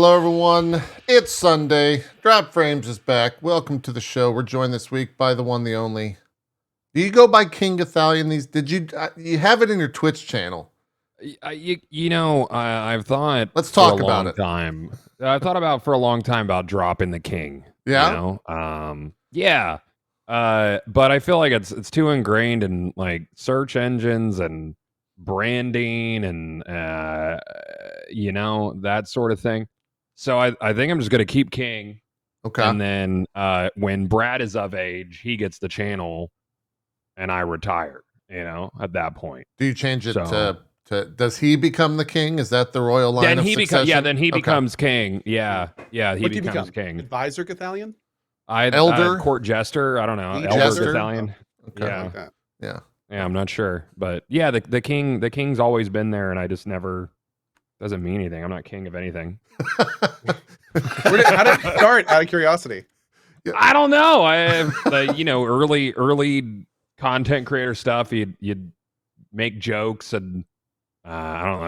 Hello, everyone. It's Sunday. Drop Frames is back. Welcome to the show. We're joined this week by the one, the only. Do you go by King Gothalion? Did you have it in your Twitch channel? I've thought. Let's talk about it. I thought about for a long time about dropping the King. Yeah. Yeah. But I feel like it's too ingrained in like search engines and branding and that sort of thing. So I think I'm just gonna keep King. Okay. And then when Brad is of age, he gets the channel, and I retire. At that point. Do you change it to? Does he become the king? Is that the royal line then of he succession? then he becomes king. Yeah, he becomes king. Advisor Gothalion? Elder? Court jester? I don't know. Elder Jester? Gothalion? Okay. Yeah. Okay. Yeah. Yeah, I'm not sure. But yeah, the king's always been there, and I just never... Doesn't mean anything. I'm not king of anything. How did it start, out of curiosity? I don't know. Early content creator stuff, you'd make jokes and I don't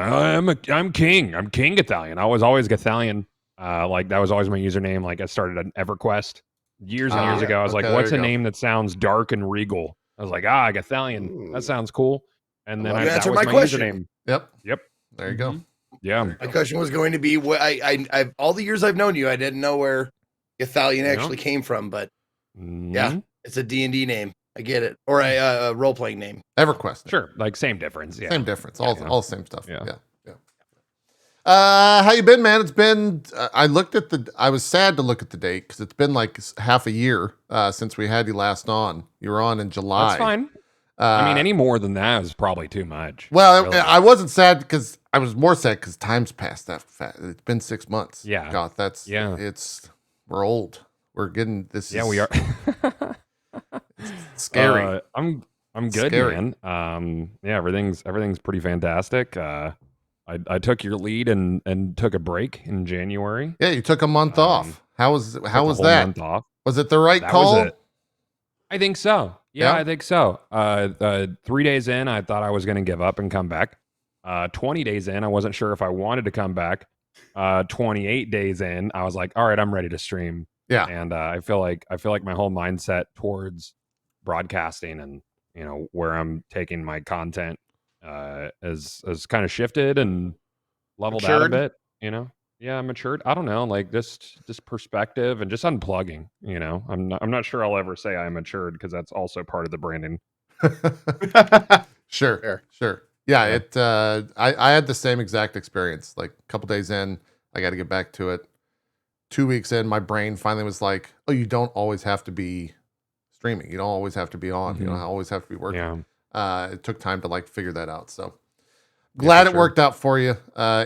know. I'm king. I'm King Gothalion. I was always Gothalion. That was always my username. Like I started an EverQuest years and years ago. I was like, what's a name that sounds dark and regal? I was like, Gothalion. Ooh. That sounds cool. And then That was my question. username. Yep. There you go. Yeah. My question was going to be, I all the years I've known you, I didn't know where Gothalion actually came from, but yeah, it's a D&D name. I get it. Or a role-playing name. EverQuest. Sure. Like same difference. Yeah. Same difference. All the same stuff. Yeah. How you been, man? It's been. I was sad to look at the date because it's been like half a year since we had you last on. You were on in July. That's fine. I mean, any more than that is probably too much. Well, really. I wasn't sad because I was more sad because time's passed that fast. It's been 6 months. Yeah. God, we're old. We're getting this. Yeah, we are. Scary. I'm good, Scary. man. Yeah, everything's pretty fantastic. I took your lead and took a break in January. Yeah, you took a month off. How was that? Month off. Was it the right That call? was it. I think so. Yeah, I think so. 3 days in, I thought I was going to give up and come back. 20 days in, I wasn't sure if I wanted to come back. 28 days in, I was like, all right, I'm ready to stream. Yeah. And I feel like my whole mindset towards broadcasting and where I'm taking my content has kind of shifted and leveled out a bit. Yeah, matured. I don't know, like just perspective and just unplugging. I'm not sure I'll ever say I matured because that's also part of the branding. Sure. Yeah, I had the same exact experience. Like a couple days in, I got to get back to it. 2 weeks in, my brain finally was like, "Oh, you don't always have to be streaming. You don't always have to be on. You don't always have to be working." Yeah. It took time to like figure that out. So glad it worked out for you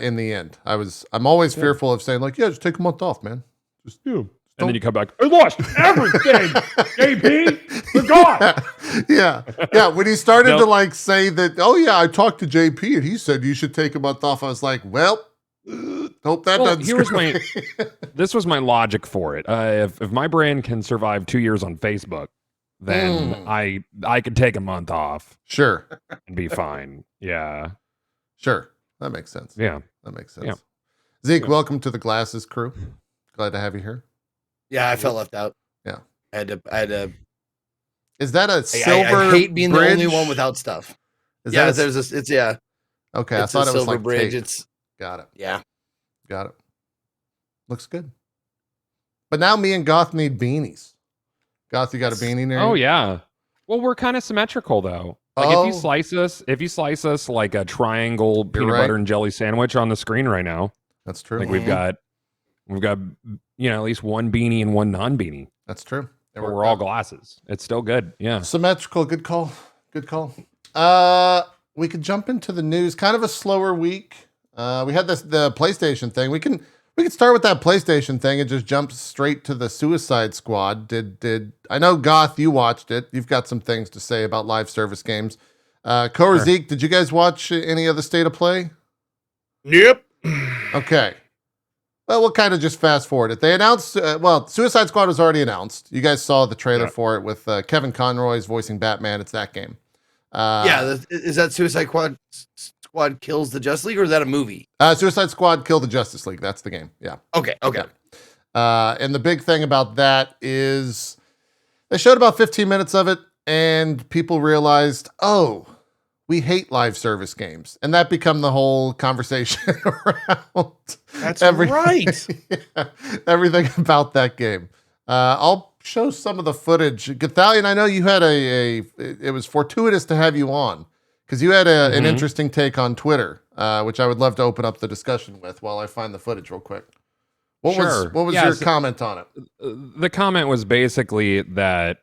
in the end. I'm always fearful of saying like, "Yeah, just take a month off, man." Just and then you come back. I lost everything. JP, we're gone. Yeah. When he started to like say that, "Oh yeah, I talked to JP and he said you should take a month off," I was like, "Well, hope that doesn't." This was my logic for it. If my brand can survive 2 years on Facebook, then I could take a month off. Sure. And be fine. Yeah. Sure. That makes sense. Yeah. That makes sense. Yeah. Zeke, welcome to the Glasses crew. Glad to have you here. Yeah, I felt left out. Yeah. I had to. Is that a silver I hate being bridge? the only one without stuff. Okay, It's I thought it was like bridge. tape. It's Got it. yeah. Got it. Looks good. But now me and Goth need beanies. Goth, you got a beanie near you? Oh yeah. Well, we're kind of symmetrical though. Like if you slice us like a triangle peanut butter and jelly sandwich on the screen right now. That's true. Like we've got at least one beanie and one non-beanie. That's true. But we're all glasses. It's still good. Yeah. Symmetrical. Good call. We could jump into the news. Kind of a slower week. We had the PlayStation thing. We can start with that PlayStation thing and just jump straight to the Suicide Squad. Did I know Goth? You watched it. You've got some things to say about live service games. Cohh, Zeke, did you guys watch any of the State of Play? Yep. Okay. Well, we'll kind of just fast forward it. They announced, Suicide Squad was already announced. You guys saw the trailer for it with Kevin Conroy's voicing Batman. It's that game. Is that Suicide Squad kills the Justice League, or is that a movie? Suicide Squad Kill the Justice League. That's the game. Yeah. Okay. And the big thing about that is they showed about 15 minutes of it, and people realized, oh, we hate live service games. And that become the whole conversation around That's right. yeah, everything about that game. I'll show some of the footage. Gothalion, I know you had it was fortuitous to have you on because you had an interesting take on Twitter, which I would love to open up the discussion with while I find the footage real quick. What was your comment on it? The comment was basically that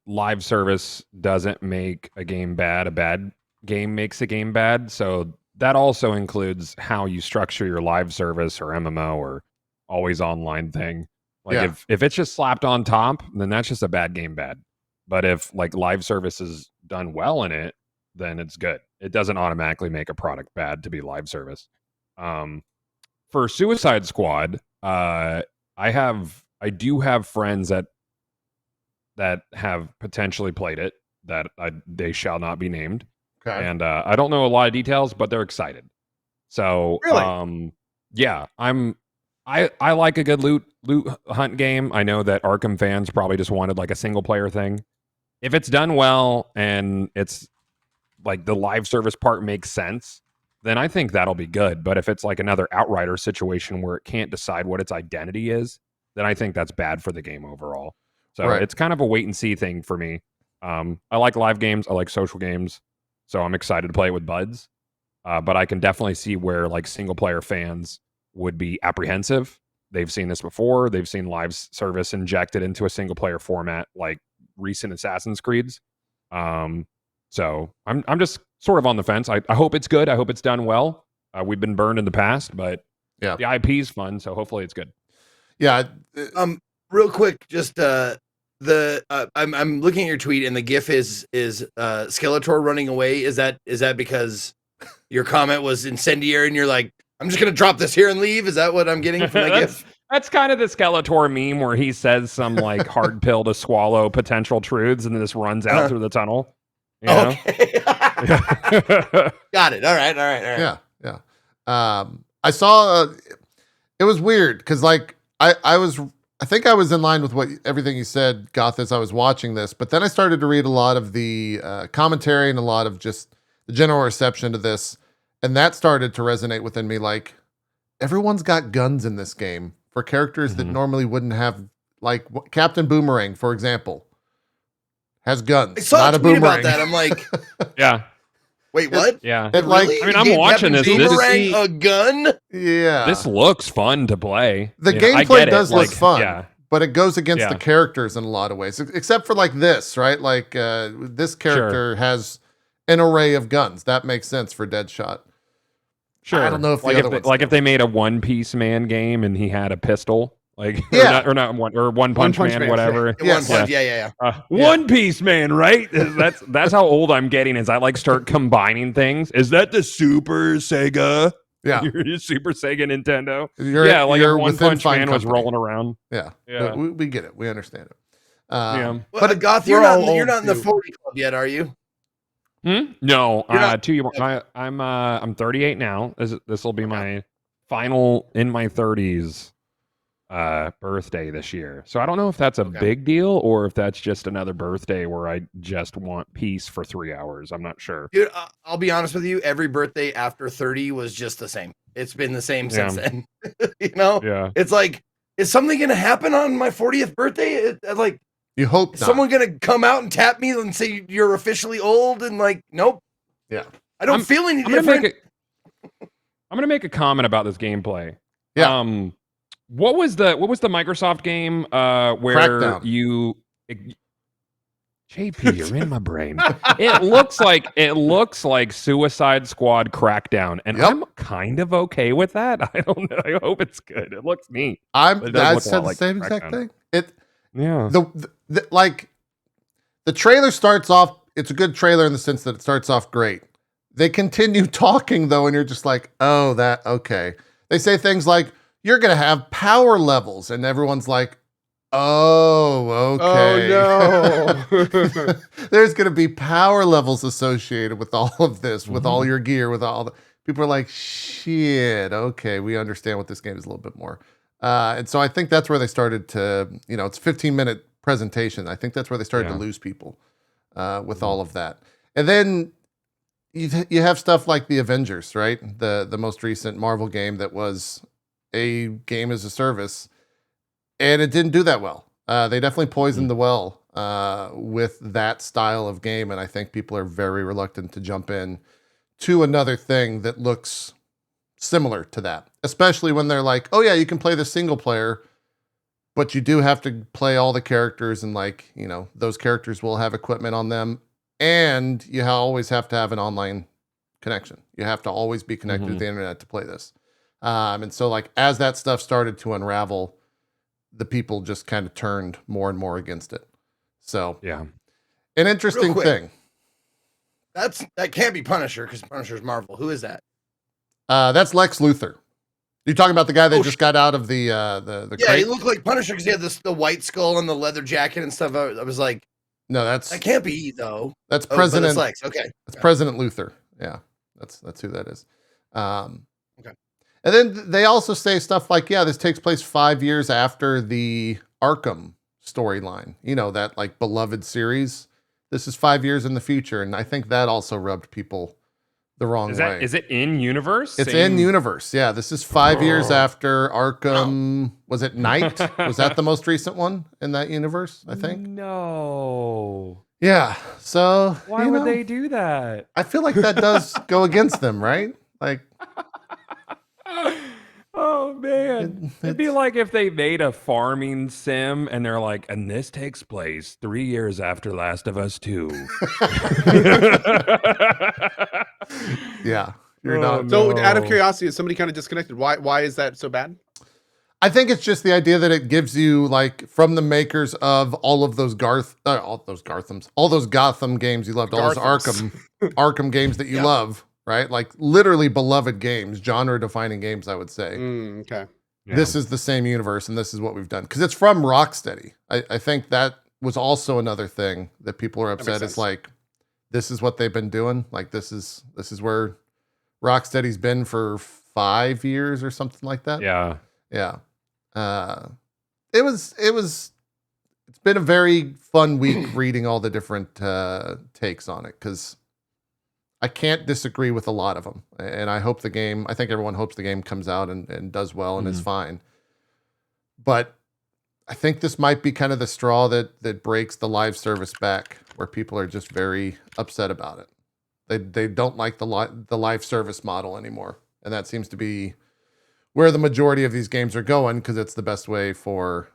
live service doesn't make a game bad. A bad game makes a game bad. So that also includes how you structure your live service or MMO or always online thing. Like if it's just slapped on top, then that's just a bad game bad. But if like live service is done well in it, then it's good. It doesn't automatically make a product bad to be live service. For Suicide Squad, I do have friends that have potentially played it that they shall not be named. Okay. And I don't know a lot of details, but they're excited. So Really? yeah, I like a good loot hunt game. I know that Arkham fans probably just wanted like a single player thing. If it's done well and it's like the live service part makes sense, then I think that'll be good. But if it's like another Outrider situation where it can't decide what its identity is, then I think that's bad for the game overall. So it's kind of a wait and see thing for me. I like live games. I like social games. So I'm excited to play it with buds. But I can definitely see where like single player fans would be apprehensive. They've seen this before. They've seen live service injected into a single player format like recent Assassin's Creeds. So I'm just sort of on the fence. I hope it's good. I hope it's done well. We've been burned in the past, but the IP is fun, so hopefully it's good. Yeah. Real quick, just I'm looking at your tweet, and the GIF is Skeletor running away. Is that because your comment was incendiary, and you're like, I'm just gonna drop this here and leave? Is that what I'm getting from that GIF? That's kind of the Skeletor meme where he says some like hard pill to swallow potential truths, and then just runs out through the tunnel. You know? Okay. Got it. All right. Yeah. I saw it was weird because like I think I was in line with everything you said, Goth, as I was watching this, but then I started to read a lot of the commentary and a lot of just the general reception to this, and that started to resonate within me. Like, everyone's got guns in this game for characters that normally wouldn't have. Like Captain Boomerang, for example, has guns. I saw not a a tweet boomerang. about that. I'm like, yeah. Wait, what? Yeah. It like, Really? I mean, I'm watching this. Boomerang a gun? Yeah. This looks fun to play. The You know, I gameplay get it, does like, look fun, Yeah. but it goes against Yeah. the characters in a lot of ways, except for like this, right? Like this character has an array of guns. That makes sense for Deadshot. Sure. I don't know if the like other if ones like do. if they made a One Piece Man game and he had a pistol, like or One Punch Man, whatever. Yes. One punch. Yeah. One Piece Man, right? That's how old I'm getting. Is I like start combining things. Is that the Super Sega? Yeah. Your Super Sega Nintendo. You're If One within Punch fine Man was company. rolling around. Yeah. Yeah. We get it. We understand it. Yeah. But Goth, you're not in the 40 club yet, are you? No, You're not- I'm 38 now. This will be my final in my 30s birthday this year. So I don't know if that's a big deal or if that's just another birthday where I just want peace for 3 hours. I'm not sure. Dude, I'll be honest with you. Every birthday after 30 was just the same. It's been the same since then. You know? Yeah. It's like, is something going to happen on my 40th birthday? Like, You hope is not. someone going to come out and tap me and say you're officially old? And like, nope. Yeah. I don't feel any I'm gonna different. I'm gonna make a comment about this gameplay. Yeah. What was the Microsoft game where Crackdown. you JP, you're in my brain. It looks like Suicide Squad Crackdown, and Yep. I'm kind of okay with that. I don't know. I hope it's good. It looks neat. I But it does look a said lot the like same exact Crackdown. thing. It Yeah. the like the trailer starts off. It's a good trailer in the sense that it starts off great. They continue talking though, and you're just like, oh, that okay. They say things like, "You're gonna have power levels," and everyone's like, "Oh, okay." no. There's going to be power levels associated with all of this, with all your gear, with all the people are like, shit, okay, we understand what this game is a little bit more. And so I think that's where they started to, it's a 15-minute presentation. I think that's where they started to lose people with all of that. And then you have stuff like the Avengers, right? The most recent Marvel game that was a game as a service, and it didn't do that well. They definitely poisoned the well with that style of game, and I think people are very reluctant to jump in to another thing that looks similar to that, especially when they're like, oh yeah, you can play the single player, but you do have to play all the characters, and those characters will have equipment on them, and you always have to have an online connection. You have to always be connected to the internet to play this. And so as that stuff started to unravel, the people just kind of turned more and more against it. So yeah, an interesting thing. That can't be Punisher, because Punisher's Marvel. Who is that? That's Lex Luthor. You're talking about the guy that just got out of the yeah, crate? he looked like Punisher because he had the white skull and the leather jacket and stuff. I was like, no, that can't be though. That's President Lex. Okay, that's President Luthor. Yeah, that's who that is. Okay. And then they also say stuff like, yeah, this takes place 5 years after the Arkham storyline. That beloved series. This is 5 years in the future, and I think that also rubbed people the wrong way. Is it in universe? It's in universe. Yeah, this is 5 years after Arkham. Was it Knight? Was that the most recent one in that universe? I think. No. Yeah. So why would they do that? I feel like that does go against them, right? Oh man, it'd be like if they made a farming sim and they're like, and this takes place 3 years after Last of Us 2. Yeah, you're not. So, out of curiosity, is somebody kind of disconnected? Why is that so bad? I think it's just the idea that it gives you from the makers of all of those all those Gotham games you loved, all those Arkham games that you love. Right? Literally beloved games, genre-defining games, I would say. Okay. Yeah. This is the same universe, and this is what we've done. Because it's from Rocksteady. I think that was also another thing that people are upset. It's this is what they've been doing. This is where Rocksteady's been for 5 years or something like that. Yeah. Yeah. It's been a very fun week reading all the different takes on it, because I can't disagree with a lot of them. And I think everyone hopes the game comes out and does well and is fine. But I think this might be kind of the straw that breaks the live service back, where people are just very upset about it. They don't like the live service model anymore. And that seems to be where the majority of these games are going, because it's the best way for...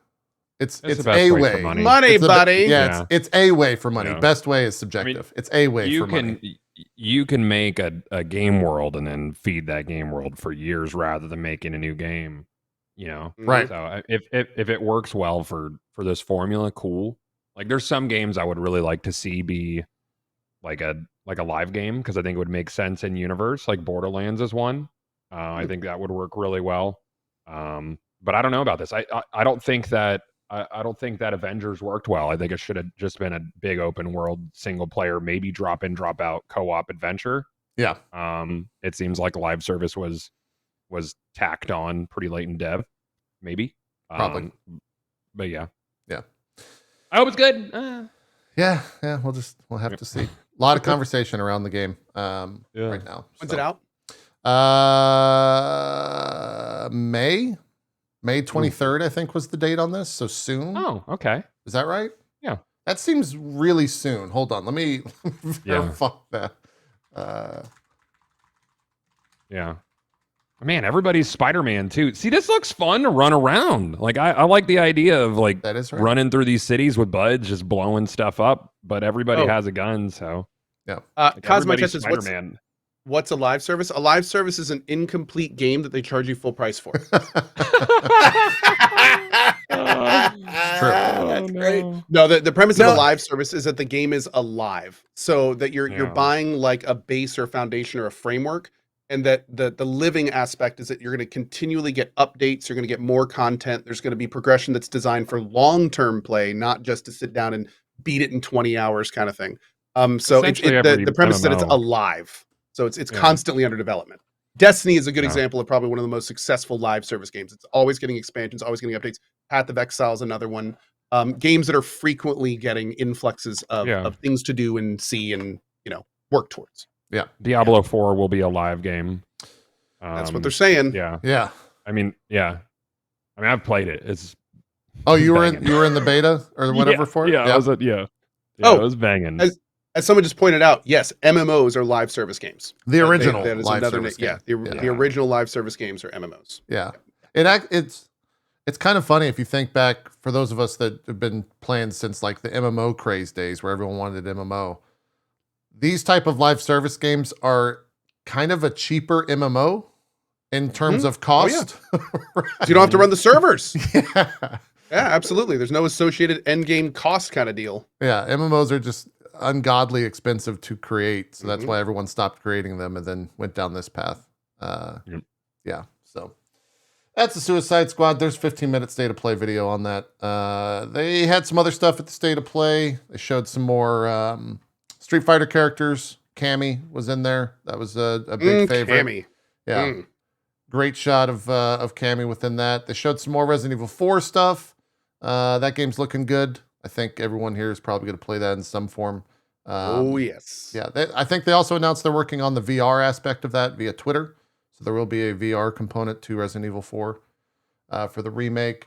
It's a way for money. Money, buddy. It's a way for money. Yeah. Best way is subjective. It's a way for money. You can make a game world and then feed that game world for years rather than making a new game. Right. So if it works well for this formula, cool. There's some games I would really like to see be like a live game, because I think it would make sense in universe. Borderlands is one. I think that would work really well. But I don't know about this. I don't think that. I don't think that Avengers worked well. I think it should have just been a big open world single player, maybe drop in, drop out co-op adventure. Yeah. It seems like live service was tacked on pretty late in dev, maybe. Probably. But yeah. Yeah. I hope it's good. Yeah. We'll have to see. A lot of conversation around the game right now. When's it out? May 23rd, I think, was the date on this. So soon. Oh, okay. Is that right? Yeah. That seems really soon. Hold on. Let me verify that. Yeah. Man, everybody's Spider-Man too. See, this looks fun to run around. I like the idea of that is right. running through these cities with buds, just blowing stuff up, but everybody has a gun, so. Yeah. Cosmic Tetris, what's a live service? A live service is an incomplete game that they charge you full price for. That's great. No, the premise of a live service is that the game is alive, so that you're buying a base or foundation or a framework, and that the living aspect is that you're going to continually get updates. You're going to get more content. There's going to be progression that's designed for long-term play, not just to sit down and beat it in 20 hours kind of thing. So the premise that it's alive. So it's constantly under development. Destiny is a good example of probably one of the most successful live service games. It's always getting expansions, always getting updates. Path of Exile is another one. Games that are frequently getting influxes of things to do and see and work towards. Yeah, Diablo 4 will be a live game. That's what they're saying. Yeah. I mean, I've played it. It's you were in the beta or whatever for it. Yeah, it was banging. As someone just pointed out, yes, MMOs are live service games. The original that is live another service game. The original live service games are MMOs. Yeah. It's kind of funny if you think back, for those of us that have been playing since like the MMO craze days where everyone wanted MMO. These type of live service games are kind of a cheaper MMO in terms of cost. Oh, yeah. Right. So you don't have to run the servers. Yeah, absolutely. There's no associated end game cost kind of deal. Yeah, MMOs are just ungodly expensive to create, so that's why everyone stopped creating them and then went down this path. Yeah, so that's the Suicide Squad. There's 15-minute state of play video on that. They had some other stuff at the state of play. They showed some more Street Fighter characters. Cammy was in there. That was a big favorite. Cammy. Yeah. Great shot of Cammy within that. They showed some more Resident Evil 4 stuff. That game's looking good. I think everyone here is probably going to play that in some form. Yes. Yeah. I think they also announced they're working on the VR aspect of that via Twitter. So there will be a VR component to Resident Evil 4 for the remake.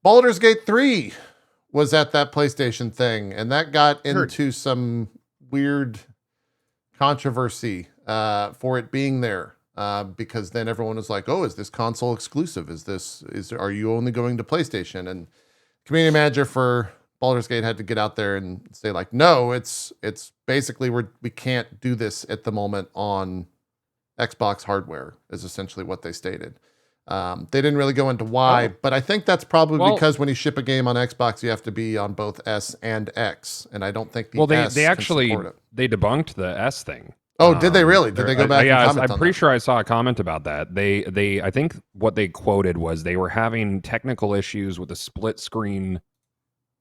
Baldur's Gate 3 was at that PlayStation thing, and that got into some weird controversy for it being there. Because then everyone was like, "Oh, is this console exclusive? Are you only going to PlayStation?" And community manager for Baldur's Gate had to get out there and say like, "No, it's basically we can't do this at the moment on Xbox hardware," is essentially what they stated. They didn't really go into why, but I think that's probably because when you ship a game on Xbox, you have to be on both S and X, and I don't think they actually they debunked the S thing. Oh, did they really? Did they go back? I'm pretty sure I saw a comment about that. They I think what they quoted was they were having technical issues with the split screen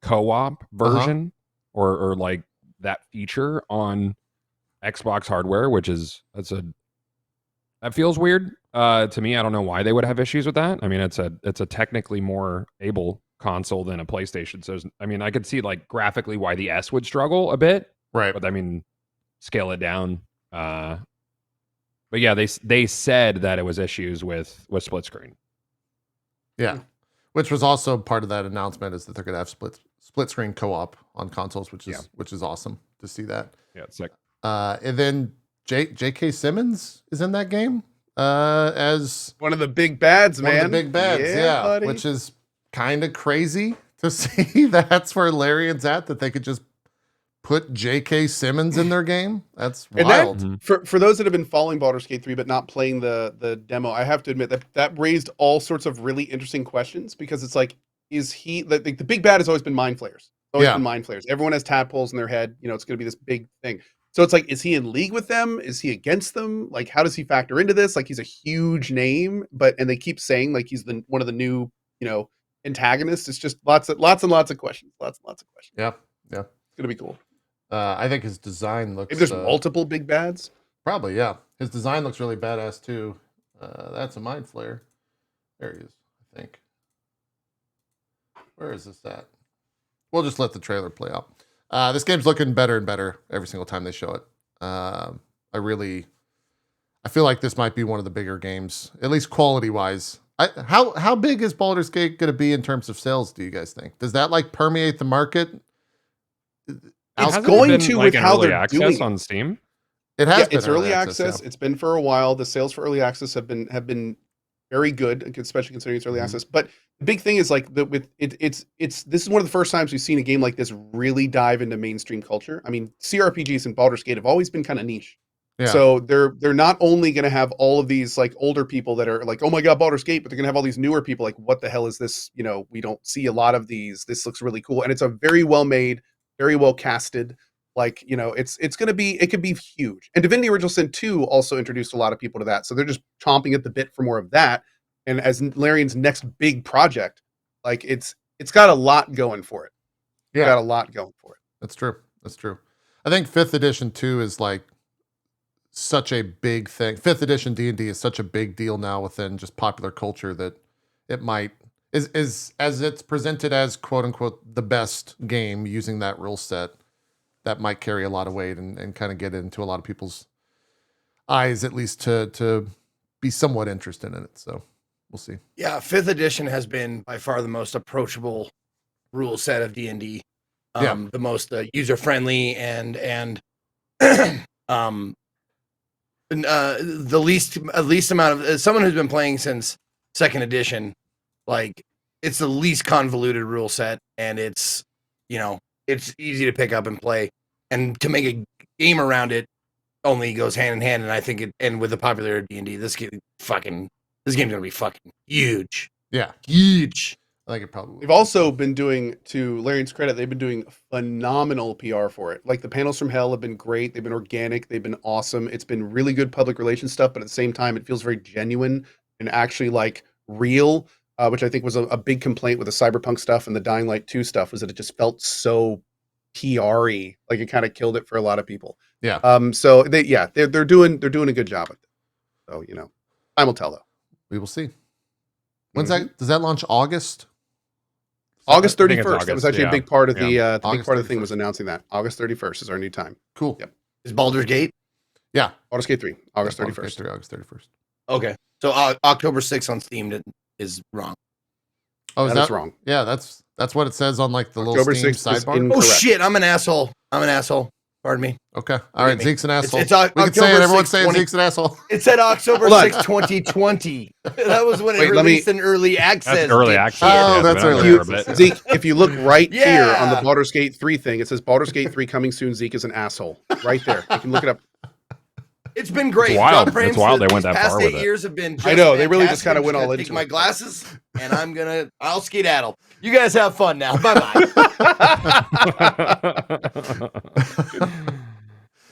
co-op version or like that feature on Xbox hardware, that feels weird to me. I don't know why they would have issues with that. I mean, it's a technically more able console than a PlayStation. So I could see like graphically why the S would struggle a bit, right? But I mean, scale it down. But yeah, they said that it was issues with split screen. Yeah, which was also part of that announcement, is that they're going to have split screen co-op on consoles, which is awesome to see that. Yeah, it's sick. And then J.K. Simmons is in that game as one of the big bads, man. One of the big bads, yeah, which is kind of crazy to see. That's where Larian's at, that they could just put J.K. Simmons in their game. That's wild. And for those that have been following Baldur's Gate 3 but not playing the demo, I have to admit that raised all sorts of really interesting questions, because it's like, is he the big bad has always been mind flayers. Been mind flayers. Everyone has tadpoles in their head. It's going to be this big thing. So it's like, is he in league with them? Is he against them? Like, how does he factor into this? Like, he's a huge name, and they keep saying like he's one of the new antagonists. It's just lots and lots of questions. Lots and lots of questions. Yeah. It's gonna be cool. I think his design looks... If there's multiple big bads? Probably, yeah. His design looks really badass, too. That's a mind flayer. There he is, I think. Where is this at? We'll just let the trailer play out. This game's looking better and better every single time they show it. I feel like this might be one of the bigger games, at least quality-wise. How big is Baldur's Gate going to be in terms of sales, do you guys think? Does that, like, permeate the market? It's going to, with how they're doing it on Steam. It has been it's early access. Yeah. It's been for a while. The sales for early access have been very good, especially considering it's early access. But the big thing is like this is one of the first times we've seen a game like this really dive into mainstream culture. I mean, CRPGs and Baldur's Gate have always been kind of niche. Yeah. So they're not only going to have all of these like older people that are like, oh my god, Baldur's Gate, but they're going to have all these newer people like, what the hell is this? We don't see a lot of these. This looks really cool, and it's a very well made, very well casted Like, it could be huge. And Divinity Original Sin 2 also introduced a lot of people to that. So they're just chomping at the bit for more of that. And as Larian's next big project, like it's got a lot going for it. Yeah. Got a lot going for it. That's true. That's true. I think 5th edition too is like such a big thing. 5th edition D&D is such a big deal now within just popular culture that it might is as it's presented as quote unquote the best game using that rule set, that might carry a lot of weight and kind of get into a lot of people's eyes, at least to be somewhat interested in it. So we'll see. Yeah, 5th edition has been by far the most approachable rule set of D&D. The most user friendly and the least amount of someone who's been playing since 2nd edition, like it's the least convoluted rule set, and it's easy to pick up and play, and to make a game around it only goes hand in hand. And I think and with the popularity of D&D, this game's gonna be fucking huge. Yeah, huge. I think it probably. They've also been doing, to Larian's credit, they've been doing phenomenal PR for it. Like the panels from hell have been great. They've been organic. They've been awesome. It's been really good public relations stuff, but at the same time, it feels very genuine and actually like real, which I think was a big complaint with the Cyberpunk stuff and the Dying Light 2 stuff, was that it just felt so PR-y. Like it kind of killed it for a lot of people. Yeah. So they're doing a good job at it. So, time will tell though. We will see. When's that? Does that launch August? August I think it's 31st. August, that was actually yeah. a big part of the August big part of the thing 31st. was announcing that. August 31st is our new time. Cool. Yep. Is Baldur's Gate? Yeah. Baldur's Gate 3, August Baldur's 31st. Gate 3, August 31st. Okay, so October 6th on Steam is wrong. Oh, is That's that wrong. Yeah, that's what it says on like the October little Steam 6th is sidebar. in- Oh Correct. shit, I'm an asshole. Pardon me. Okay. All right. me. Zeke's an asshole. it's we can say October it. Everyone's 6th, saying 20 Zeke's an asshole. It said October Hold on. 6th, 2020. That was when it Wait, let me- released in early access. That's early dipshit. access. Oh, Yeah, it's that's been out early there for a access. bit. Zeke, if you look right here on the Yeah. Baldur's Gate 3 thing, it says Baldur's Gate 3 coming soon. Zeke is an asshole. Right there. You can look it up. It's been great. It's wild. Job frames It's wild for they went these that past far 8 with it. years have been. I know, they really just fantastic. kinda I'm went all gonna into take my it. glasses and I'll skedaddle. You guys have fun now. Bye bye.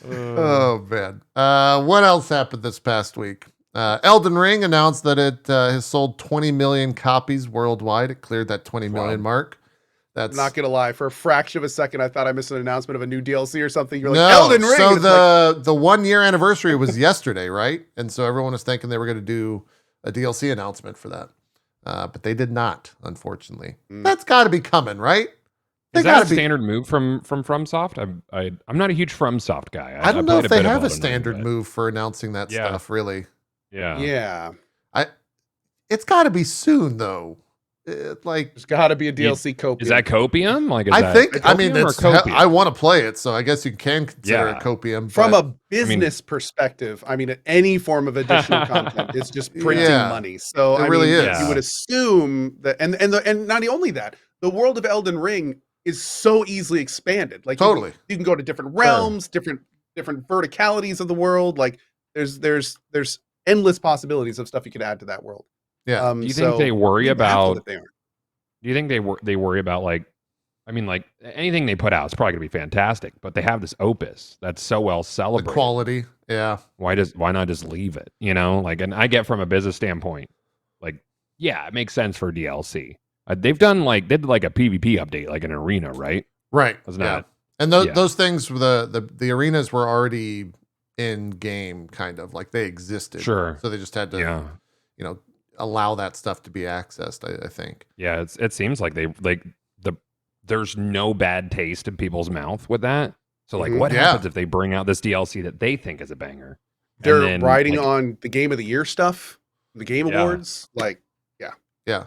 Oh man. What else happened this past week? Elden Ring announced that it has sold 20 million copies worldwide. It cleared that 20 million mark. That's I'm not gonna lie. For a fraction of a second, I thought I missed an announcement of a new DLC or something. You're like, no. Elden Ring. So and it's like, the 1 year anniversary was yesterday, right? And so everyone was thinking they were going to do a DLC announcement for that, but they did not, unfortunately. That's got to be coming, right? They Is that gotta a be. standard move from FromSoft? I'm not a huge FromSoft guy. I don't know played if they bit of have a Elden Ring, standard but- move for announcing that Yeah. stuff. Really, Yeah. yeah, it's got to be soon though. there's got to be a DLC copium. Is that copium? Like, is I that think. I mean, copium or it's. copium? I want to play it, so I guess you can consider Yeah. it copium. From but- a business perspective, I mean, any form of additional content, it's just printing Yeah. money. So It I really mean, is. you would assume that, and not only that, the world of Elden Ring is so easily expanded. Like Totally. you can go to different realms, different verticalities of the world. Like there's endless possibilities of stuff you could add to that world. Yeah. Do you think they worry I'm baffled about? that they aren't. Do you think they worry about like? I mean, like anything they put out is probably gonna be fantastic, but they have this opus that's so well The celebrated. quality. Yeah. Why not just leave it? You know, like, and I get from a business standpoint, like, yeah, it makes sense for DLC. They've did like a PvP update, like an arena, right? Right. Wasn't yeah. that? And Yeah. those things, the arenas were already in game, kind of like they existed. Sure. So they just had to, Yeah. allow that stuff to be accessed. I think. Yeah, it seems like there's no bad taste in people's mouth with that. So like, Mhm. what Yeah. happens if they bring out this DLC that they think is a banger? And They're then, riding like, on the Game of the Year stuff, the Game Yeah. Awards. Like, Yeah.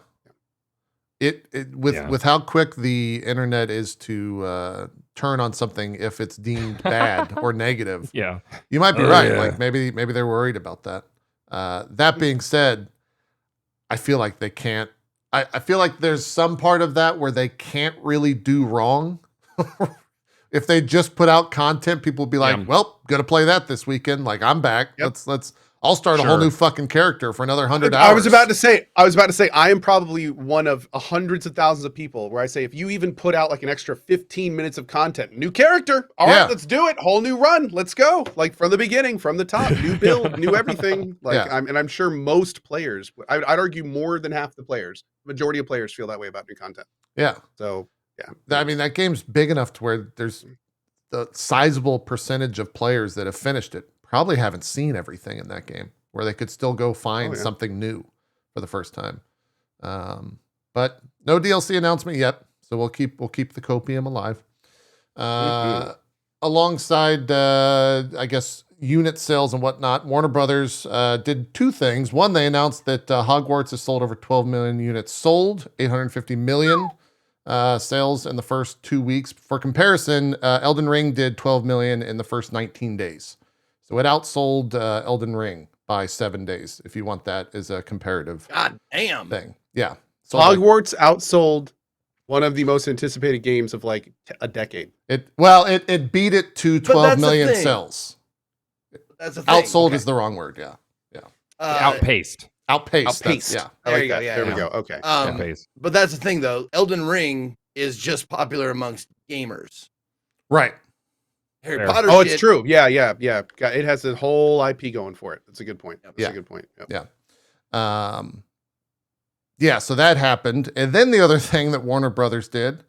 With Yeah. with how quick the internet is to turn on something if it's deemed bad or negative. Yeah, You might be Oh, right. yeah. Like maybe they're worried about that. That being said, I feel like they can't. I feel like there's some part of that where they can't really do wrong. If they just put out content, people will be like, Yeah. "Well, gonna play that this weekend. Like I'm back. Yep. Let's. I'll start a whole Sure. new fucking character for another 100 hours. I was about to say, I am probably one of hundreds of thousands of people where I say, if you even put out like an extra 15 minutes of content, new character, all right, let's do it. Whole new run. Let's go. Like from the beginning, from the top, new build, new everything. Like I'm sure most players, I'd argue more than half the players, majority of players feel that way about new content. Yeah. So yeah. I mean, that game's big enough to where there's the sizable percentage of players that have finished it probably haven't seen everything in that game, where they could still go find something new for the first time. But no DLC announcement yet, so we'll keep the copium alive. Alongside, I guess, unit sales and whatnot, Warner Brothers did two things. One, they announced that Hogwarts has sold over 12 million units sold, 850 million sales in the first 2 weeks. For comparison, Elden Ring did 12 million in the first 19 days. So it outsold Elden Ring by 7 days, if you want that as a comparative thing. Yeah. So Hogwarts outsold one of the most anticipated games of like a decade. It beat it to 12 million sales. That's a thing. Outsold is the wrong word. Yeah. Outpaced. Outpaced. Yeah. There you go. Yeah. There we go. Okay. Outpaced. But that's the thing, though. Elden Ring is just popular amongst gamers. Right. Harry Fair. Potter. Oh, shit, it's true. Yeah. It has a whole IP going for it. That's a good point. That's a good point. Yep. Yeah. So that happened. And then the other thing that Warner Brothers did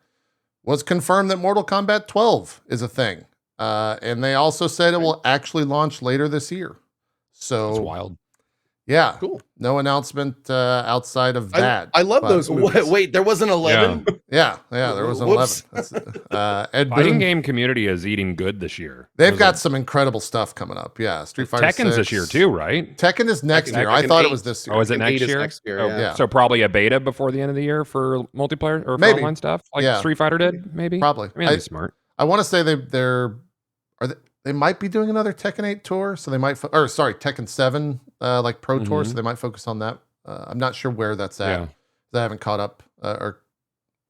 was confirm that Mortal Kombat 12 is a thing. And they also said it will actually launch later this year. So That's wild. Yeah. Cool. No announcement outside of that. I love but- those movies. Wait, there was an 11? Yeah, there was an Whoops. 11. That's, Ed Fighting Boon, game community is eating good this year. they've got some incredible stuff coming up. Yeah, Street Fighter Tekken's 6. this year too, right? Tekken is next Tekken year. I 8. thought it was this year. Oh, is it And 8 next is year? next year, Oh, yeah. So probably a beta before the end of the year for multiplayer or for Maybe. online stuff, like Yeah. Street Fighter did, maybe. Probably. I mean, that'd be smart. I want to say they might be doing another Tekken 8 tour, so they might Tekken 7 like pro tour, so they might focus on that. I'm not sure where that's at. Yeah. I haven't caught up or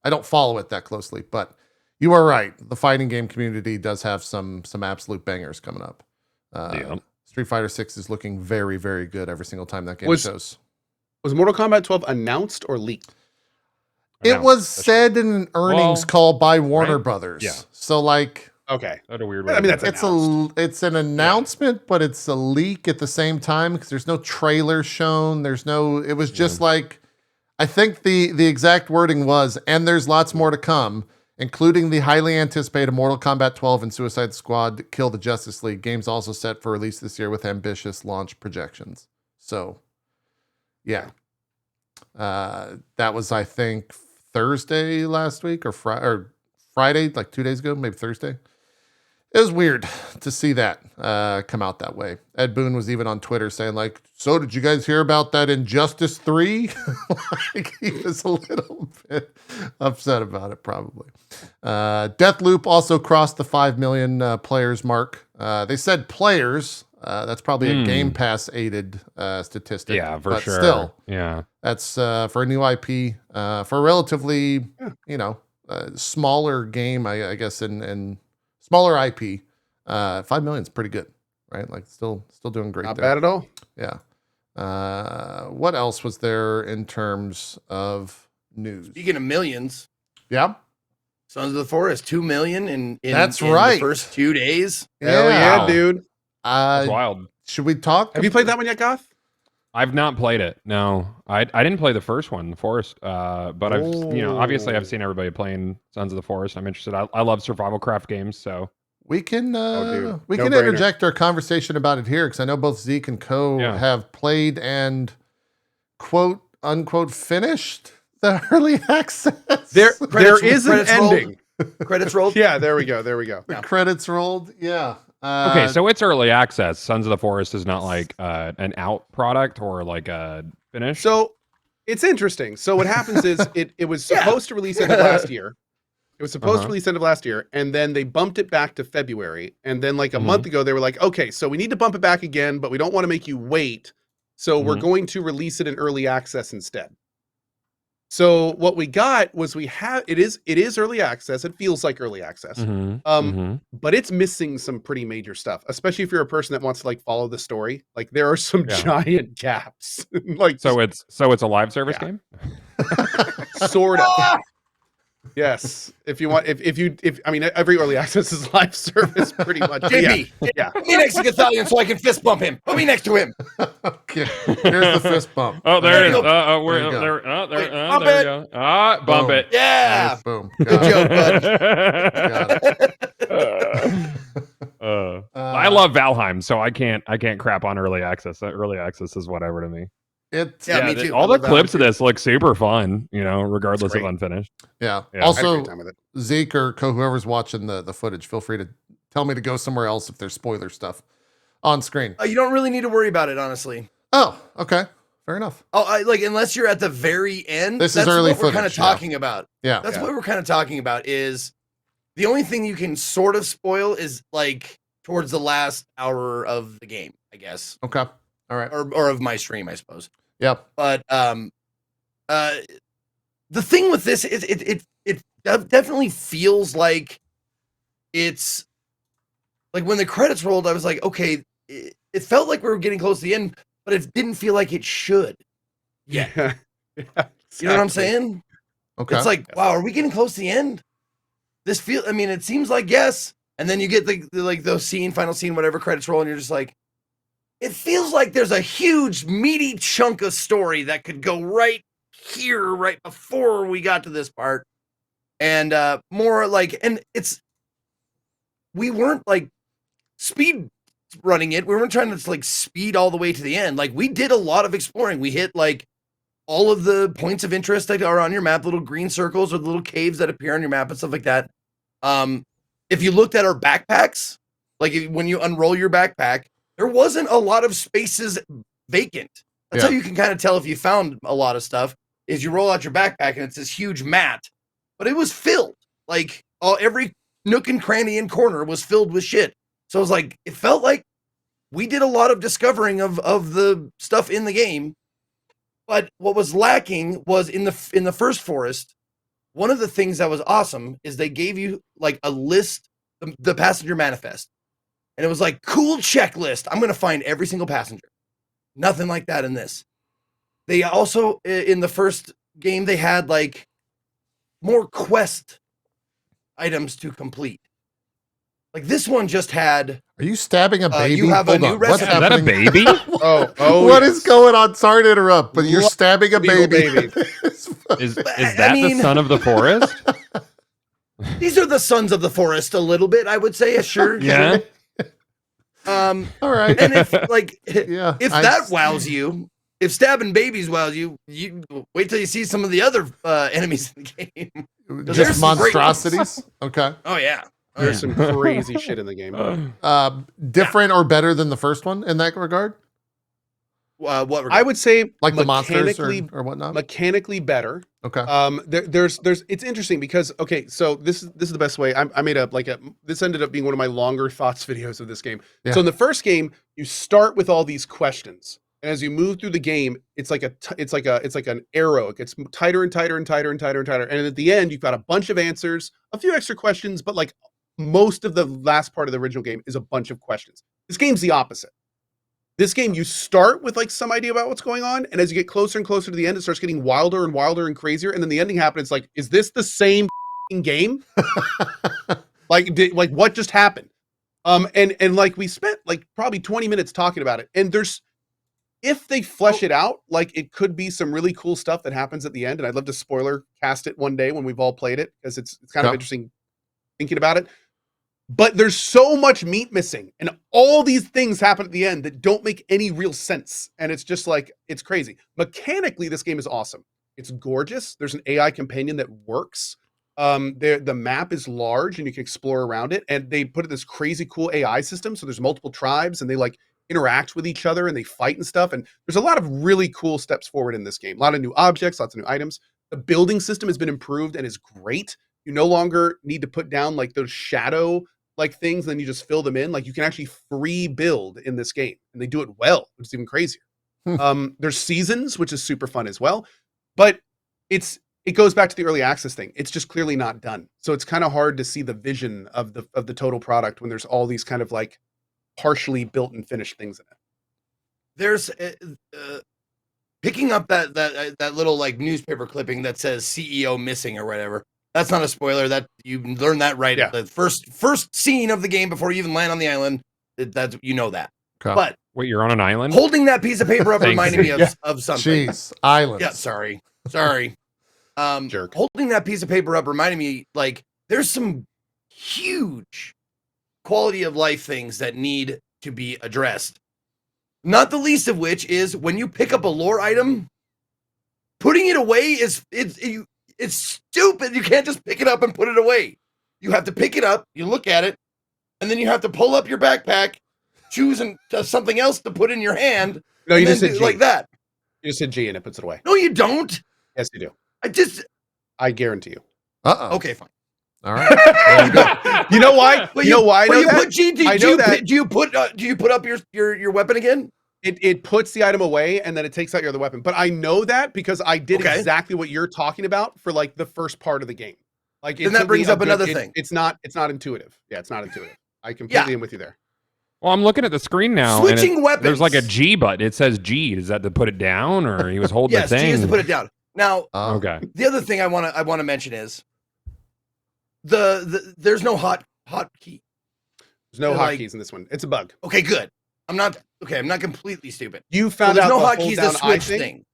I don't follow it that closely, but you are right. The fighting game community does have some absolute bangers coming up. Street Fighter 6 is looking very, very good every single time that game shows. Was Mortal Kombat 12 announced or leaked? It was said in an earnings call by Warner right? Brothers. Yeah. So like Okay. That's a weird I way. mean, to that's put it. it's an announcement, but it's a leak at the same time because there's no trailer shown. It was just like, I think the exact wording was, and there's lots more to come, including the highly anticipated Mortal Kombat 12 and Suicide Squad Kill the Justice League games also set for release this year with ambitious launch projections. So, yeah. That was, I think, Thursday last week or Friday, like 2 days ago, maybe Thursday. It was weird to see that come out that way. Ed Boon was even on Twitter saying like, so did you guys hear about that Injustice 3? Like he was a little bit upset about it probably. Deathloop also crossed the 5 million players mark. They said players. That's probably a Game Pass aided statistic. Yeah, for but sure. Still, yeah. that's for a new IP, for a relatively, smaller game, I guess, and smaller IP. 5 million is pretty good, right? Like still doing great. Not there. bad at all. Yeah. What else was there in terms of news? Speaking of millions, Yeah. Sons of the Forest, 2 million in That's in right. the first 2 days. Hell yeah, Wow. dude. That's wild. Should we talk? Have you played that one yet, Goth? I've not played it. No, I didn't play the first one, The Forest. But I've obviously I've seen everybody playing Sons of the Forest. I'm interested. I love survival craft games, so We can dude. we can No-brainer. interject our conversation about it here because I know both Zeke and Cohh have played and quote unquote finished the early access. There Credits- is an credits rolled. ending. Credits rolled. Yeah, there we go. The credits rolled. Yeah. okay, so it's early access. Sons of the Forest is not like an out product or like a finish. So it's interesting. So what happens is it was supposed to release end of last year. It was supposed to release end of last year, and then they bumped it back to February. And then like a month ago, they were like, okay, so we need to bump it back again, but we don't want to make you wait. So we're going to release it in early access instead. So what we got was it is early access. It feels like early access. But it's missing some pretty major stuff, especially if you're a person that wants to like follow the story. Like there are some giant gaps. Like so it's a live service game? Sort of. Yes. If you want if I mean every early access is live service pretty much. JP, yeah. Put me next to Gothalion so I can fist bump him. Put me next to him. Okay. Here's the fist bump. Oh, there it is. There There you go. you go. Bump Boom. it. Yeah. Nice, boom. Good joke, bud. I love Valheim, so I can't crap on early access. Early access is whatever to me. Yeah, me too. All the clips of this look super fun, regardless of unfinished. Yeah. Yeah. Also, Zeke or Cohh, whoever's watching the footage, feel free to tell me to go somewhere else if there's spoiler stuff on screen. You don't really need to worry about it, honestly. Oh, okay. Fair enough. Unless you're at the very end. This is early what we're footage, kind of talking about. Yeah. That's what we're kind of talking about is the only thing you can sort of spoil is like towards the last hour of the game, I guess. Okay. All right. Or of my stream, I suppose. Yep. But the thing with this is it definitely feels like it's like when the credits rolled, I was like, okay, it felt like we were getting close to the end, but it didn't feel like it should. Yeah. Exactly. You know what I'm saying? Okay. It's like, wow, are we getting close to the end? It seems like yes. And then you get the those final scene, whatever credits roll, and you're just like, it feels like there's a huge meaty chunk of story that could go right here, right before we got to this part. And more like, and we weren't like speed running it. We weren't trying to like speed all the way to the end. Like we did a lot of exploring. We hit like all of the points of interest that are on your map, little green circles or the little caves that appear on your map and stuff like that. If you looked at our backpacks, like when you unroll your backpack, there wasn't a lot of spaces vacant. That's how you can kind of tell if you found a lot of stuff is you roll out your backpack and it's this huge mat, but it was filled. Like every nook and cranny and corner was filled with shit. So it was like, it felt like we did a lot of discovering of the stuff in the game. But what was lacking was in the first forest, one of the things that was awesome is they gave you like a list, the passenger manifest. And it was like, cool checklist. I'm going to find every single passenger. Nothing like that in this. They also, in the first game, they had like more quest items to complete. Like this one just had. Are you stabbing a baby? You have Hold a new on. What's recipe. Is that a happening? baby? What is going on? Sorry to interrupt, but you're stabbing a Little baby. Is that the son of the forest? These are the sons of the forest a little bit, I would say. Sure. Yeah. All right. And if like, Yeah, if that wows you, if stabbing babies wows you, you wait till you see some of the other enemies in the game. There's just some great monstrosities. Okay. Oh yeah. There's some crazy shit in the game. Different or better than the first one in that regard? What regard? I would say Like the monsters mechanically or whatnot? mechanically better. Okay. There's it's interesting because so this is the best way. I made up this ended up being one of my longer thoughts videos of this game. Yeah. So in the first game, you start with all these questions, and as you move through the game, it's like an arrow. It gets tighter and tighter and tighter and tighter and tighter, and at the end, you've got a bunch of answers, a few extra questions, but like most of the last part of the original game is a bunch of questions. This game's the opposite. This game, you start with like some idea about what's going on, and as you get closer and closer to the end, it starts getting wilder and wilder and crazier, and then the ending happens. It's like, is this the same game? like what just happened? And like we spent like probably 20 minutes talking about it, and if they flesh it out, like it could be some really cool stuff that happens at the end, and I'd love to spoiler cast it one day when we've all played it, because it's kind of interesting thinking about it. But there's so much meat missing, and all these things happen at the end that don't make any real sense. And it's just like, it's crazy. Mechanically, this game is awesome. It's gorgeous. There's an AI companion that works. The map is large and you can explore around it. And they put in this crazy cool AI system. So there's multiple tribes and they like interact with each other and they fight and stuff. And there's a lot of really cool steps forward in this game. A lot of new objects, lots of new items. The building system has been improved and is great. You no longer need to put down like those shadow like things, then you just fill them in. Like you can actually free build in this game, and they do it well, which is even crazier. There's seasons, which is super fun as well. But it's it goes back to the early access thing. It's just clearly not done. So it's kind of hard to see the vision of the total product when there's all these kind of like partially built and finished things in it. There's picking up that little like newspaper clipping that says CEO missing or whatever. That's not a spoiler. That you learn that right at the first scene of the game before you even land on the island. That's you know that. Okay. But wait, you're on an island? holding that piece of paper up reminded me of something. Jeez, islands. Yeah, sorry. Jerk. Holding that piece of paper up reminded me, like, there's some huge quality of life things that need to be addressed. Not the least of which is when you pick up a lore item, putting it away it's stupid. You can't just pick it up and put it away. You have to pick it up, you look at it, and then you have to pull up your backpack, choose something else to put in your hand. No, you just said G. like that. You just said G and it puts it away. No, you don't. Yes, you do. I guarantee you. Okay, fine. All right. You know why? But you know why I know you that? put G, do you put up your weapon again? It puts the item away and then it takes out your other weapon. But I know that because I did exactly what you're talking about for like the first part of the game. Like, then that brings up another thing. It's not intuitive. Yeah, it's not intuitive. I completely am with you there. Well, I'm looking at the screen now. Switching weapons. There's like a G button. It says G. Is that to put it down, or he was holding the thing? Yes, G is to put it down. Now, okay. The other thing I want to mention is there's no hot key. There's no hotkeys in this one. It's a bug. Okay, good. I'm not completely stupid. You found out no the hotkeys hold down to switch thing. thing.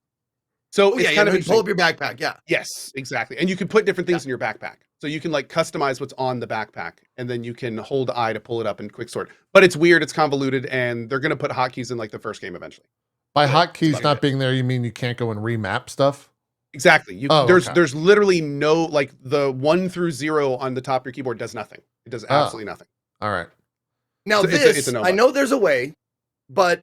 So it's kind of you pull up your backpack. Yeah. Yes, exactly. And you can put different things in your backpack. So you can like customize what's on the backpack, and then you can hold I to pull it up and quick sort. But it's weird, it's convoluted, and they're gonna put hotkeys in like the first game eventually. By hotkeys not being there, you mean you can't go and remap stuff? Exactly. There's literally no, like, the 1 through 0 on the top of your keyboard does nothing. It does absolutely nothing. All right. Now So it's a no I know there's a way, but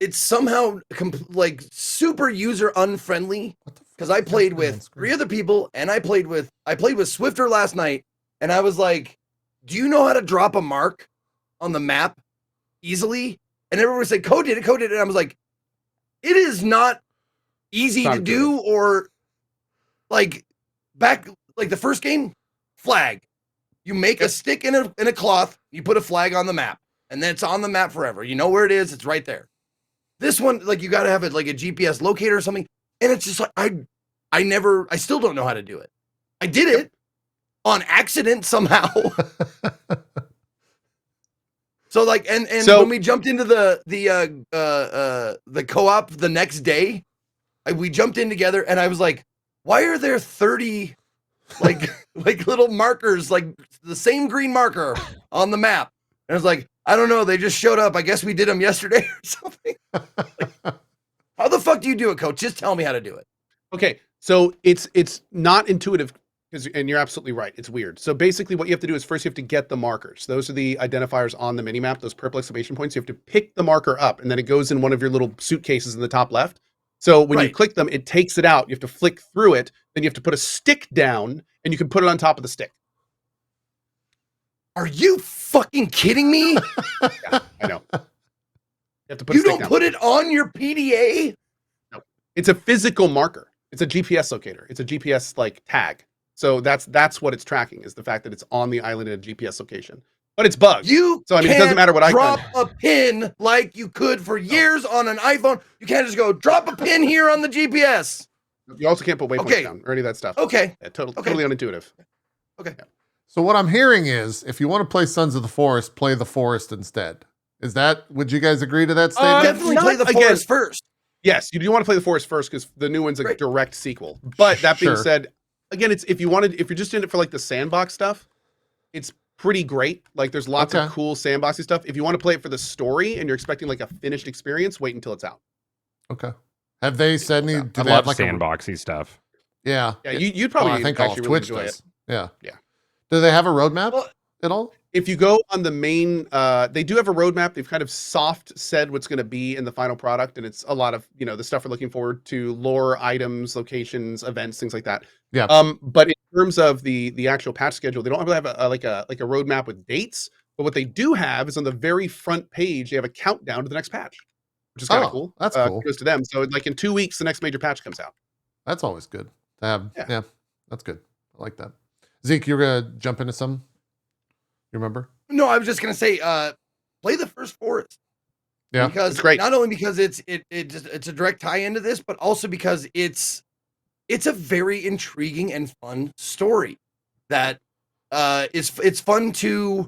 it's somehow like super user unfriendly. Because I played with 3 other people, and I played with Swifter last night, and I was like, "Do you know how to drop a mark on the map easily?" And everyone said, "Cohh did it," and I was like, "It is not easy to do." Or like back like the first game, flag. You make a stick in a cloth, you put a flag on the map, and then it's on the map forever. You know where it is; it's right there. This one, like, you got to have it like a GPS locator or something. And it's just like, I still don't know how to do it. I did it on accident somehow. So like, and when we jumped into the co-op the next day, we jumped in together, and I was like, why are there 30 like little markers, like the same green marker on the map? And I was like, I don't know. They just showed up. I guess we did them yesterday or something. Like, how the fuck do you do it, Coach? Just tell me how to do it. Okay, so it's not intuitive, and you're absolutely right. It's weird. So basically what you have to do is first you have to get the markers. Those are the identifiers on the minimap, those purple exclamation points. You have to pick the marker up, and then it goes in one of your little suitcases in the top left. So when you click them, it takes it out. You have to flick through it. Then you have to put a stick down, and you can put it on top of the stick. Are you fucking kidding me? Yeah, I know. You have to put you don't put it on your PDA? No. It's a physical marker. It's a GPS locator. It's a GPS like tag. So that's what it's tracking, is the fact that it's on the island in a GPS location. But it's bugged. So I mean, it doesn't matter what I drop a pin like you could for years on an iPhone. You can't just go drop a pin here on the GPS. You also can't put waypoints down or any of that stuff. Okay. Yeah, totally unintuitive. Okay. Yeah. So what I'm hearing is, if you want to play Sons of the Forest, play the Forest instead. Would you guys agree to that statement? Definitely play the Forest first. Yes, you do want to play the Forest first because the new one's a direct sequel. But that being said, again, it's if you're just in it for like the sandbox stuff, it's pretty great. Like, there's lots of cool sandboxy stuff. If you want to play it for the story and you're expecting like a finished experience, wait until it's out. Okay. Have they said any? Do I they love have like sandboxy stuff. Yeah. Yeah, you'd probably. I think all of really Twitch enjoy does. it. Yeah. Yeah. Do they have a roadmap at all? If you go on the main, they do have a roadmap. They've kind of soft said what's going to be in the final product, and it's a lot of the stuff we're looking forward to: lore, items, locations, events, things like that. Yeah. But in terms of the actual patch schedule, they don't have a roadmap with dates. But what they do have is on the very front page, they have a countdown to the next patch, which is kind of cool. That's cool. It goes to them. So like in 2 weeks, the next major patch comes out. That's always good. to have. Yeah. Yeah, that's good. I like that. Zeke, you're gonna jump into some. You remember? No, I was just gonna say, play the first Forest. Yeah, because it's great. Not only because it's a direct tie into this, but also because it's a very intriguing and fun story that it's fun to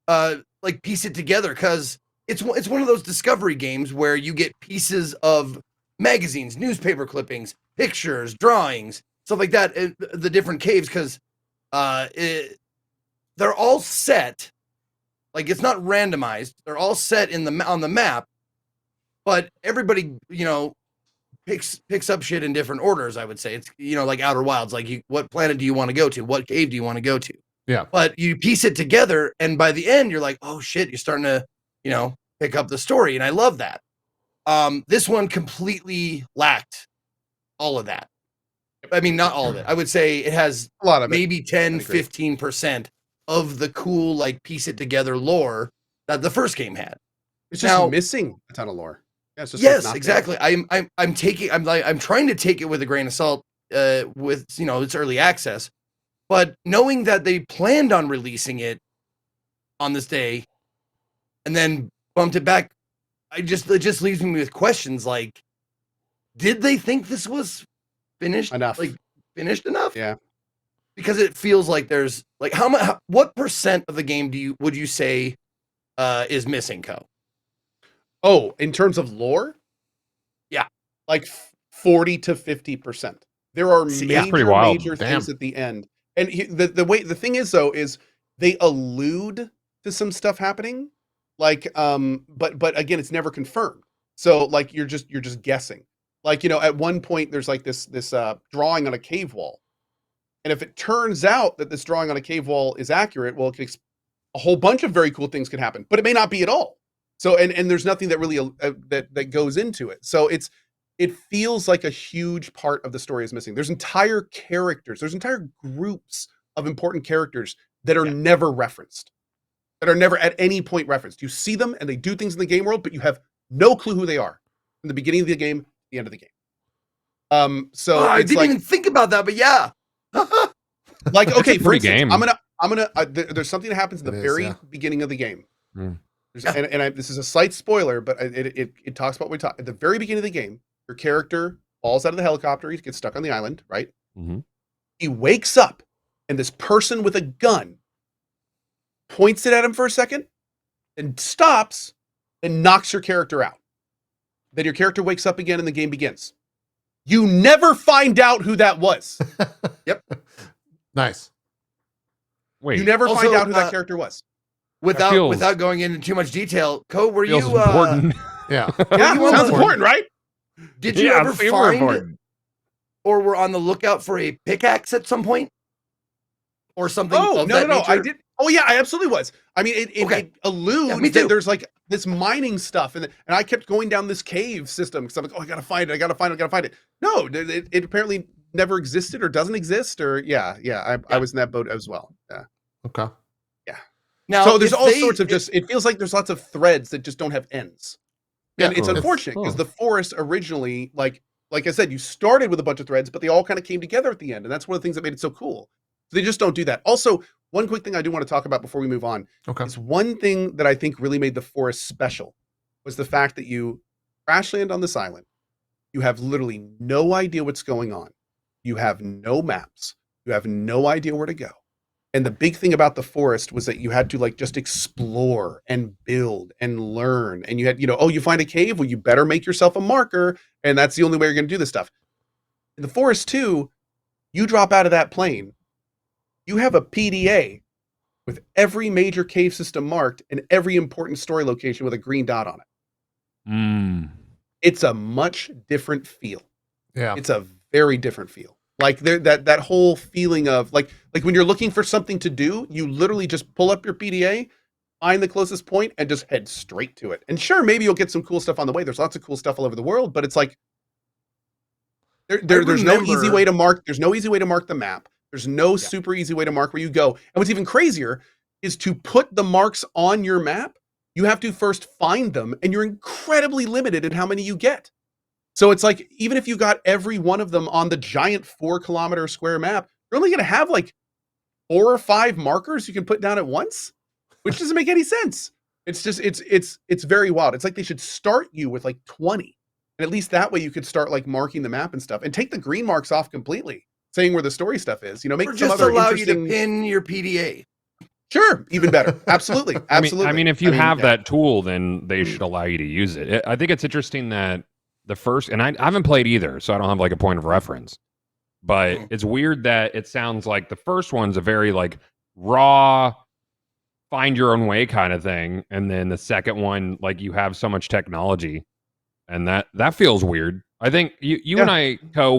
like piece it together, because it's one of those discovery games where you get pieces of magazines, newspaper clippings, pictures, drawings, stuff like that, the different caves, because they're all set. Like, it's not randomized. They're all set on the map, but everybody, picks up shit in different orders. I would say it's, like Outer Wilds. Like, what planet do you want to go to? What cave do you want to go to? Yeah. But you piece it together, and by the end, you're like, oh shit, you're starting to, pick up the story, and I love that. This one completely lacked all of that. I mean, not all of it. I would say it has A lot of maybe 10, 15% of the cool, like, piece it together lore that the first game had. It's just missing a ton of lore. Yeah, it's just yes, exactly. I'm trying to take it with a grain of salt, with its early access, but knowing that they planned on releasing it on this day and then bumped it back, it just leaves me with questions like, did they think this was finished enough? Like, finished enough? Yeah. Because it feels like there's like what percent of the game would you say is missing, Cohh? Oh, in terms of lore? Yeah. Like 40 to 50%. There are major things at the end. And the thing is, though, is they allude to some stuff happening. Like, but again, it's never confirmed. So like, you're just guessing. Like, at one point there's like this drawing on a cave wall. And if it turns out that this drawing on a cave wall is accurate, well, a whole bunch of very cool things can happen, but it may not be at all. So, and there's nothing that really that goes into it. So it feels like a huge part of the story is missing. There's entire characters, there's entire groups of important characters that are never referenced, that are never at any point referenced. You see them and they do things in the game world, but you have no clue who they are from the beginning of the game, the end of the game. So I didn't even think about that, but yeah. Like, okay, for instance, game. I'm gonna there's something that happens in the very beginning of the game. This is a slight spoiler, but it talks about what we talk at the very beginning of the game. Your character falls out of the helicopter, he gets stuck on the island, right? Mm-hmm. He wakes up, and this person with a gun points it at him for a second, and stops, and knocks your character out. Then your character wakes up again, and the game begins. You never find out who that was. Yep. Nice. Wait. You never find out who that character was. Without going into too much detail, Cohh, were you important? Yeah. Yeah, sounds important, right? Did you ever find or were on the lookout for a pickaxe at some point? Or something? Oh, no. I did. Oh, yeah, I absolutely was. I mean, it alludes that there's like this mining stuff, and I kept going down this cave system because I'm like, oh, I gotta find it. No, it apparently never existed or doesn't exist, or I was in that boat as well. Yeah. Okay. Yeah. Now, so there's all sorts of it feels like there's lots of threads that just don't have ends. And it's unfortunate because the forest originally, like I said, you started with a bunch of threads, but they all kind of came together at the end. And that's one of the things that made it so cool. So they just don't do that. Also, one quick thing I do want to talk about before we move on. Okay. Is one thing that I think really made the forest special was the fact that you crash land on this island. You have literally no idea what's going on. You have no maps. You have no idea where to go. And the big thing about the forest was that you had to like just explore and build and learn. And you had, you find a cave, well, you better make yourself a marker. And that's the only way you're going to do this stuff. In the forest too, you drop out of that plane. You have a PDA with every major cave system marked and every important story location with a green dot on it. It's a much different feel. Yeah. It's a very different feel. Like that whole feeling of like when you're looking for something to do, you literally just pull up your PDA, find the closest point, and just head straight to it. And sure, maybe you'll get some cool stuff on the way. There's lots of cool stuff all over the world, but it's like there's no easy way to mark. There's no easy way to mark the map. There's no super easy way to mark where you go. And what's even crazier is to put the marks on your map, you have to first find them, and you're incredibly limited in how many you get. So it's like, even if you got every one of them on the giant 4-kilometer square map, you're only going to have like 4 or 5 markers you can put down at once, which doesn't make any sense. It's just, it's very wild. It's like they should start you with like 20. And at least that way you could start like marking the map and stuff, and take the green marks off completely, saying where the story stuff is, make or some just other allow you interesting... to pin your PDA. Sure, even better. Absolutely. Absolutely. I mean, if you have that tool, then they should allow you to use it. I think it's interesting that the first, and I haven't played either, so I don't have like a point of reference, but it's weird that it sounds like the first one's a very like raw, find your own way kind of thing, and then the second one, like, you have so much technology, and that feels weird. I think you and I, Cohh,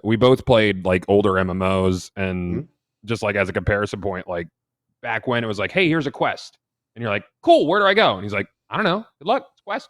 we both played like older MMOs, and just like as a comparison point, like back when it was like, hey, here's a quest, and you're like, cool, where do I go? And he's like, I don't know, good luck, it's a quest.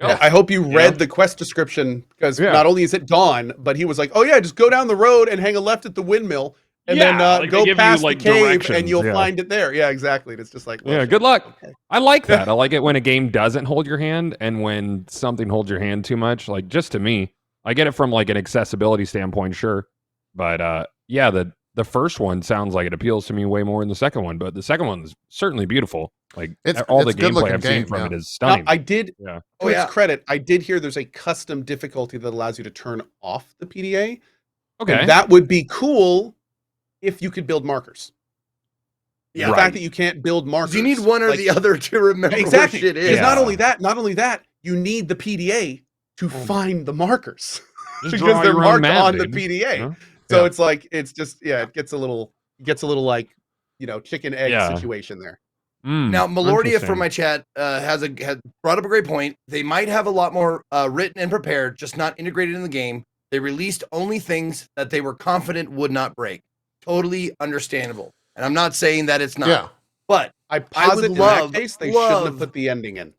Yeah, I hope you read the quest description, because not only is it dawn, but he was like, oh yeah, just go down the road and hang a left at the windmill, and then like go past like the cave and you'll find it there. Yeah, exactly. And it's just like, well, good luck. Okay. I like that. I like it when a game doesn't hold your hand, and when something holds your hand too much. Like, just to me, I get it from like an accessibility standpoint, sure, but yeah, the first one sounds like it appeals to me way more than the second one, but the second one is certainly beautiful. Like, it's the gameplay I've seen from it is stunning. Now, I did, to its credit, I did hear there's a custom difficulty that allows you to turn off the PDA. Okay. And that would be cool if you could build markers. Yeah. The fact that you can't build markers. You need one or the other to remember exactly. where shit is. Because not only that, you need the PDA to find the markers. Because they're marked on the PDA. Huh? So it's like, it's just, it gets a little like, chicken egg situation there. Now, Melordia from my chat has brought up a great point. They might have a lot more written and prepared, just not integrated in the game. They released only things that they were confident would not break. Totally understandable. And I'm not saying that it's not. Yeah. But I posit in that case, they shouldn't have put the ending in.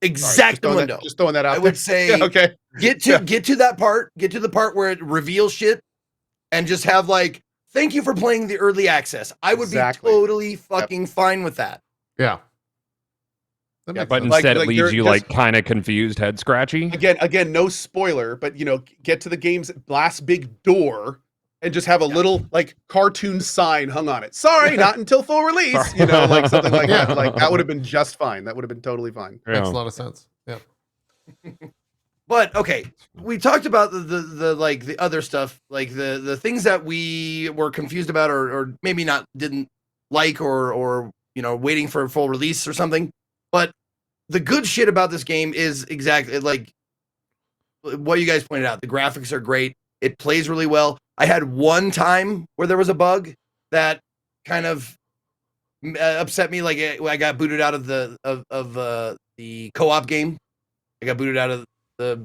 Exactly. Just throwing that out. I would say, okay. Get to that part. Get to the part where it reveals shit, and just have like, thank you for playing the early access. I would be totally fucking fine with that. Yeah. But instead it leaves you like kind of confused, head scratchy. Again, no spoiler, but get to the game's last big door and just have a little like cartoon sign hung on it. Sorry, not until full release. Like something like that. Like that would have been just fine. That would have been totally fine. Makes a lot of sense. Yeah. But okay, we talked about the like the other stuff, like the things that we were confused about, or maybe didn't like, or waiting for a full release or something. But the good shit about this game is exactly like what you guys pointed out. The graphics are great. It plays really well. I had one time where there was a bug that kind of upset me. Like I got booted out of the co-op game. I got booted out of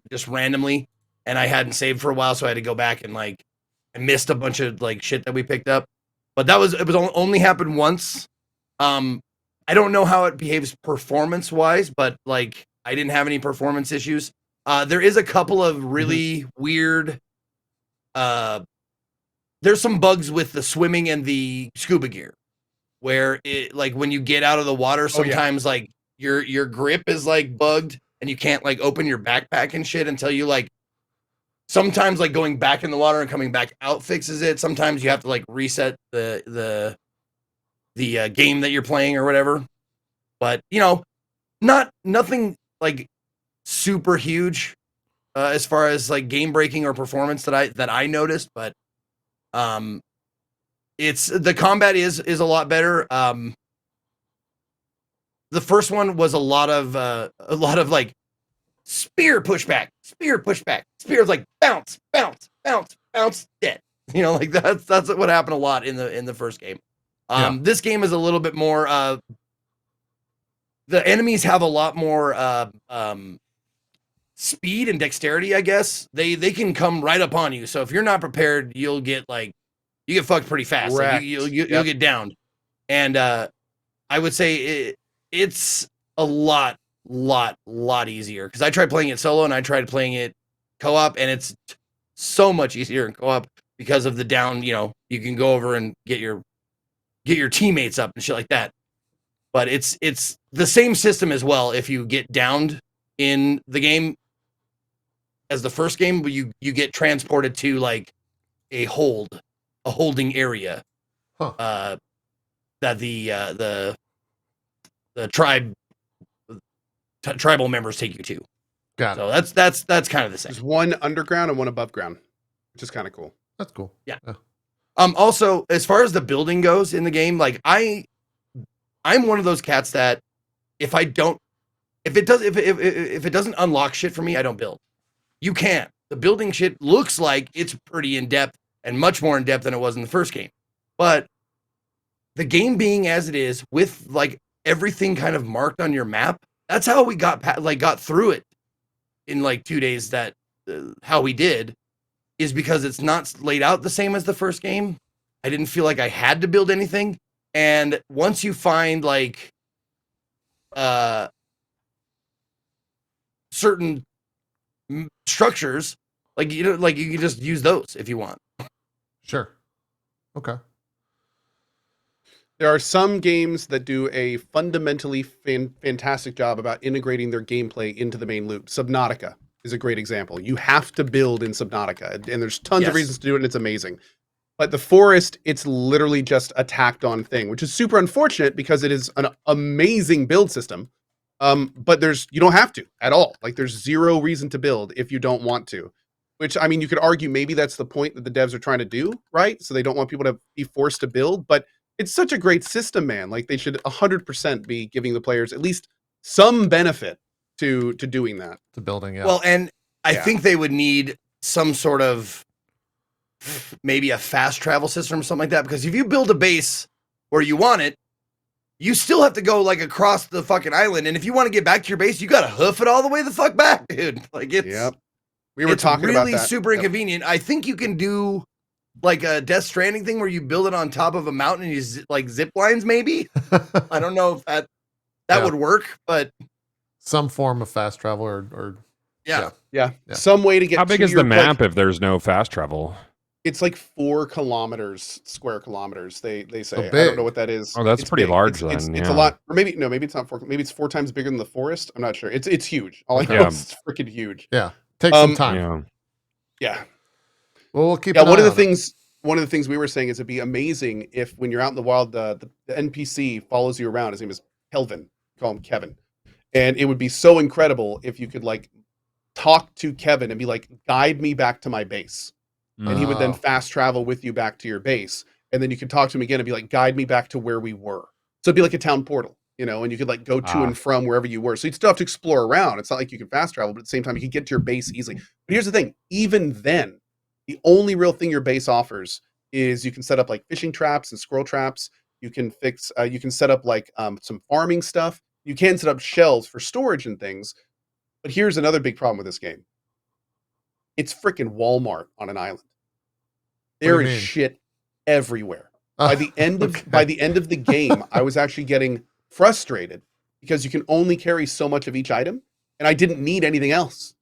just randomly, and I hadn't saved for a while, so I had to go back and like I missed a bunch of like shit that we picked up. But it was only happened once. I don't know how it behaves performance wise, but like I didn't have any performance issues. There is a couple of really weird. There's some bugs with the swimming and the scuba gear, where it like when you get out of the water, sometimes like your grip is like bugged. And you can't like open your backpack and shit until you like. Sometimes like going back in the water and coming back out fixes it. Sometimes you have to like reset the game that you're playing or whatever. But nothing like super huge as far as like game breaking or performance that I noticed. But it's the combat is a lot better. The first one was a lot of like spear pushback, spears like bounce, dead. Like that's what happened a lot in the first game. This game is a little bit more. The enemies have a lot more speed and dexterity. I guess they can come right up on you. So if you're not prepared, you'll get fucked pretty fast. Like, you'll get downed. And I would say it's a lot easier, because I tried playing it solo and I tried playing it co-op, and it's so much easier in co-op because of the down. You can go over and get your teammates up and shit like that. But it's the same system as well. If you get downed in the game, as the first game, but you get transported to like a holding area. Huh. That the tribal members take you to. Got it. So that's kind of the same. There's one underground and one above ground, which is kind of cool. That's cool. Yeah. Also, as far as the building goes in the game, like I'm one of those cats that if it doesn't unlock shit for me, I don't build. You can't. The building shit looks like it's pretty in depth and much more in depth than it was in the first game. But the game being as it is, with like everything kind of marked on your map, that's how we got through it in like 2 days. That how we did is because it's not laid out the same as the first game. I didn't feel like I had to build anything. And once you find like certain structures, like you can just use those if you want. Sure. Okay. There are some games that do a fundamentally fantastic job about integrating their gameplay into the main loop. Subnautica is a great example. You have to build in Subnautica, and there's tons of reasons to do it, and it's amazing. But the forest, it's literally just a tacked on thing, which is super unfortunate because it is an amazing build system. But you don't have to at all. Like there's zero reason to build if you don't want to, which I mean, you could argue maybe that's the point that the devs are trying to do, right? So they don't want people to be forced to build, but it's such a great system, man. Like they should 100% be giving the players at least some benefit to doing that. To building, yeah. Well, and I think they would need some sort of maybe a fast travel system or something like that, because if you build a base where you want it, you still have to go like across the fucking island, and if you want to get back to your base, you got to hoof it all the way the fuck back, dude. Like it's we were talking really about that. Super inconvenient. I think you can do like a Death Stranding thing where you build it on top of a mountain and you like zip lines, maybe. I don't know if that would work, but some form of fast travel or yeah. Some way to get. How big is the map if there's no fast travel? It's like 4 square kilometers. They say. I big. don't know what that is. Oh, that's It's pretty big. large It's then. a lot. Or maybe it's not 4. Maybe it's 4 times bigger than the forest. I'm not sure. It's huge. All I know is it's freaking huge. Yeah. Take some time. Yeah. Well, we'll keep. One of the things we were saying is it'd be amazing if when you're out in the wild, the NPC follows you around. His name is Kelvin. Call him Kevin. And it would be so incredible if you could like talk to Kevin and be like, guide me back to my base. And he would then fast travel with you back to your base. And then you could talk to him again and be like, guide me back to where we were. So it'd be like a town portal, and you could like go to and from wherever you were. So you'd still have to explore around. It's not like you could fast travel, but at the same time, you could get to your base easily. But here's the thing. Even then, the only real thing your base offers is you can set up like fishing traps and squirrel traps. You can you can set up like some farming stuff. You can set up shelves for storage and things. But here's another big problem with this game. It's freaking Walmart on an island. There is shit everywhere. By the end of the game, I was actually getting frustrated because you can only carry so much of each item, and I didn't need anything else.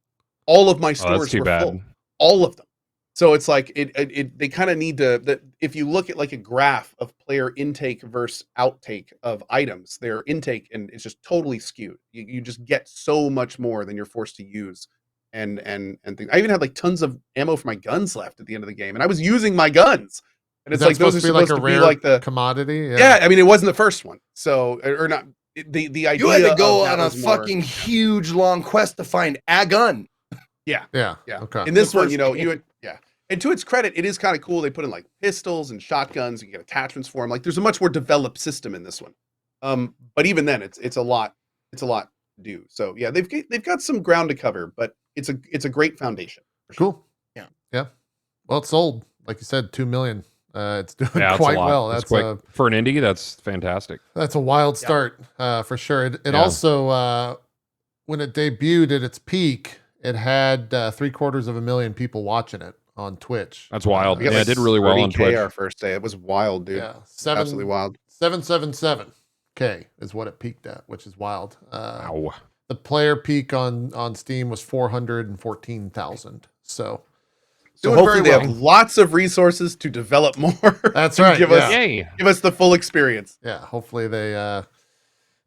All of my stores were full. All of them. So it's like they kind of need to. If you look at like a graph of player intake versus outtake of items, their intake and it's just totally skewed. You just get so much more than you're forced to use. And things. I even had like tons of ammo for my guns left at the end of the game, and I was using my guns. And it's like those are supposed to be like the commodity. Yeah, I mean it wasn't the first one, so or not. The idea you had to go on a fucking huge long quest to find a gun. Yeah. Okay. In this one, and to its credit, it is kind of cool. They put in like pistols and shotguns. You get attachments for them. Like there's a much more developed system in this one. But even then, it's a lot. It's a lot to do. So yeah, they've got some ground to cover, but it's a great foundation. Cool. Yeah. Well, it's sold, like you said, 2 million. It's doing quite well. That's for an indie. That's fantastic. That's a wild start for sure. It also when it debuted at its peak, it had 750,000 people watching it on Twitch. That's wild. It did really well on Twitch. Our first day, it was wild, dude. Yeah, absolutely wild. 777K is what it peaked at, which is wild. Wow. The player peak on Steam was 414,000. So hopefully they have lots of resources to develop more. That's right. Give us the full experience. Yeah. Hopefully they.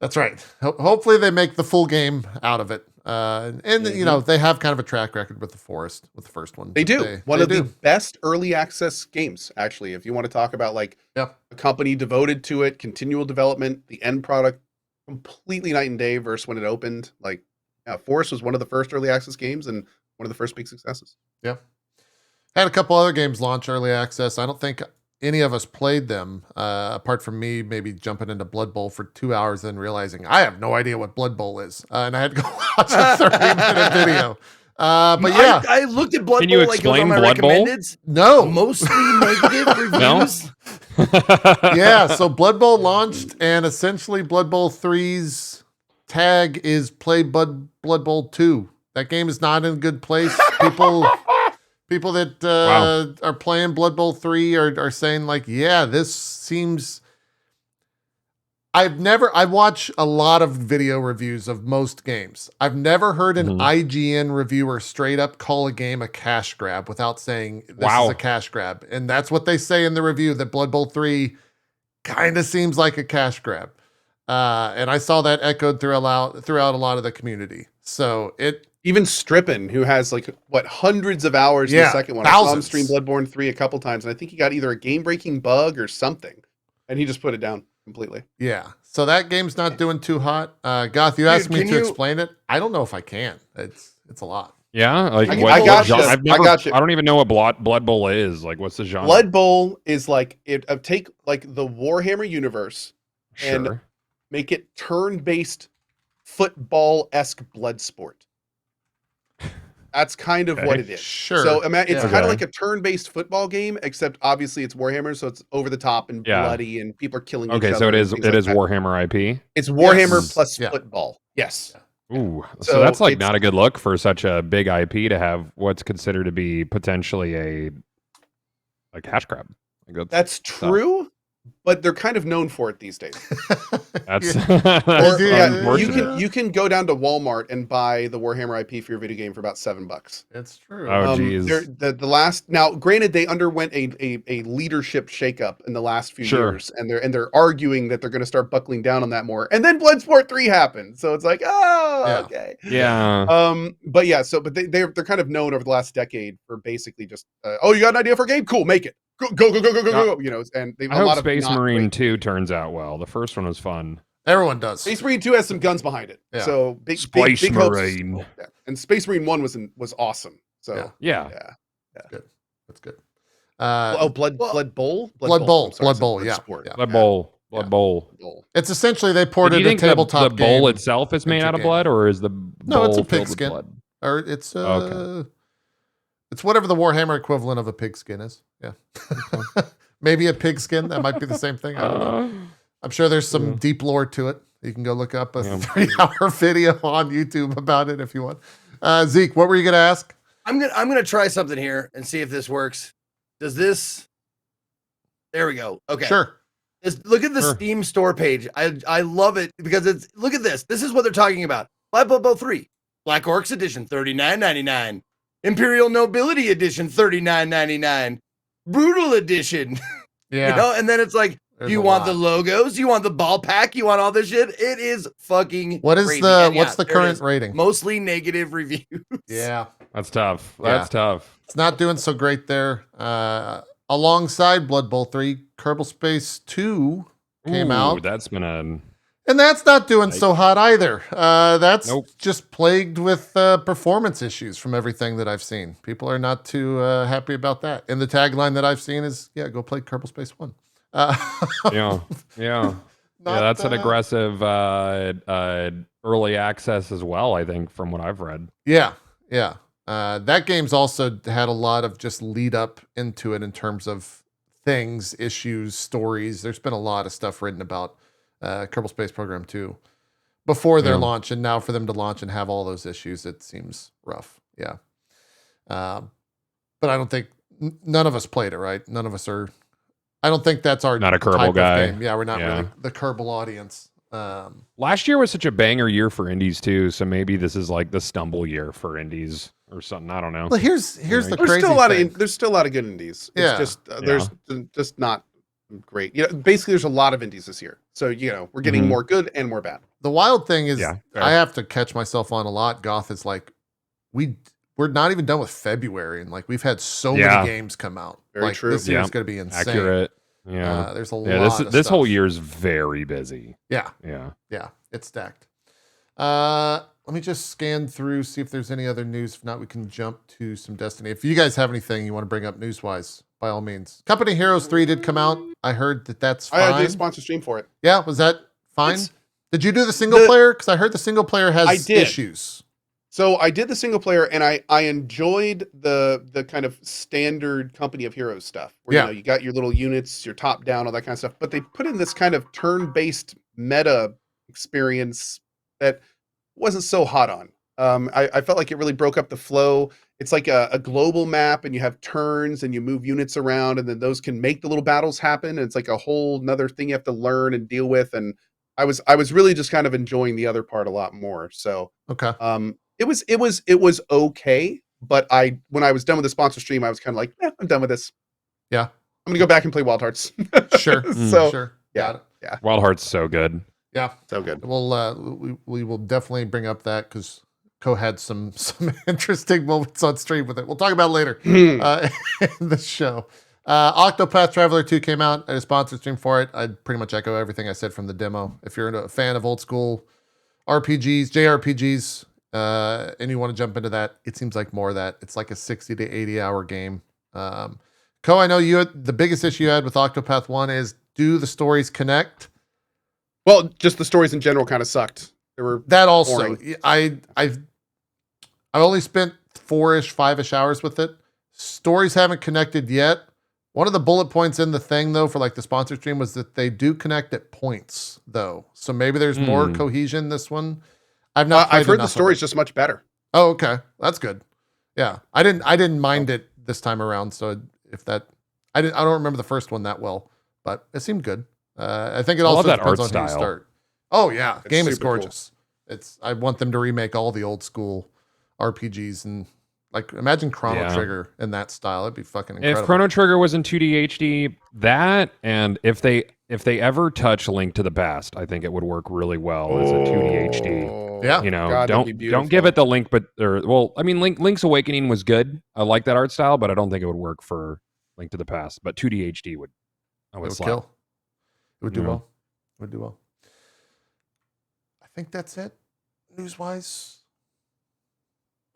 That's right. Hopefully they make the full game out of it. And you know, they have kind of a track record with the Forest, with the first one. They do. One they of the best early access games, actually. If you want to talk about like a company devoted to it, continual development, the end product, completely night and day versus when it opened. Like, Forest was one of the first early access games and one of the first big successes. Yeah. Had a couple other games launch early access. I don't think any of us played them, apart from me maybe jumping into Blood Bowl for 2 hours and realizing I have no idea what Blood Bowl is. And I had to go watch a 30-minute video. But yeah. I looked at Blood Can Bowl you like it was on my explain Blood Bowl? recommendeds. No. Mostly negative reviews. Yeah, so Blood Bowl launched, and essentially Blood Bowl 3's tag is play Blood Bowl 2. That game is not in a good place. People that are playing Blood Bowl 3 are saying like, yeah, this seems... I watch a lot of video reviews of most games. I've never heard an IGN reviewer straight up call a game a cash grab without saying this is a cash grab. And that's what they say in the review, that Blood Bowl 3 kind of seems like a cash grab. And I saw that echoed throughout a lot of the community. So even Strippin, who has like hundreds of hours in the second one. Thousands. I saw him stream Bloodborne 3 a couple times, and I think he got either a game-breaking bug or something, and he just put it down completely. Yeah. So that game's not doing too hot. Goth, you asked me to explain it. I don't know if I can. It's a lot. Yeah, like I got you. I got you. I don't even know what Blood Bowl is. Like, what's the genre? Blood Bowl is like take like the Warhammer universe and make it turn-based football-esque blood sport. That's kind of what it is. Sure. So it's kind of like a turn-based football game, except obviously it's Warhammer, so it's over the top and bloody, and people are killing each other. Okay, so it is Warhammer IP. It's Warhammer plus football. Yes. Ooh, so that's like not a good look for such a big IP to have what's considered to be potentially a cash grab. That's true. But they're kind of known for it these days. That's you can go down to Walmart and buy the Warhammer IP for your video game for about $7. It's true. Oh geez. The last, now granted, they underwent a leadership shakeup in the last few years, and they're arguing that they're going to start buckling down on that more. And then Bloodsport 3 happened, so it's like, okay, yeah. But they're kind of known over the last decade for basically just you got an idea for a game? Cool, make it. Go. You know, and they've I hope Space Marine 2 turns out well. The first one was fun. Everyone does. Space Marine 2 has some guns behind it. Yeah. So big Marine. Hopes. Yeah. And Space Marine 1 was awesome. So yeah. That's good. Blood Bowl? Blood Bowl. Blood Bowl. It's essentially they ported a tabletop the bowl itself is made out of blood, or is the bowl it's a filled with pigskin. blood? Or it's it's whatever the Warhammer equivalent of a pigskin is. Yeah. Maybe a pigskin. That might be the same thing. I don't know. I'm sure there's some deep lore to it. You can go look up a 3-hour video on YouTube about it if you want. Zeke, what were you going to ask? I'm gonna try something here and see if this works. Does this? There we go. Okay. Sure. Look at the Steam store page. I love it because look at this. This is what they're talking about. Blood Bowl 3, Black Orcs Edition, $39.99. Imperial Nobility Edition, $39.99. Brutal Edition. Yeah. You know, and then it's like, do you want the logos? You want the ball pack? You want all this shit? It is fucking crazy. What's the current rating? Mostly negative reviews. Yeah. That's tough. That's tough. It's not doing so great there. Alongside Blood Bowl 3, Kerbal Space 2 came out. That's been and that's not doing so hot either. That's just plagued with performance issues from everything that I've seen. People are not too happy about that. And the tagline that I've seen is, go play Kerbal Space 1. That's an aggressive early access as well, I think, from what I've read. Yeah. That game's also had a lot of just lead up into it in terms of things, issues, stories. There's been a lot of stuff written about Kerbal Space Program 2 before their launch, and now for them to launch and have all those issues, it seems rough. Yeah. But I don't think none of us played it, right? None of us are. I don't think that's our not a Kerbal guy. Game. Yeah, we're not really the Kerbal audience. Last year was such a banger year for indies too, so maybe this is like the stumble year for indies or something. I don't know. Well, here's the there's crazy still a lot thing. there's still a lot of good indies. It's Yeah. just there's just not great. Basically there's a lot of indies this year. So, we're getting more good and more bad. The wild thing is, Yeah, fair. I have to catch myself on a lot. Goth is like, we're not even done with February, and like we've had so many games come out. Very like true. this year's going to be insane. Accurate. Yeah. There's a lot. This of whole stuff. year's very busy. Yeah. It's stacked. Let me just scan through, see if there's any other news. If not, we can jump to some Destiny. If you guys have anything you want to bring up news-wise, by all means. Company Heroes 3 did come out. I heard that's fine. I did a sponsor stream for it. Yeah, was that fine? Did you do the single player? Because I heard the single player has did. issues. So I did the single player, and I enjoyed the kind of standard Company of Heroes stuff. Where, you got your little units, your top down, all that kind of stuff. But they put in this kind of turn-based meta experience that wasn't so hot on. I felt like it really broke up the flow. It's like a global map, and you have turns, and you move units around, and then those can make the little battles happen. And it's like a whole another thing you have to learn and deal with. And I was really just kind of enjoying the other part a lot more. So okay. It was okay, but when I was done with the sponsor stream, I was kind of like, I'm done with this. Yeah, I'm gonna go back and play Wild Hearts. Sure. So yeah. Wild Heart's so good. Yeah, so good. Well, we will definitely bring up that because Cohh had some interesting moments on stream with it. We'll talk about it later in the show. Octopath Traveler 2 came out. I had a sponsored stream for it. I'd pretty much echo everything I said from the demo. If you're a fan of old school RPGs, JRPGs, and you want to jump into that, it seems like more of that. It's like a 60 to 80 hour game. Cohh, I know the biggest issue you had with Octopath 1 is, do the stories connect? Well, just the stories in general kind of sucked. They were that also. boring. I've only spent 5-ish hours with it. Stories haven't connected yet. One of the bullet points in the thing, though, for like the sponsor stream was that they do connect at points, though. So maybe there's more cohesion this one. I've heard the story's just much better. Oh, okay, that's good. Yeah, I didn't mind it this time around. So I don't remember the first one that well, but it seemed good. I think it also depends on how you start. Oh yeah, game is gorgeous. Cool. I want them to remake all the old school RPGs and like imagine Chrono Trigger in that style. It'd be fucking incredible. If Chrono Trigger was in 2D HD, that and if they ever touch Link to the Past, I think it would work really well as a 2D HD. Yeah, God, don't give it the Link, Link's Awakening was good. I like that art style, but I don't think it would work for Link to the Past. But 2D HD would kill. It would do well. It would do well. I think that's it, news-wise.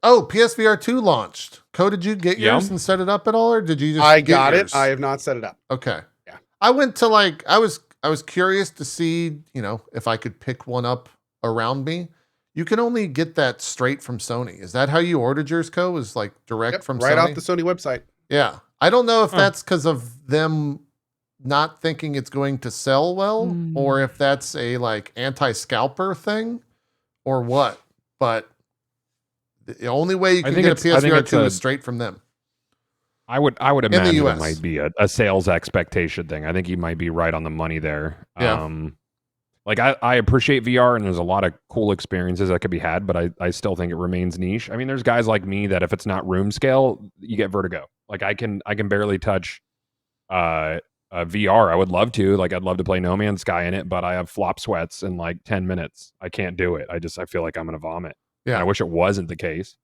Oh, PSVR 2 launched. Cohh, did you get yours and set it up at all, or did you just I got yours? it. I have not set it up. Okay. Yeah. I went to I was curious to see, if I could pick one up around me. You can only get that straight from Sony. Is that how you ordered yours, Cohh? Is like direct from right Sony? off the Sony website. Yeah. I don't know if that's because of them not thinking it's going to sell well, or if that's a anti-scalper thing, or what. But the only way you can get a PSVR 2 is straight from them. I would imagine it might be a sales expectation thing. I think you might be right on the money there. Yeah. I appreciate VR and there's a lot of cool experiences that could be had, but I still think it remains niche. I mean, there's guys like me that if it's not room scale, you get vertigo. Like I can barely touch VR. I would love to. I'd love to play No Man's Sky in it, but I have flop sweats in 10 minutes. I can't do it. I feel like I'm gonna vomit. Yeah. And I wish it wasn't the case.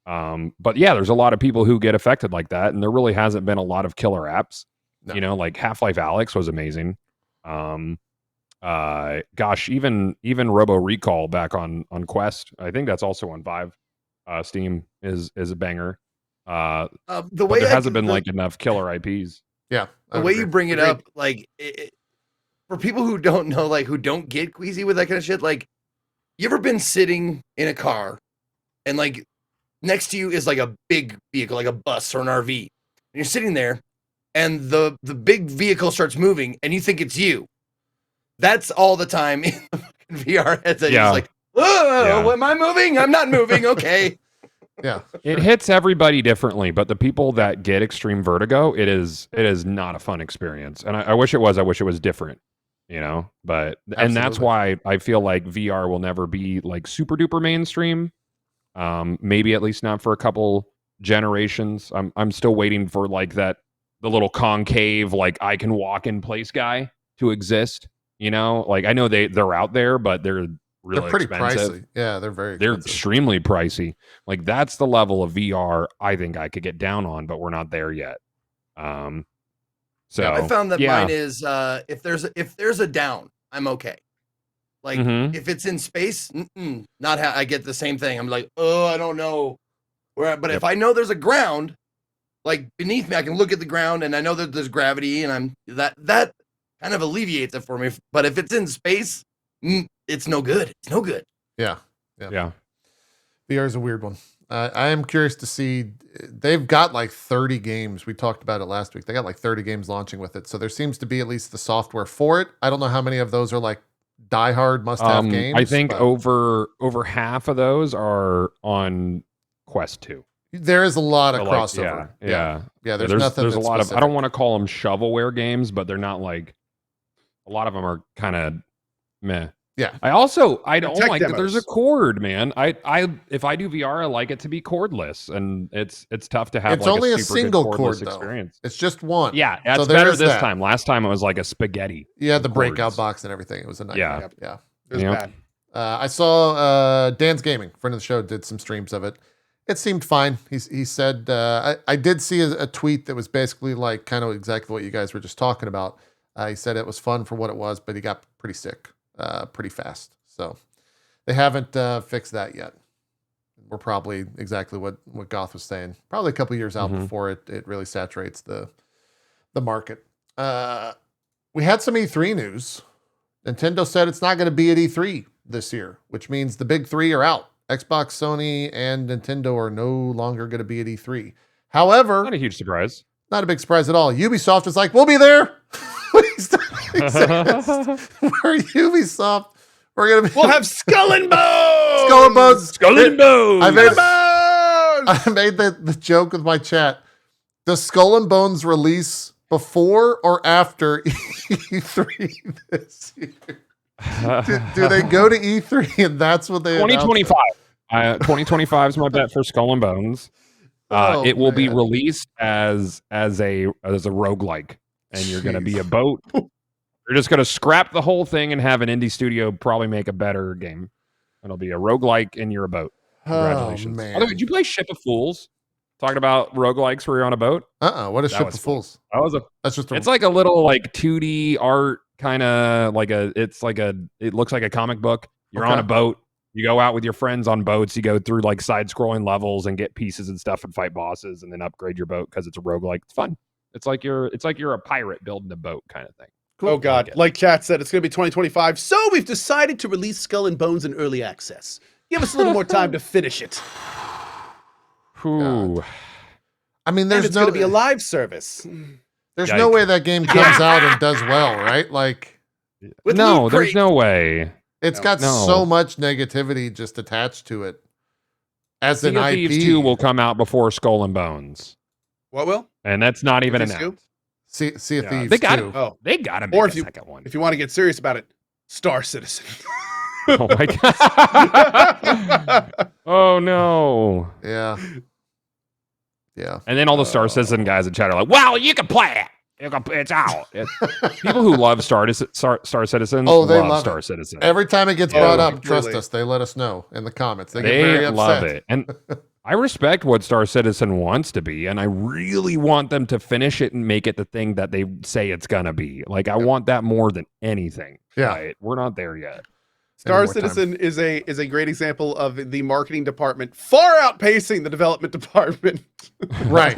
But yeah, there's a lot of people who get affected like that, and there really hasn't been a lot of killer apps. No. Like Half-Life Alyx was amazing. Gosh, even Robo Recall back on Quest. I think that's also on Vive. Steam is a banger. The but way there hasn't been enough killer IPs. Yeah, the way you bring it up, for people who don't know, who don't get queasy with that kind of shit, you ever been sitting in a car and next to you is a big vehicle, like a bus or an RV, and you're sitting there and the big vehicle starts moving and you think it's you. That's all the time in the fucking VR headset. Yeah. You're just whoa, am I moving? I'm not moving. Okay. Yeah. It hits everybody differently, but the people that get extreme vertigo, it is not a fun experience. And I wish it was. I wish it was different, but Absolutely. And that's why I feel like VR will never be super duper mainstream. Maybe at least not for a couple generations. I'm still waiting for the little concave I can walk in place guy to exist. You know, like I know they're out there, but they're really They're pretty expensive. pricey. Yeah, they're very They're expensive. extremely pricey. Like that's the level of VR I think I could get down on, but we're not there yet. So Yeah, I found that mine is if there's a down, I'm okay. Like if it's in space, I get the same thing. I'm like, oh, I don't know where. But if I know there's a ground, like beneath me, I can look at the ground and I know that there's gravity, and that kind of alleviates it for me. But if it's in space, it's no good. It's no good. Yeah. VR is a weird one. I am curious to see. They've got like 30 games. We talked about it last week. They got like 30 games launching with it. So there seems to be at least the software for it. I don't know how many of those are like diehard must-have games. I think over half of those are on Quest 2. There is a lot of So, crossover. Yeah. There's nothing. There's a that's lot specific. of. I don't want to call them shovelware games, but they're not like. A lot of them are kind of meh. Yeah. I don't Tech like that there's a demos. cord, man. If I do VR, I like it to be cordless, and it's tough to have. It's like only a super good single cordless cord, though. experience. It's just one. Yeah, that's So there better is this that. time. Last time it was like a spaghetti. You had the breakout cords. box and everything. It was a nightmare. Yeah. Yeah. It was Yep. bad. I saw Dan's Gaming, friend of the show, did some streams of it. It seemed fine. He said, I did see a tweet that was basically like kind of exactly what you guys were just talking about. He said it was fun for what it was, but he got pretty sick pretty fast. So they haven't fixed that yet. We're probably exactly what Goth was saying. Probably a couple years out before it really saturates the market. We had some E3 news. Nintendo said it's not going to be at E3 this year, which means the big three are out. Xbox, Sony, and Nintendo are no longer going to be at E3. However, Not a huge surprise. not a big surprise at all. Ubisoft is like, we'll be there. We're Ubisoft. We're going to be. We'll have Skull and Bones. Skull and Bones. Skull and Bones. I made, Bones. I made the joke with my chat. Does Skull and Bones release before or after E3 this year? Do they go to E3 and that's what they 2025. 2025 is my bet for Skull and Bones. It will be released as a roguelike, and you're going to be a boat. You're just going to scrap the whole thing and have an indie studio probably make a better game. It'll be a roguelike and you're a boat. Congratulations. Oh, man. By the way, did you play Ship of Fools? Talking about roguelikes where you're on a boat? What is That Ship was of fun. Fools? That's just It's like a little like 2D art kind of like it looks like a comic book. You're on a boat. You go out with your friends on boats. You go through like side scrolling levels and get pieces and stuff and fight bosses and then upgrade your boat because it's a roguelike. It's fun. It's like you're a pirate building a boat kind of thing. Cool. Oh God! Like chat said, it's going to be 2025. So we've decided to release Skull and Bones in early access. Give us a little more time to finish it. Ooh. I mean, And there's it's no going to be a live service. there's no Yikes. way that game comes out and does well, right? Like No, there's no way. it's got No. so much negativity just attached to it. As an Sea of IP, Thieves 2 will come out before Skull and Bones, What will? and that's not even Thieves 2? announced. Sea of Yeah, Thieves they got too. it. Oh, They gotta Or make if a you- second one. if you want to get serious about it, Star Citizen. Oh my god! Oh no! Yeah. Yeah. And then all the Star Citizen guys in chat are like, "Well, you can play it. It's out." People who love Star Citizen, Oh, they love love Star it. Citizen. Every time it gets Oh, brought up, completely. trust us, they let us know in the comments. They get They very upset. love it, and I respect what Star Citizen wants to be, and I really want them to finish it and make it the thing that they say it's gonna be. Like, I want that more than anything. Yeah. Right? We're not there yet. Star more time. Citizen is a great example of the marketing department far outpacing the development department. Right.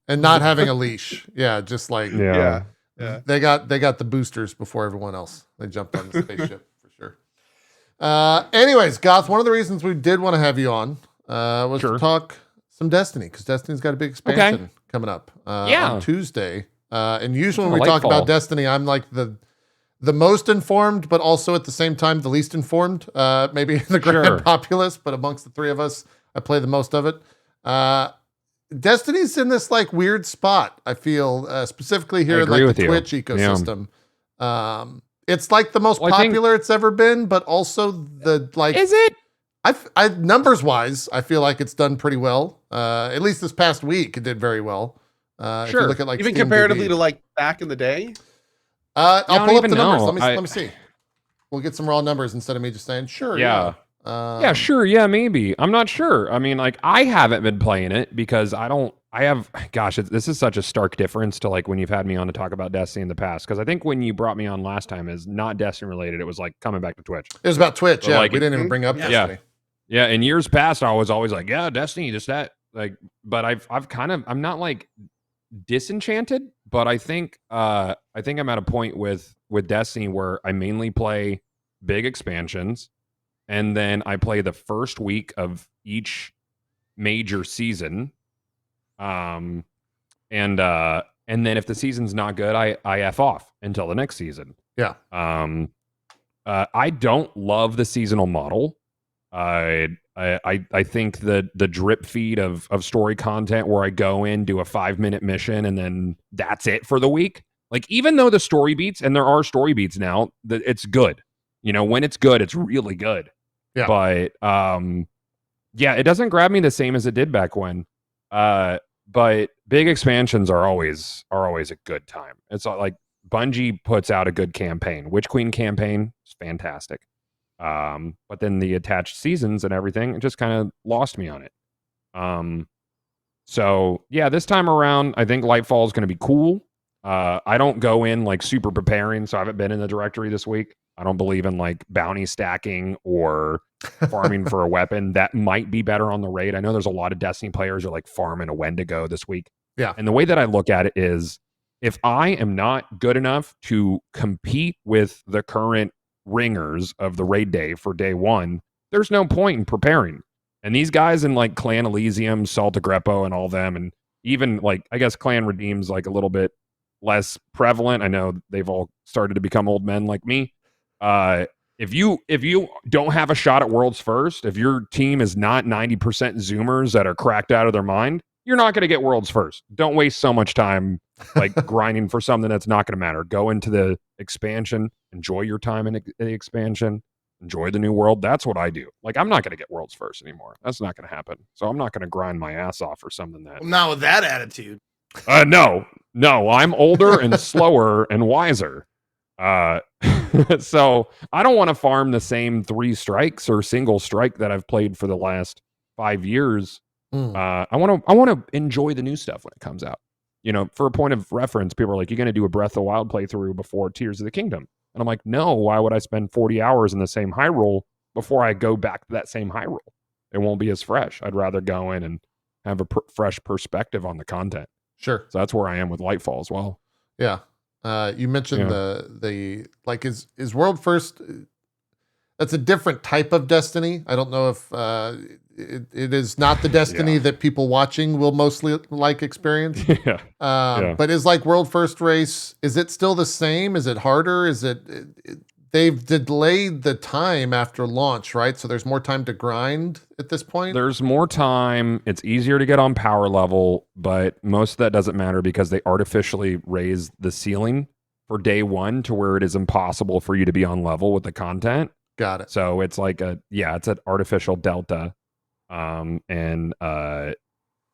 And not having a leash. Yeah, just like Yeah. Yeah. they got the boosters before everyone else. They jumped on the spaceship for sure. Anyways, Goth, one of the reasons we did want to have you on was to Sure. talk some Destiny, because Destiny's got a big expansion coming up on Tuesday. And usually when we talk Lightfall. about Destiny, I'm like the most informed, but also at the same time the least informed. Maybe the grand Sure. populace, but amongst the three of us, I play the most of it. Destiny's in this like weird spot, I feel, specifically here I in agree like with the you. Twitch ecosystem. It's like the most Well, I think- popular it's ever been, but also the like Is it? I numbers wise, I feel like it's done pretty well. At least this past week, it did very well. If you Sure. look at like Even Steam comparatively DB. to like back in the day. I'll don't pull up the even numbers. know. Let me see. We'll get some raw numbers instead of me just saying, sure, Yeah. yeah. Sure. Yeah, maybe. I'm not sure. I mean, like, I haven't been playing it because this is such a stark difference to like when you've had me on to talk about Destiny in the past. Because I think when you brought me on last time is not Destiny related. It was like coming back to Twitch. It was about Twitch. But, Yeah. like, We didn't even bring up Yeah. Destiny. Yeah. In years past, I was always like, yeah, Destiny, just that. Like, but I'm not like disenchanted, but I think I'm at a point with Destiny where I mainly play big expansions, and then I play the first week of each major season, and then if the season's not good, I F off until the next season. Yeah. I don't love the seasonal model. I think the drip feed of story content where I go in, do a 5-minute mission, and then that's it for the week. Like, even though the story beats, and there are story beats now, that it's good. You know, when it's good, it's really good. Yeah. But it doesn't grab me the same as it did back when. But big expansions are always a good time. It's like Bungie puts out a good campaign. Witch Queen campaign is fantastic. But then the attached seasons and everything, it just kind of lost me on it. So yeah, this time around, I think Lightfall is going to be cool. I don't go in like super preparing, so I haven't been in the directory this week. I don't believe in like bounty stacking or farming for a weapon. That might be better on the raid. I know there's a lot of Destiny players who are like farming a Wendigo this week. Yeah. And the way that I look at it is, if I am not good enough to compete with the current ringers of the raid day for day one, there's no point in preparing. And these guys in like Clan Elysium, Salta Greppo, and all them, and even like, I guess Clan Redeem's like a little bit less prevalent. I know they've all started to become old men like me. If you don't have a shot at Worlds First, if your team is not 90% Zoomers that are cracked out of their mind, you're not going to get Worlds First. Don't waste so much time like grinding for something that's not going to matter. Go into the expansion, enjoy your time in the expansion, enjoy the new world. That's what I do. Like, I'm not going to get Worlds First anymore. That's not going to happen. So I'm not going to grind my ass off for something that... Not with that attitude. No, I'm older and slower and wiser. So I don't want to farm the same 3 strikes or single strike that I've played for the last 5 years. I want to enjoy the new stuff when it comes out. You know, for a point of reference, people are like, you're going to do a Breath of the Wild playthrough before Tears of the Kingdom. And I'm like, no, why would I spend 40 hours in the same high roll before I go back to that same high roll? It won't be as fresh. I'd rather go in and have a fresh perspective on the content. Sure. So that's where I am with Lightfall as well. Yeah. You mentioned the like, is World First, that's a different type of Destiny. I don't know if it is not the Destiny that people watching will mostly like experience. But is like World First race, is it still the same? Is it harder? Is they've delayed the time after launch, right? So there's more time to grind at this point. There's more time. It's easier to get on power level, but most of that doesn't matter because they artificially raise the ceiling for day one to where it is impossible for you to be on level with the content. Got it. So it's like it's an artificial delta.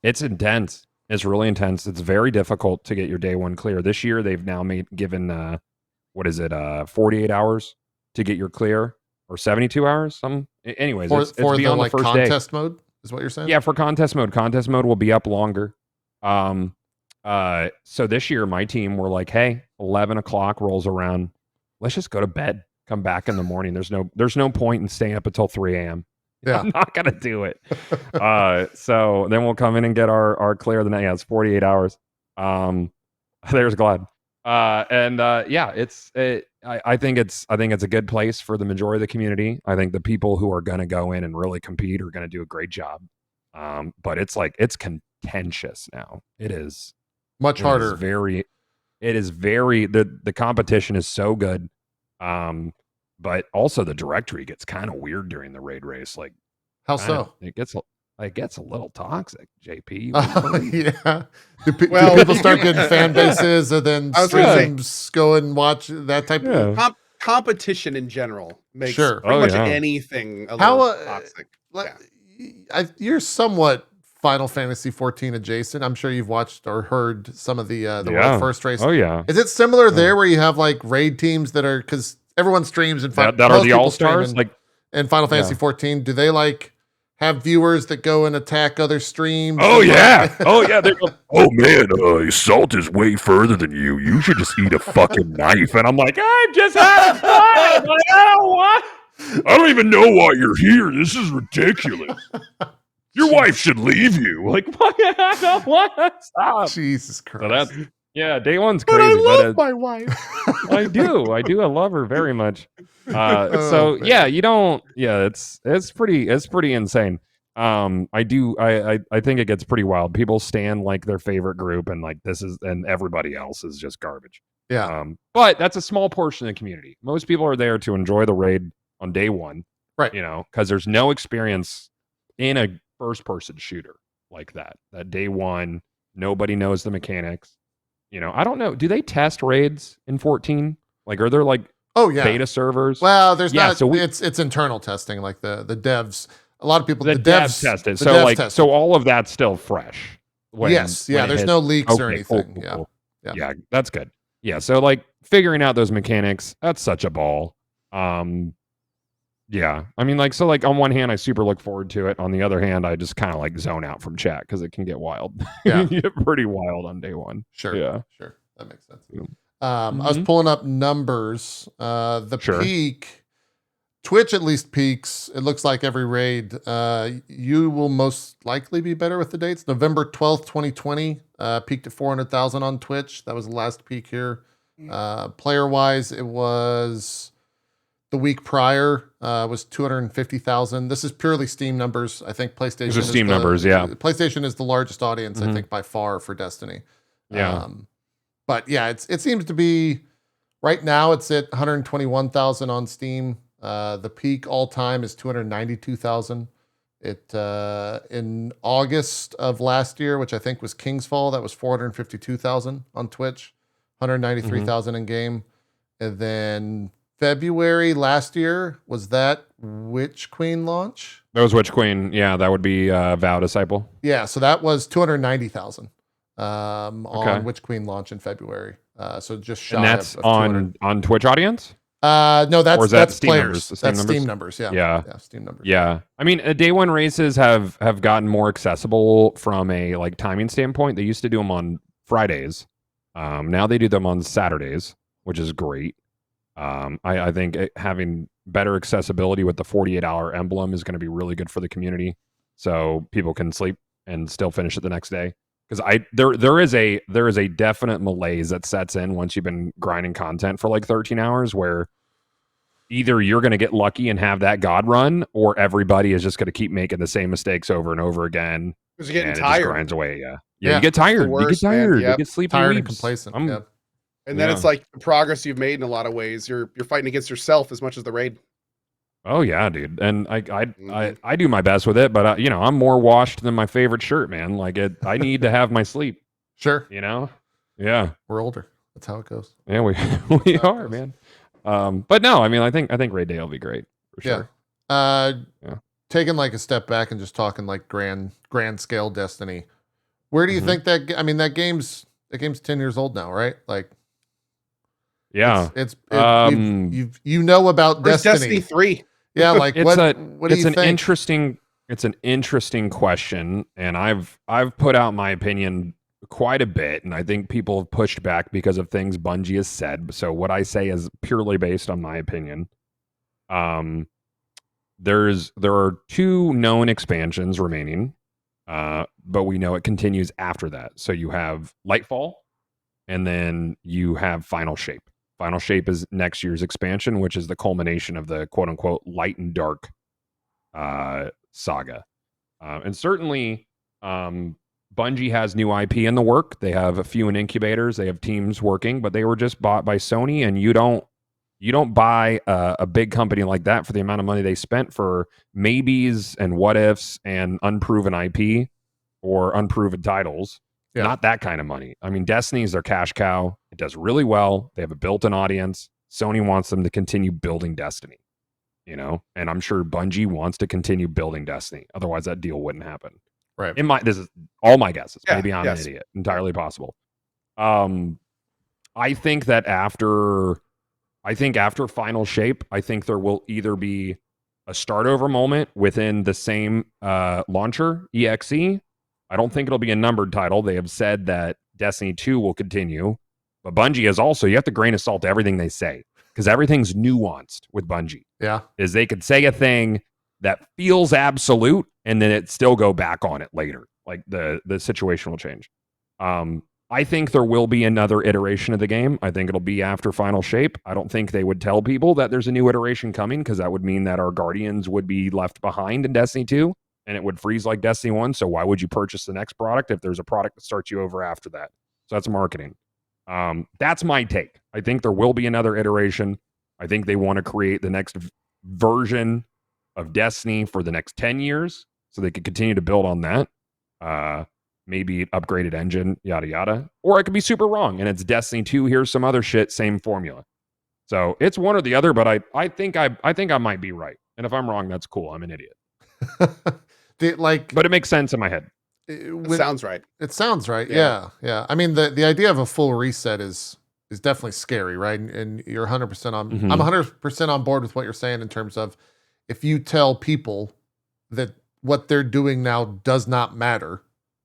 It's intense. It's really intense. It's very difficult to get your day one clear. This year they've now given 48 hours to get your clear, or 72 hours. Anyways, it's beyond the first contest day. mode is what you're saying? Yeah, for contest mode. Contest mode will be up longer. So this year my team were like, hey, 11 o'clock rolls around. Let's just go to bed. Come back in the morning. There's no point in staying up until 3 a.m. Yeah. I'm not gonna do it. So then we'll come in and get our clear of the night. Yeah, it's 48 hours. There's Glad. I think it's a good place for the majority of the community. I think the people who are gonna go in and really compete are gonna do a great job. But it's contentious now. It is much harder. It is very the competition is so good. But also the directory gets kind of weird during the raid race. Like, how so? It gets a little toxic, JP. Yeah. Do people start getting fan bases and then streams go and watch that type of competition in general makes pretty much anything a little toxic. You're somewhat Final Fantasy 14 adjacent. I'm sure you've watched or heard some of the Yeah. World First race. Oh yeah. Is it similar there where you have like raid teams that are, because everyone streams and That are the all stars? Like in Final Fantasy 14? Do they like have viewers that go and attack other streams? oh and, yeah. Oh yeah. They're Oh man, salt is way further than you. You should just eat a fucking knife. and I'm like, I'm just having fun. Like, I don't want. I don't even know why you're here. This is ridiculous. Your wife should leave you. Like, I don't want to stop. Jesus Christ. So that's day one's But crazy. I love it- my wife. I do. I love her very much. So man. yeah, you don't. Yeah, it's pretty insane. I think it gets pretty wild. People stand like their favorite group, and like and everybody else is just garbage. Yeah. But that's a small portion of the community. Most people are there to enjoy the raid on day one, Right. You know, because there's no experience in a first-person shooter like that. That day one, nobody knows the mechanics. You know, I don't know. Do they test raids in 14? Like, are there like Oh yeah. beta servers? Well, there's Yeah, not. so it's internal testing, like the devs. A lot of people. the devs test it. the So devs like, test it. so all of that's still fresh. Yes. Yeah. when it There's hits. no leaks or Okay, anything. cool, Yeah. cool. Yeah. Yeah, that's good. Yeah, so like figuring out those mechanics, that's such a ball. Yeah, I mean, like, so like on one hand, I super look forward to it. On the other hand, I just kind of like zone out from chat because it can get wild. Yeah. It can get pretty wild on day one. Sure. Yeah. Sure. That makes sense. Yeah. I was pulling up numbers. The Sure. peak, Twitch at least peaks. It looks like every raid. You will most likely be better with the dates. November 12th, 2020, peaked at 400,000 on Twitch. That was the last peak here. Player wise, it was the week prior was 250,000. This is purely Steam numbers. I think PlayStation. These are Steam numbers, yeah. PlayStation is the largest audience, I think, by far for Destiny. Yeah. But yeah, it seems to be right now. It's at 121,000 on Steam. The peak all time is 292,000. It in August of last year, which I think was King's Fall, that was 452,000 on Twitch, 193,000 in game, and then February last year was that Witch Queen launch. That was Witch Queen. Yeah, that would be Vow Disciple. Yeah, so that was 290,000 on Okay. Witch Queen launch in February. So just shy And that's of 200. on Twitch audience? No, Or is that that's Steam players. numbers, the Steam That's numbers? Steam numbers. Yeah. Yeah. Yeah. Steam numbers. Yeah. I mean, day one races have gotten more accessible from a like timing standpoint. They used to do them on Fridays. Now they do them on Saturdays, which is great. I think having better accessibility with the 48-hour emblem is going to be really good for the community, so people can sleep and still finish it the next day. Because there is a definite malaise that sets in once you've been grinding content for like 13 hours, where either you're going to get lucky and have that god run, or everybody is just going to keep making the same mistakes over and over again. Because you're getting and it tired. just grinds away. Yeah, Yeah, you get tired. You get worst, man. tired. Yep. You get sleepy. Tired and weeps. complacent. I'm- Yeah. And then Yeah. it's like the progress you've made in a lot of ways. You're fighting against yourself as much as the raid. Oh yeah, dude. And I Mhm. I do my best with it, but you know, I'm more washed than my favorite shirt, man. Like I need to have my sleep. Sure. You know? Yeah. We're older. That's how it goes. Yeah, we are, man. But no, I mean, I think Raid Day will be great for sure. Yeah. Yeah. Taking like a step back and just talking like grand scale Destiny. Where do you Mhm. think that? I mean, that game's 10 years old now, right? Like, Yeah. you know about Where's Destiny. Destiny 3? Yeah, like what do it's you an think? interesting question, and I've put out my opinion quite a bit, and I think people have pushed back because of things Bungie has said. So what I say is purely based on my opinion. There are 2 known expansions remaining, but we know it continues after that. So you have Lightfall, and then you have Final Shape. Final Shape is next year's expansion, which is the culmination of the quote unquote light and dark saga. And certainly, Bungie has new IP in the work. They have a few in incubators. They have teams working, but they were just bought by Sony, and you don't buy a big company like that for the amount of money they spent for maybes and what ifs and unproven IP or unproven titles. Yeah. Not that kind of money. I mean, Destiny is their cash cow. It does really well. They have a built-in audience. Sony wants them to continue building Destiny, you know, and I'm sure Bungie wants to continue building Destiny. Otherwise, that deal wouldn't happen. Right. This is all my guesses. Yeah, Maybe I'm yes. an idiot. Entirely possible. I think that after Final Shape, I think there will either be a start over moment within the same launcher, EXE. I don't think it'll be a numbered title. They have said that Destiny 2 will continue. But Bungie is also, you have to grain of salt everything they say, because everything's nuanced with Bungie. Yeah. Is they could say a thing that feels absolute and then it still go back on it later. Like the situation will change. I think there will be another iteration of the game. I think it'll be after Final Shape. I don't think they would tell people that there's a new iteration coming, because that would mean that our Guardians would be left behind in Destiny 2 and it would freeze like Destiny 1. So why would you purchase the next product if there's a product that starts you over after that? So that's marketing. That's my take. I think there will be another iteration. I think they want to create the next version of Destiny for the next 10 years so they could continue to build on that. Maybe upgraded engine, yada yada. Or I could be super wrong and it's Destiny 2, here's some other shit, same formula. So it's one or the other, but I think I might be right. And if I'm wrong, that's cool. I'm an idiot. But it makes sense in my head. It sounds right. It sounds right. Yeah. I mean, the idea of a full reset is definitely scary, right? And you're 100% on. Mhm. I'm 100% on board with what you're saying in terms of if you tell people that what they're doing now does not matter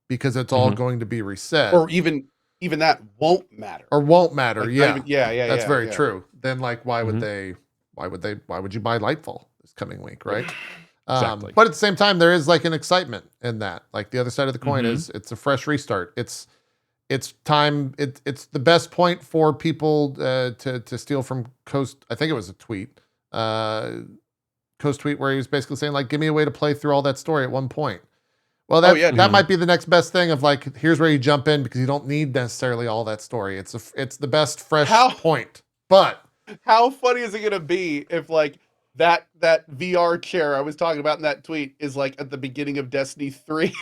because it's all going to be reset, Or even that won't matter. won't matter. Like, Yeah. yeah. That's very yeah. true. Then like, why would Mhm. why would you buy Lightfall this coming week, right? Exactly. But at the same time, there is like an excitement in that. Like the other side of the coin Mhm. is it's a fresh restart. It's time. It's the best point for people to steal from Coast. I think it was a tweet, Coast tweet where he was basically saying like, give me a way to play through all that story at one point. Well, that yeah, that Mhm. might be the next best thing of like, here's where you jump in because you don't need necessarily all that story. It's the best fresh point. But How funny is it gonna be if like that VR chair I was talking about in that tweet is like at the beginning of Destiny 3?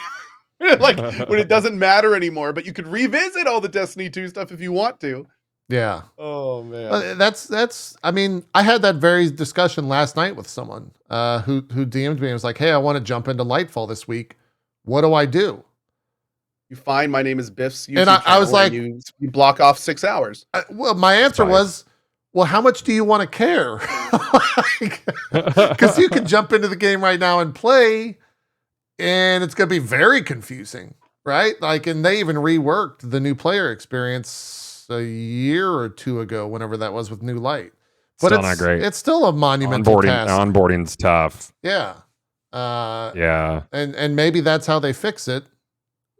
Like when it doesn't matter anymore, but you could revisit all the Destiny 2 stuff if you want to. yeah. Oh man. That's. I mean, I had that very discussion last night with someone who DM'd me and was like, "Hey, I want to jump into Lightfall this week. What do I do?" You find My Name is Biff's YouTube And I channel was like- you block off 6 hours. Well, my answer Spice. was, "Well, how much do you want to care?" Because you can jump into the game right now and play, and it's going to be very confusing, right? Like, and they even reworked the new player experience a year or two ago, whenever that was with New Light. But Still it's not great. It's still a monumental task. Onboarding's tough. Yeah. Yeah. And maybe that's how they fix it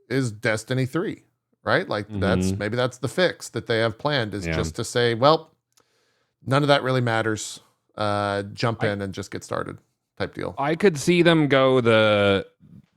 is Destiny 3, right? Like Mhm. maybe that's the fix that they have planned is Yeah. just to say, well, none of that really matters. Jump in and just get started type deal. I could see them go the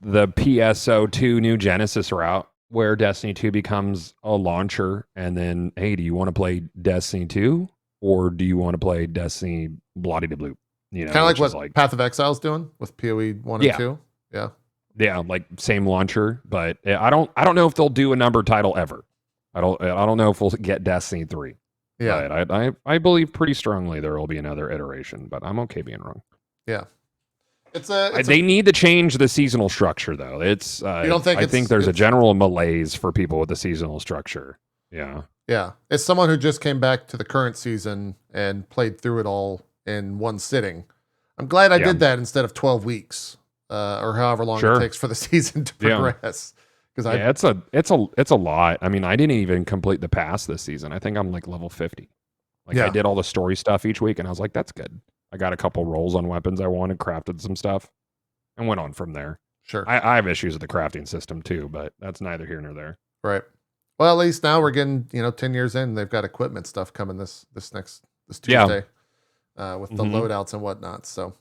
PSO2 New Genesis route where Destiny 2 becomes a launcher and then, hey, do you want to play Destiny 2 or do you want to play Destiny Bloody de Bloop? You know, Kind of like which what is Path of Exile's doing with PoE 1 Yeah. and 2. Yeah. yeah, like same launcher, but I don't know if they'll do a number title ever. I don't know if we'll get Destiny 3. Yeah. But I believe pretty strongly there will be another iteration, but I'm okay being wrong. Yeah. They need to change the seasonal structure, though. It's You don't think I it's- think there's a it's- general malaise for people with the seasonal structure. Yeah, Yeah. As someone who just came back to the current season and played through it all in one sitting, I'm glad I Yeah. did that instead of 12 weeks or however long Sure. it takes for the season to Yeah. progress. Because yeah, it's a lot. I mean, I didn't even complete the pass this season. I think I'm like level 50. Like Yeah. I did all the story stuff each week, and I was like, that's good. I got a couple rolls on weapons I wanted, crafted some stuff, and went on from there. Sure. I have issues with the crafting system too, but that's neither here nor there. Right. Well, at least now we're getting, 10 years in, they've got equipment stuff coming this Yeah. Tuesday with the Mhm. loadouts and whatnot. So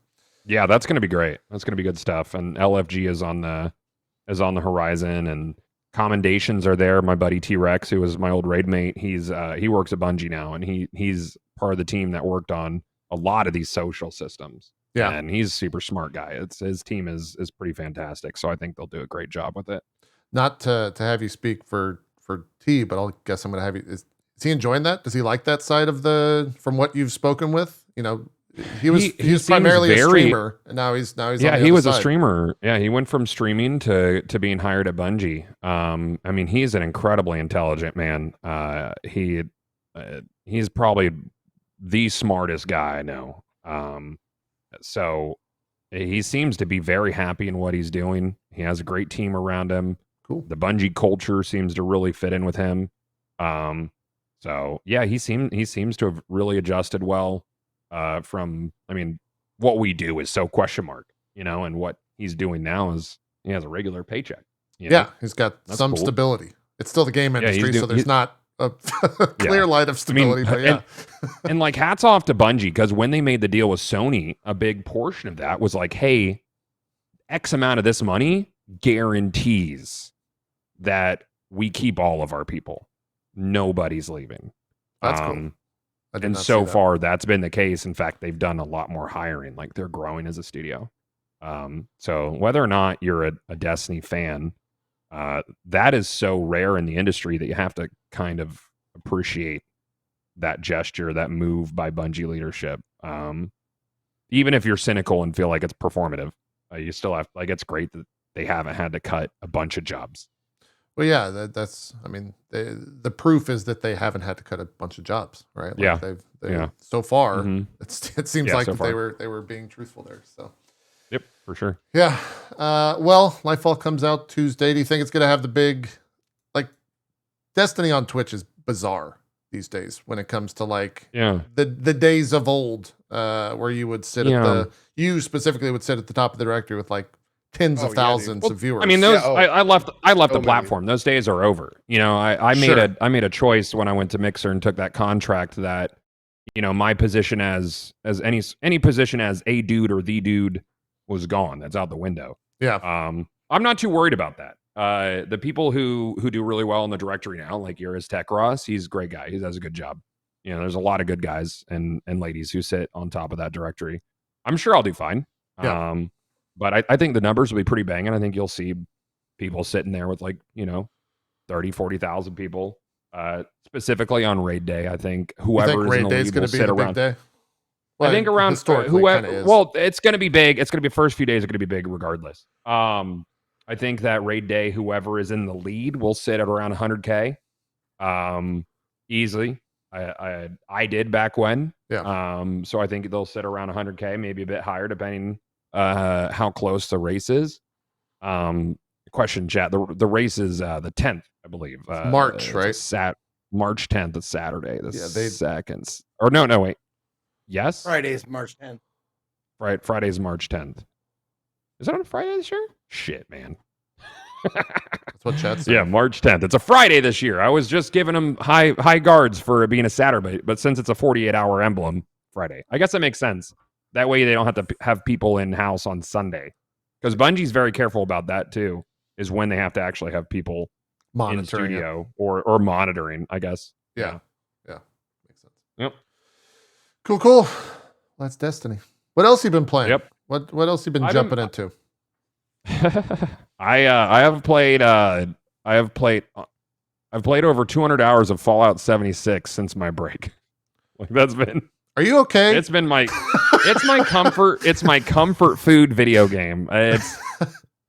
Yeah, that's going to be great. That's going to be good stuff. And LFG is on the horizon, and commendations are there. My buddy T Rex, who was my old raid mate, he works at Bungie now, and he's part of the team that worked on a lot of these social systems. Yeah. and he's a super smart guy. His team is pretty fantastic. So I think they'll do a great job with it. not to have you speak for T, but I'll guess I'm going to have you. Is he enjoying that? Does he like that side of from what you've spoken with? He was seems primarily a very- streamer, and now he's on Yeah, the he other was a side. streamer. Yeah, he went from streaming to being hired at Bungie. I mean, he's an incredibly intelligent man. He's probably the smartest guy I know. So he seems to be very happy in what he's doing. He has a great team around him. Cool. The Bungie culture seems to really fit in with him. So yeah, he seems to have really adjusted well. From, I mean, what we do is so question mark, and what he's doing now is he has a regular paycheck. Yeah, he's got That's some cool. stability. It's still the game Yeah, he's industry, so doing- there's not a clear light of stability. But yeah, And like, hats off to Bungie, because when they made the deal with Sony, a big portion of that was like, hey, X amount of this money guarantees that we keep all of our people. Nobody's leaving. that's cool. I did And not so see that. far, that's been the case. In fact, they've done a lot more hiring. Like, they're growing as a studio. So whether or not you're a Destiny fan, that is so rare in the industry that you have to kind of appreciate that gesture, that move by Bungie leadership. Even if you're cynical and feel like it's performative, you still have, like, it's great that they haven't had to cut a bunch of jobs. Well, yeah, that's. I mean, the proof is that they haven't had to cut a bunch of jobs, right? Like Yeah. They've so far. Mhm. It seems Yeah, like so that they far. were being truthful there. So Yep, for sure. yeah. Well, Lightfall comes out Tuesday. Do you think it's going to have the big, like, Destiny on Twitch is bizarre these days when it comes to like Yeah. the days of old, where you would sit you specifically would sit at the top of the directory with like tens Oh, of yeah, dude. thousands Well, of viewers. I mean, those Yeah, oh. I left So the many. platform. Those days are over. I made Sure. I made a choice when I went to Mixer and took that contract that, my position as any position as a dude or the dude was gone. That's out the window. Yeah. I'm not too worried about that. The people who do really well in the directory now, like Yuris Tech Ross, he's a great guy. He does a good job. There's a lot of good guys and ladies who sit on top of that directory. I'm sure I'll do fine. Yeah. But I think the numbers will be pretty banging. I think you'll see people sitting there with 30, 40,000 people, specifically on raid day. I think You whoever think is in raid the day is lead going will to be sit the around. big day? I think around historically whoever. kinda is. Well, it's going to be big. It's going to be first few days are going to be big regardless. I think that raid day, whoever is in the lead will sit at around 100K, easily. I did back when. Yeah. So I think they'll sit around 100K, maybe a bit higher depending how close the race is. Question chat. The race is the 10th, I believe. March, it's right? March 10th. It's Saturday. The Yeah, they- second. Or no, wait. Yes. Friday's March 10th. Right. Friday's March 10th. Is that on a Friday this year? Shit, man. That's what chat said. Yeah, March 10th. It's a Friday this year. I was just giving them high guards for it being a Saturday, but since it's a 48-hour emblem, Friday. I guess that makes sense. That way they don't have to have people in house on Sunday. Because Bungie's very careful about that too, is when they have to actually have people in Monitoring it. studio or monitoring, I guess. Yeah. Makes sense. Yep. Cool. That's Destiny. What else you been playing? Yep. What else you been I've jumping been- into? I have played I've played over 200 hours of Fallout 76 since my break. Like, that's been Are you okay? it's my comfort food video game. It's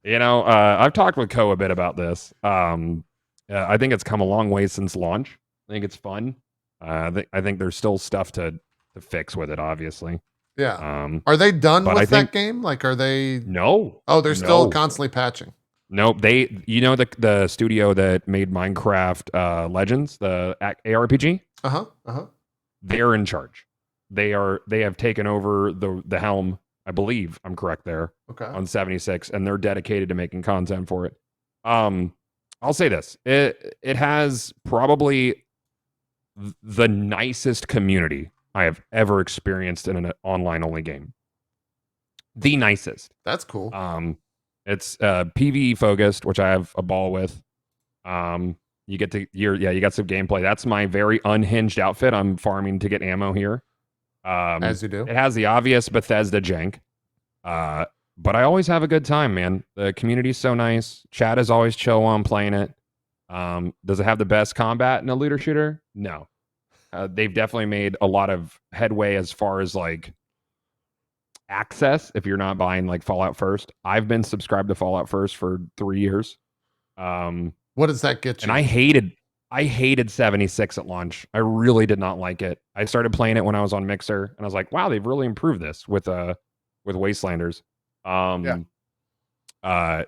I've talked with Cohh a bit about this. I think it's come a long way since launch. I think it's fun. I think there's still stuff to fix with it, obviously. Yeah. Are they done but with I think- that game? Like, are they? No. Oh, they're still No. constantly patching. Nope. They, the studio that made Minecraft Legends, the ARPG, they're in charge. They have taken over the helm. I believe I'm correct there Okay. on 76, and they're dedicated to making content for it. I'll say this: it has probably the nicest community I have ever experienced in an online only game. The nicest. That's cool. It's PvE focused, which I have a ball with. You got some gameplay. That's my very unhinged outfit. I'm farming to get ammo here. As you do. It has the obvious Bethesda jank. But I always have a good time, man. The community's so nice. Chat is always chill while I'm playing it. Does it have the best combat in a looter shooter? No. They've definitely made a lot of headway as far as like access if you're not buying like Fallout First. I've been subscribed to Fallout First for 3 years. What does that get you? And I hated 76 at launch. I really did not like it. I started playing it when I was on Mixer, and I was like, wow, they've really improved this with Wastelanders.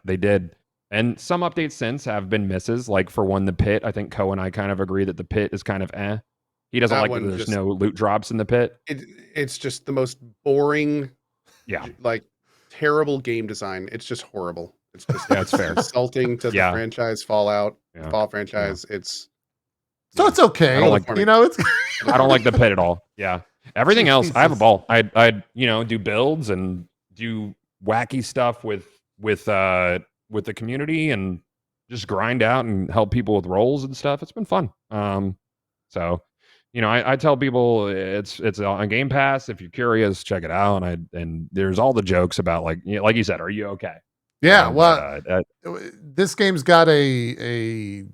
They did. And some updates since have been misses. Like for one, the pit. I think Cohh and I kind of agree that the pit is kind of eh. He doesn't like that there's no loot drops in the pit. It's just the most boring, yeah, like terrible game design. It's just horrible. It's just yeah, it's fair. Insulting to the franchise, Fallout franchise. Yeah. It's okay. I don't like, it's. I don't like the pit at all. Yeah, everything else, I have a ball. I do builds and do wacky stuff with the community and just grind out and help people with roles and stuff. It's been fun. So. I tell people it's on Game Pass. If you're curious, check it out. And there's all the jokes about like you said, are you okay? Yeah. This game's got the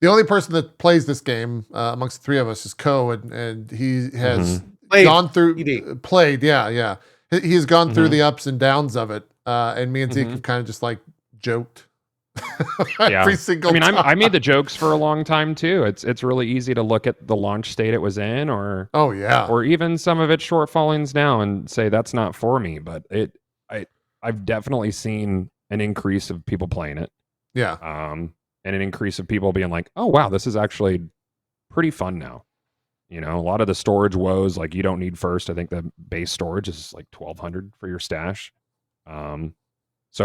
only person that plays this game amongst the three of us is Cohh, and he has gone through played. Yeah. He has gone through the ups and downs of it. And me and Zeke have kind of just like joked. Every single time. I made the jokes for a long time too. It's really easy to look at the launch state it was in, or or even some of its shortfallings now and say that's not for me. But I've definitely seen an increase of people playing it. Yeah. And an increase of people being like, oh wow, this is actually pretty fun now. A lot of the storage woes, like you don't need first. I think the base storage is like 1,200 for your stash. So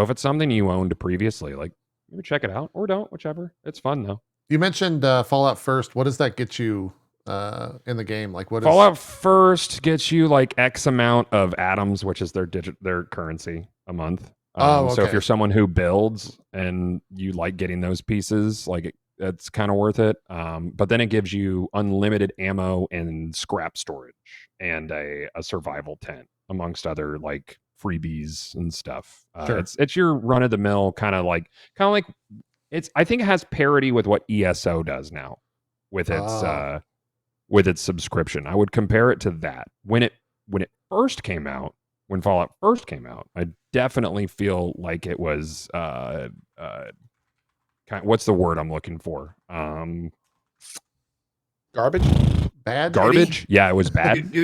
if it's something you owned previously, like maybe check it out or don't, whichever. It's fun though. You mentioned Fallout First. What does that get you in the game? Like what? Fallout First gets you like X amount of atoms, which is their currency a month. Okay. So if you're someone who builds and you like getting those pieces, like it's kind of worth it. But then it gives you unlimited ammo and scrap storage and a survival tent amongst other like freebies and stuff. Sure. It's your run of the mill kind of like it's. I think it has parity with what ESO does now with its subscription. I would compare it to that. When it first came out, when Fallout first came out, I definitely feel like it was what's the word I'm looking for? Garbage? Bad? Garbage? Yeah, it was bad.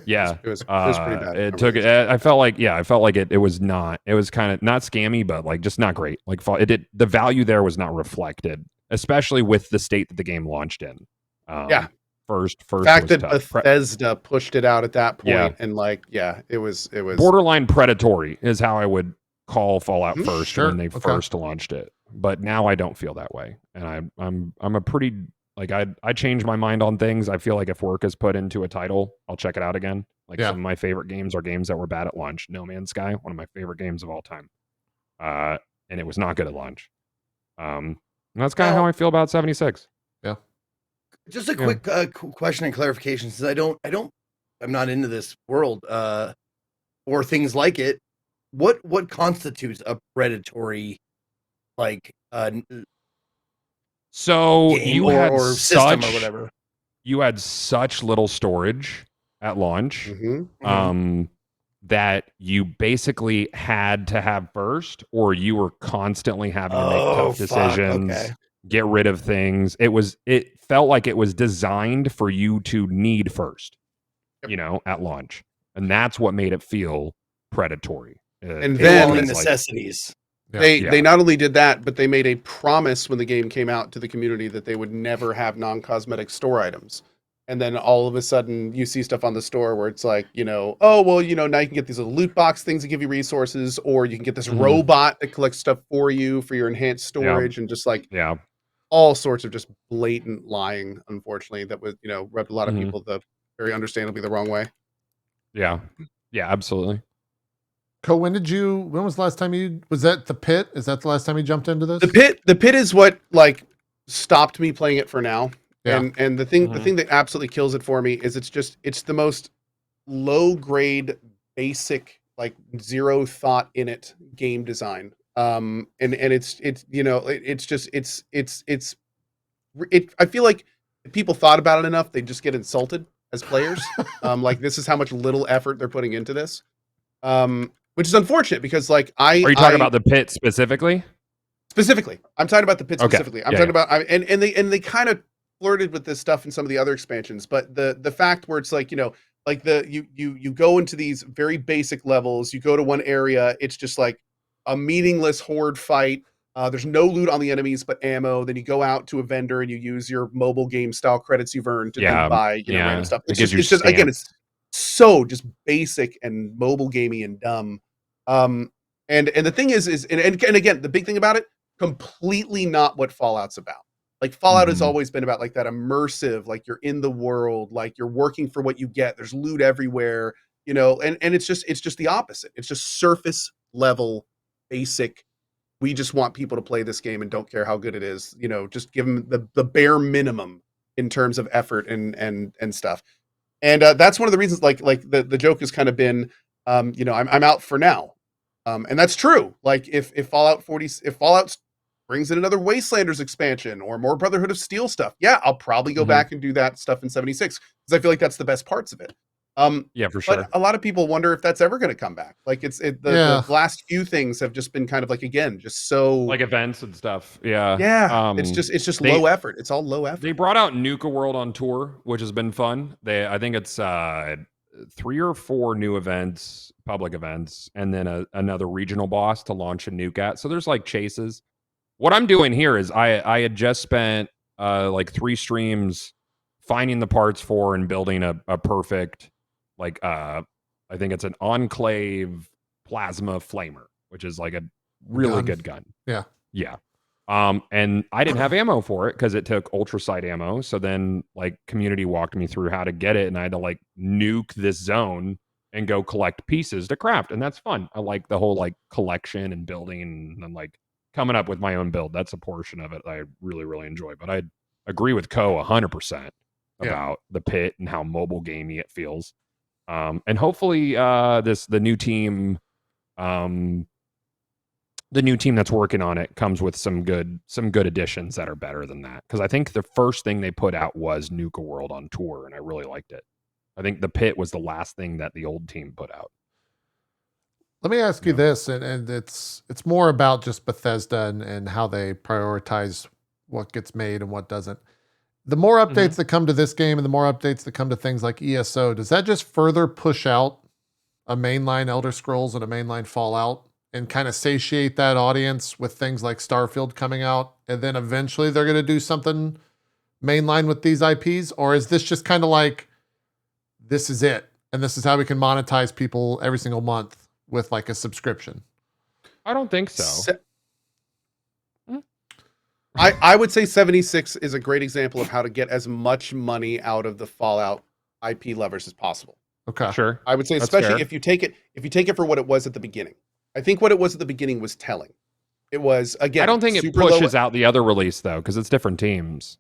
Yeah, it was pretty bad. It took. I felt like it was not. It was kind of not scammy, but like just not great. Like the value there was not reflected, especially with the state that the game launched in. First. The fact that Bethesda pushed it out at that point, and it was borderline predatory is how I would call Fallout First when they first launched it. But now I don't feel that way, and I'm a pretty. Like I change my mind on things. I feel like if work is put into a title, I'll check it out again. Like some of my favorite games are games that were bad at launch. No Man's Sky, one of my favorite games of all time. And it was not good at launch. And that's kind of how I feel about 76. Yeah. Just a quick question and clarification, since I'm not into this world or things like it. What constitutes a predatory so you had or system or whatever? You had such little storage at launch that you basically had to have first, or you were constantly having to make tough decisions, get rid of things. It felt like it was designed for you to need first, at launch, and that's what made it feel predatory. And then the necessities. They not only did that, but they made a promise when the game came out to the community that they would never have non-cosmetic store items. And then all of a sudden you see stuff on the store where it's like, now you can get these little loot box things that give you resources, or you can get this robot that collects stuff for you for your enhanced storage, and just like all sorts of just blatant lying, unfortunately, that was, rubbed a lot of people very understandably the wrong way. Yeah. Yeah, absolutely. Cohh, when was the last time was that the pit? Is that the last time you jumped into this? The pit is what like stopped me playing it for now. Yeah. And the thing that absolutely kills it for me is it's the most low grade, basic, like zero thought in it game design. And it's I feel like if people thought about it enough, they'd just get insulted. as players. Like this is how much little effort they're putting into this, which is unfortunate because like Are you talking about the pit specifically? Specifically, I'm talking about the pit Okay. specifically. I'm Yeah, talking about and they kind of flirted with this stuff in some of the other expansions, but the fact where it's like, you know, like you go into these very basic levels, you go to one area, it's just like a meaningless horde fight. There's no loot on the enemies but ammo. Then you go out to a vendor and you use your mobile game style credits you've earned to then buy, you know, random stuff. It's just again, it's so just basic and mobile gamey and dumb. And the thing is and again, the big thing about it, completely not what Fallout's about. Like Fallout has always been about like that immersive, like you're in the world, like you're working for what you get. There's loot everywhere, you know, and it's just the opposite. It's just surface level, basic. We just want people to play this game and don't care how good it is, you know, just give them the bare minimum in terms of effort and stuff. And that's one of the reasons like the joke has kind of been, you know, I'm out for now. And that's true. Like if Fallout brings in another Wastelanders expansion or more Brotherhood of Steel stuff, yeah, I'll probably go back and do that stuff in 76 because I feel like that's the best parts of it. Yeah, for sure. But a lot of people wonder if that's ever going to come back. Like the last few things have just been kind of like, again, just so like events and stuff. Yeah. Yeah. It's just low effort. It's all low effort. They brought out Nuka World on tour, which has been fun. I think it's 3 or 4 new events, public events, and then another regional boss to launch a nuke at. So there's like chases. What I'm doing here is I had just spent like 3 streams finding the parts for and building a perfect, like I think it's an Enclave plasma flamer, which is like a really good gun. Yeah. Yeah. And I didn't have ammo for it because it took ultrasight ammo. So then like community walked me through how to get it, and I had to like nuke this zone and go collect pieces to craft. And that's fun. I like the whole like collection and building and like coming up with my own build. That's a portion of it I really, really enjoy. But I agree with Cohh 100% about the pit and how mobile gamey it feels. And hopefully the new team that's working on it comes with some good additions that are better than that. Because I think the first thing they put out was Nuka World on tour, and I really liked it. I think the pit was the last thing that the old team put out. Let me ask you this, and it's more about just Bethesda and how they prioritize what gets made and what doesn't. The more updates that come to this game and the more updates that come to things like ESO, does that just further push out a mainline Elder Scrolls and a mainline Fallout and kind of satiate that audience with things like Starfield coming out, and then eventually they're going to do something mainline with these IPs? Or is this just kind of like, this is it, and this is how we can monetize people every single month with like a subscription? I don't think so. I would say 76 is a great example of how to get as much money out of the Fallout IP lovers as possible. Okay. Sure. I would say, That's especially fair. if you take it for what it was at the beginning. I think what it was at the beginning was telling. It was, again, I don't think it super pushes low. out the other release though, because it's different teams.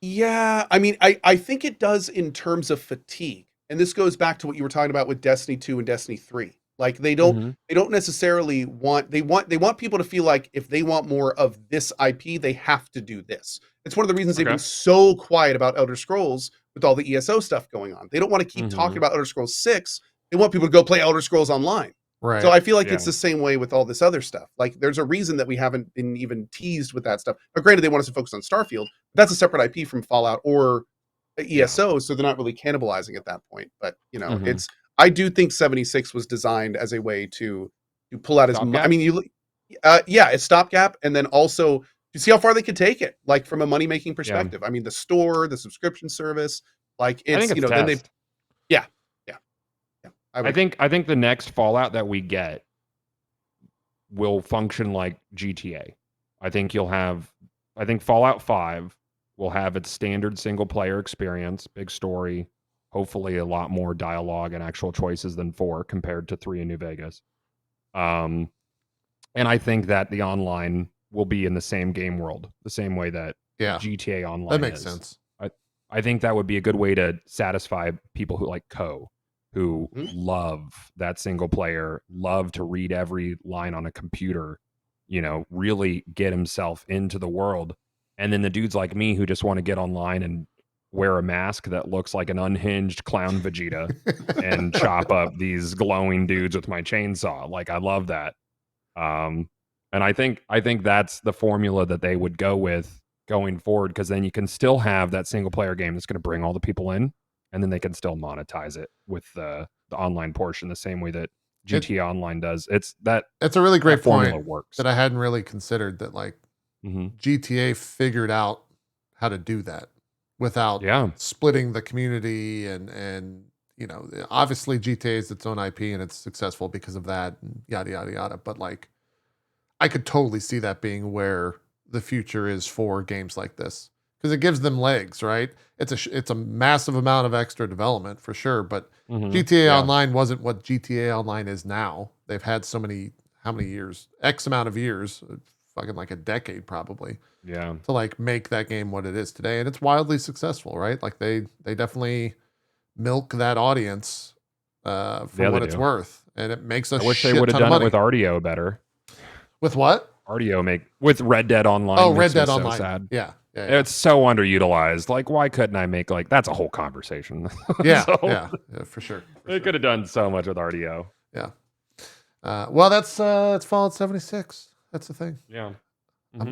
Yeah, I mean, I think it does in terms of fatigue. And this goes back to what you were talking about with Destiny 2 and Destiny 3. Like they don't necessarily want people to feel like if they want more of this IP, they have to do this. It's one of the reasons they've been so quiet about Elder Scrolls with all the ESO stuff going on. They don't want to keep talking about Elder Scrolls 6. They want people to go play Elder Scrolls Online. Right. So I feel like it's the same way with all this other stuff. Like there's a reason that we haven't been even teased with that stuff. But granted, they want us to focus on Starfield. But that's a separate IP from Fallout or ESO, so they're not really cannibalizing at that point. But you know, I do think 76 was designed as a way to pull out as much. I mean, it's stopgap, and then also to see how far they could take it, like from a money making perspective. Yeah. I mean, the store, the subscription service, like it's, you know, then they, I think the next Fallout that we get will function like GTA. I think Fallout 5 will have its standard single player experience, big story, hopefully a lot more dialogue and actual choices than 4 compared to 3 in New Vegas. And I think that the online will be in the same game world, the same way that GTA Online that makes sense. I think that would be a good way to satisfy people who like Cohh, who love that single player, love to read every line on a computer, you know, really get himself into the world. And then the dudes like me who just want to get online and wear a mask that looks like an unhinged clown Vegeta and chop up these glowing dudes with my chainsaw. Like, I love that. And I think that's the formula that they would go with going forward, because then you can still have that single player game that's going to bring all the people in, and then they can still monetize it with the online portion the same way that GTA Online does. That's a really great formula point works. that I hadn't really considered, that like GTA figured out how to do that without splitting the community and you know, obviously GTA is its own IP and it's successful because of that and yada yada yada, but like I could totally see that being where the future is for games like this, because it gives them legs, right? It's a massive amount of extra development for sure, but GTA Online wasn't what GTA Online is now. They've had how many years, X amount of years, fucking like a decade probably, to like make that game what it is today, and it's wildly successful, right? Like they definitely milk that audience for what it's worth, and it makes a I wish shit they would have ton of done it money. with RDO better. With what? RDO with Red Dead Online. Oh, Red Dead so Online. Sad. Yeah. It's so underutilized. Like, why couldn't I make that's a whole conversation. Yeah, So, yeah, for sure. They could have done so much with RDO. Yeah. Well, that's Fallout 76. That's the thing. Yeah.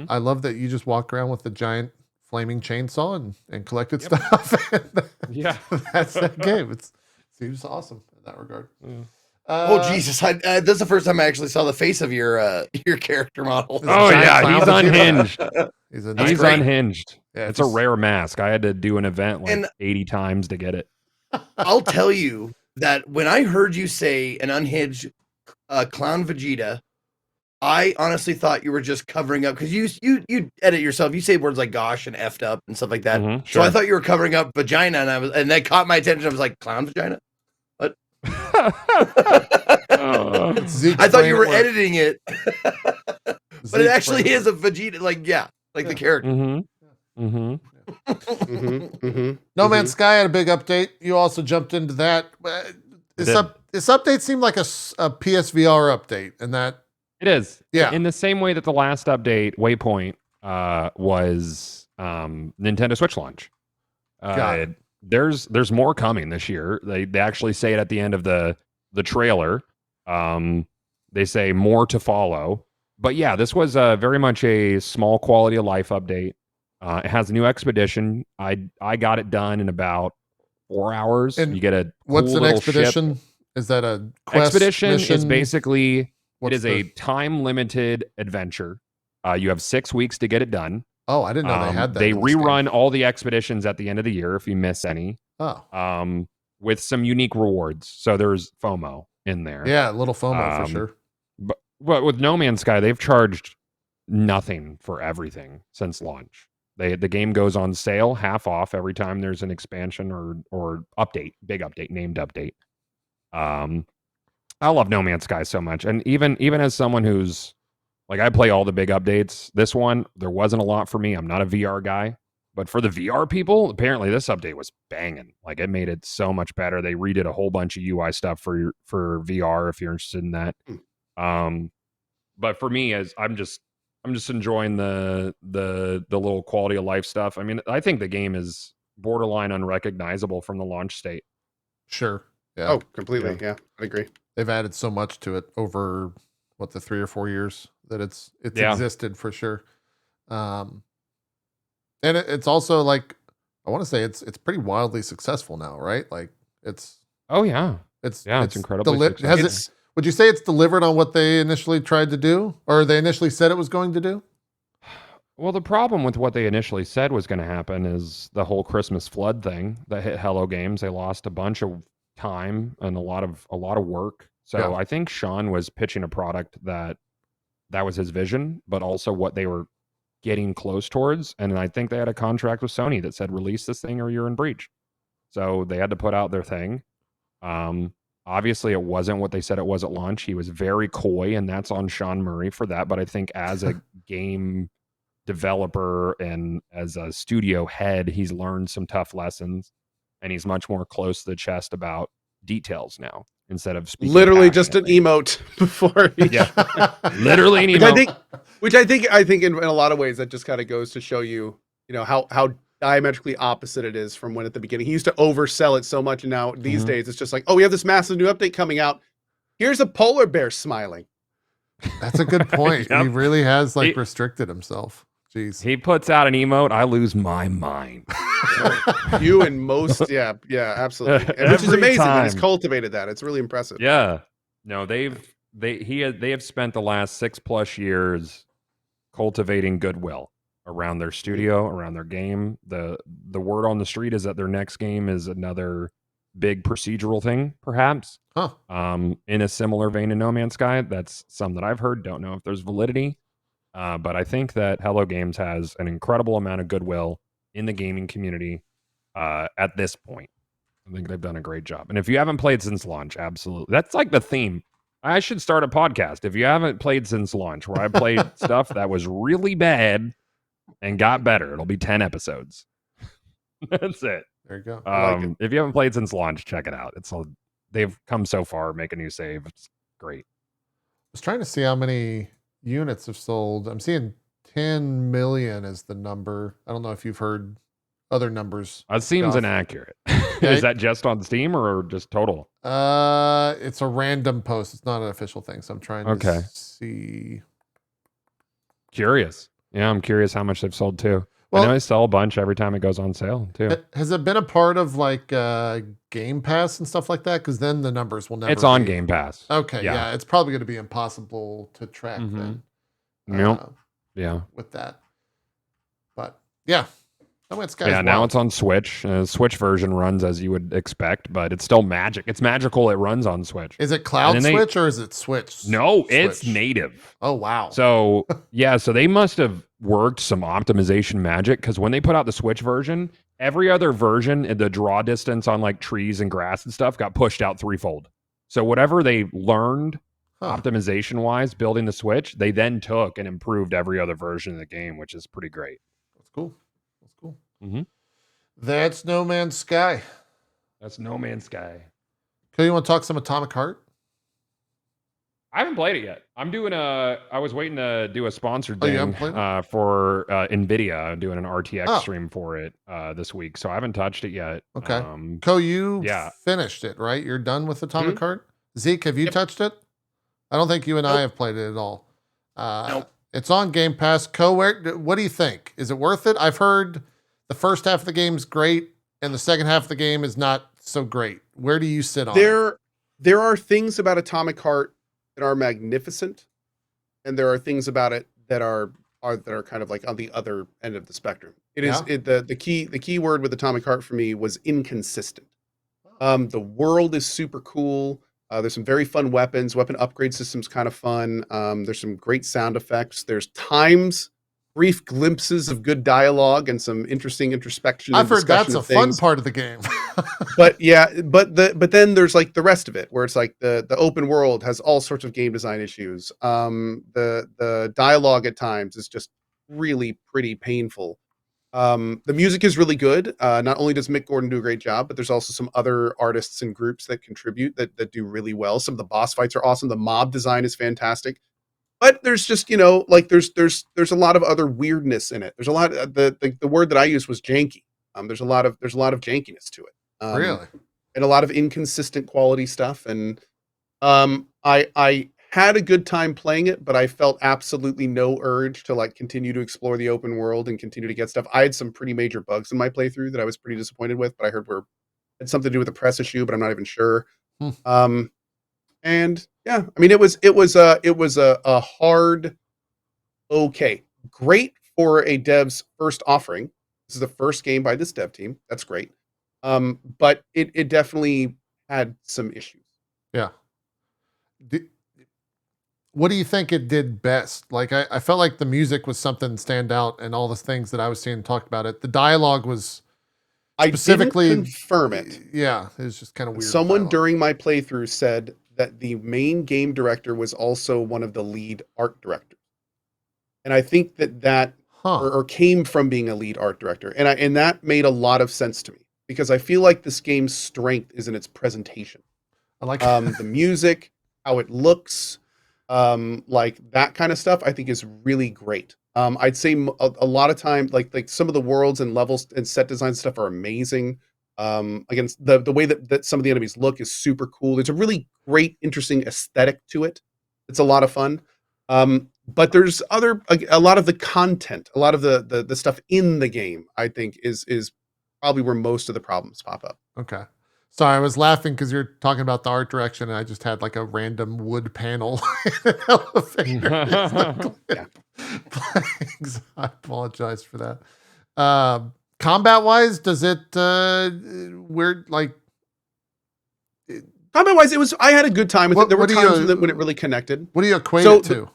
I love that you just walk around with the giant flaming chainsaw and collected stuff. Yeah. That's that game. It seems awesome in that regard. Oh Jesus! That's the first time I actually saw the face of your character model. Oh yeah, he's unhinged. He's unhinged. Yeah, it's a rare mask. I had to do an event 80 times to get it. I'll tell you that when I heard you say an unhinged clown Vegeta, I honestly thought you were just covering up, because you edit yourself. You say words like "gosh" and "effed up" and stuff like that. Sure. So I thought you were covering up vagina, and that caught my attention. I was like, "Clown vagina." What? I thought you were editing it, but it actually is a Vegeta. Like the character. No Man's Sky had a big update. You also jumped into that. This update seemed like a PSVR update, and that it is. Yeah. In the same way that the last update, Waypoint, was Nintendo Switch launch. Got it. There's more coming this year. They actually say it at the end of the trailer. They say more to follow. But yeah, this was very much a small quality of life update. It has a new expedition. I got it done in about 4 hours. And you get a what's cool an little expedition? ship. Is that a quest Expedition mission? is basically What's it is a time limited adventure. You have 6 weeks to get it done. Oh, I didn't know they had that. They in this rerun game. all the expeditions at the end of the year if you miss any. Oh. With some unique rewards. So there's FOMO in there. Yeah, a little FOMO for sure. But with No Man's Sky, they've charged nothing for everything since launch. The game goes on sale half off every time there's an expansion or update, big update, named update. I love No Man's Sky so much, and even as someone who's like, I play all the big updates. This one, there wasn't a lot for me. I'm not a VR guy, but for the VR people, apparently this update was banging. Like, it made it so much better. They redid a whole bunch of UI stuff for VR if you're interested in that. But for me, as I'm just enjoying the little quality of life stuff. I mean, I think the game is borderline unrecognizable from the launch state. Sure. Yeah. Oh, completely. Yeah, I agree. They've added so much to it over the 3 or 4 years that it's existed for sure. And it's also like, I want to say it's pretty wildly successful now, right? Like it's it's incredibly successful. Would you say it's delivered on what they initially tried to do, or they initially said it was going to do? Well, the problem with what they initially said was going to happen is the whole Christmas flood thing that hit Hello Games. They lost a bunch of time and a lot of work. So I think Sean was pitching a product that was his vision, but also what they were getting close towards. And I think they had a contract with Sony that said, release this thing or you're in breach. So they had to put out their thing. Obviously, it wasn't what they said it was at launch. He was very coy, and that's on Sean Murray for that. But I think as a game developer and as a studio head, he's learned some tough lessons, and he's much more close to the chest about details now instead of speaking literally just an emote before. Literally an emote. Which I think in a lot of ways that just kind of goes to show you, how diametrically opposite it is from when at the beginning. He used to oversell it so much, and now these Mhm. days it's just like, oh, we have this massive new update coming out. Here's a polar bear smiling. That's a good point. Yep. He really has like He- restricted himself. Jeez. He puts out an emote, I lose my mind. You and most, yeah, absolutely. And which is Every amazing that he's time. cultivated that. It's really impressive. Yeah. No, they have spent the last 6+ years cultivating goodwill around their studio, around their game. The word on the street is that their next game is another big procedural thing, perhaps. Huh. In a similar vein to No Man's Sky. That's some that I've heard. Don't know if there's validity. But I think that Hello Games has an incredible amount of goodwill in the gaming community at this point. I think they've done a great job. And if you haven't played since launch, absolutely. That's like the theme. I should start a podcast. If you haven't played since launch, where I played stuff that was really bad and got better, it'll be 10 episodes. That's it. There you go. I like it. If you haven't played since launch, check it out. They've come so far. Make a new save. It's great. I was trying to see how many units have sold. I'm seeing 10 million is the number. I don't know if you've heard other numbers. That seems Goth. inaccurate. Yeah, Is that just on Steam or just total? It's a random post. It's not an official thing. So I'm trying Okay. to see. Curious. Yeah, I'm curious how much they've sold too. Well- I know they sell a bunch every time it goes on sale too. Has it been a part of like Game Pass and stuff like that? Because then the numbers will never. It's on be- Game Pass. Okay, Yeah. yeah, it's probably going to be impossible to track then. Yep. Yeah. With that, but yeah, No Man's Sky. Yeah, is now wild. it's on Switch. Switch version runs as you would expect, but it's still magic. It's magical. It runs on Switch. Is it cloud And then switch or is it Switch? No, it's Switch? native. Oh wow. So yeah, so they must have worked some optimization magic because when they put out the Switch version, every other version, the draw distance on like trees and grass and stuff got pushed out threefold. So whatever they learned optimization wise building the Switch, they then took and improved every other version of the game, which is pretty great. That's cool. That's cool. Mhm. That's No Man's Sky. That's No Man's Sky. Cool. You want to talk some Atomic Heart? I haven't played it yet. I was waiting to do a sponsored Oh, you thing haven't played for NVIDIA. I'm doing an RTX Oh. stream for it this week, so I haven't touched it yet. Okay. You yeah. finished it, right? You're done with Atomic Heart? Zeke, have you touched it? I don't think you and I have played it at all. Nope. It's on Game Pass. What do you think? Is it worth it? I've heard the first half of the game's great and the second half of the game is not so great. Where do you sit on it? There are things about Atomic Heart that are magnificent, and there are things about it that are kind of like on the other end of the spectrum. It is the key word with Atomic Heart for me was inconsistent. The world is super cool. There's some very fun weapons. Weapon upgrade system's kind of fun. There's some great sound effects. There's brief glimpses of good dialogue and some interesting introspection. I've heard that's a fun things. part of the game. But yeah, but then there's like the rest of it where it's like the open world has all sorts of game design issues. The dialogue at times is just really pretty painful. The music is really good. Not only does Mick Gordon do a great job, but there's also some other artists and groups that contribute that do really well. Some of the boss fights are awesome. The mob design is fantastic. But there's just, like there's a lot of other weirdness in it. There's a lot the word that I used was janky. There's a lot of jankiness to it. Really? And a lot of inconsistent quality stuff. And I had a good time playing it, but I felt absolutely no urge to like continue to explore the open world and continue to get stuff. I had some pretty major bugs in my playthrough that I was pretty disappointed with, but I heard had something to do with a press issue, but I'm not even sure. And yeah, I mean, it was a hard, okay, great for a dev's first offering. This is the first game by this dev team. That's great. But it definitely had some issues. Yeah. What do you think it did best? Like, I felt like the music was something stand out and all the things that I was seeing talked about it. The dialogue was specifically I didn't confirm it. Yeah, it was just kind of weird. Someone dialogue. during my playthrough said that the main game director was also one of the lead art directors. And I think that or came from being a lead art director. And that made a lot of sense to me because I feel like this game's strength is in its presentation. I like the music, how it looks, like that kind of stuff, I think is really great. I'd say a lot of time, like some of the worlds and levels and set design stuff are amazing. Again, the way that some of the enemies look is super cool. There's a really great, interesting aesthetic to it. It's a lot of fun. But there's a lot of the content, a lot of the stuff in the game, I think is probably where most of the problems pop up. Okay. Sorry, I was laughing because you're talking about the art direction, and I just had like a random wood panel in an elevator. Yeah. So I apologize for that. Combat wise, does it weird like Combat wise, I had a good time with What- it. There were what do times you- when it really connected. what do you equate So it to?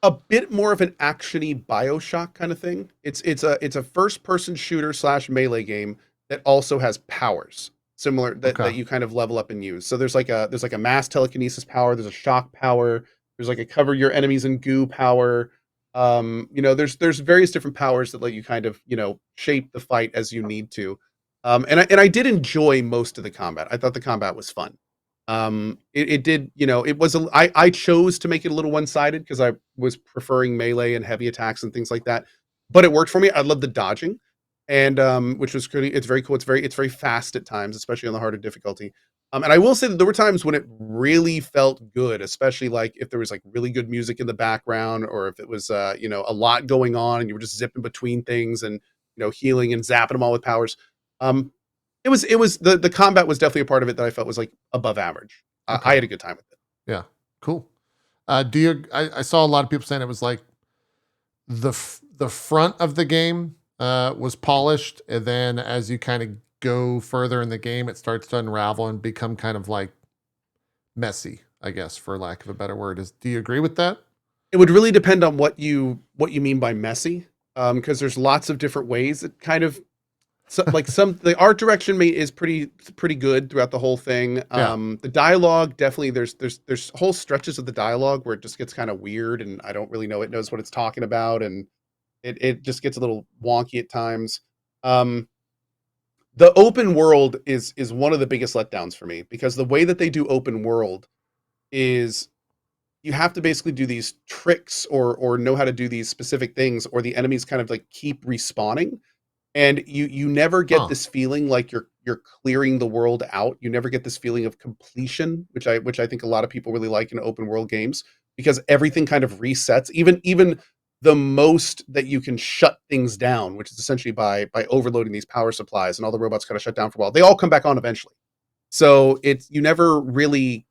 A bit more of an actiony BioShock kind of thing. It's a first person shooter / melee game that also has powers similar that Okay. you kind of level up and use. So there's like a mass telekinesis power, there's a shock power, there's like a cover your enemies in goo power. There's various different powers that let you kind of, shape the fight as you need to. And I did enjoy most of the combat. I thought the combat was fun. It did, it was I chose to make it a little one-sided because I was preferring melee and heavy attacks and things like that, but it worked for me. I love the dodging, and which was it's very cool. It's very fast at times, especially on the harder difficulty. And I will say that there were times when it really felt good, especially like if there was like really good music in the background, or if it was a lot going on and you were just zipping between things and healing and zapping them all with powers. It was the combat was definitely a part of it that I felt was like above average. Okay. I had a good time with it. Yeah, cool. I saw a lot of people saying it was like the front of the game was polished, and then as you kind of go further in the game, it starts to unravel and become kind of like messy, I guess, for lack of a better word. Do you agree with that? It would really depend on what you mean by messy, because there's lots of different ways. It kind of the art direction is pretty good throughout the whole thing. The dialogue definitely there's whole stretches of the dialogue where it just gets kind of weird, and I don't really know it knows what it's talking about, and it just gets a little wonky at times. The open world is one of the biggest letdowns for me, because the way that they do open world is you have to basically do these tricks or know how to do these specific things, or the enemies kind of like keep respawning. And you never get this feeling like you're clearing the world out. You never get this feeling of completion, which I think a lot of people really like in open world games, because everything kind of resets. Even the most that you can shut things down, which is essentially by overloading these power supplies, and all the robots kind of shut down for a while. They all come back on eventually. So you never really.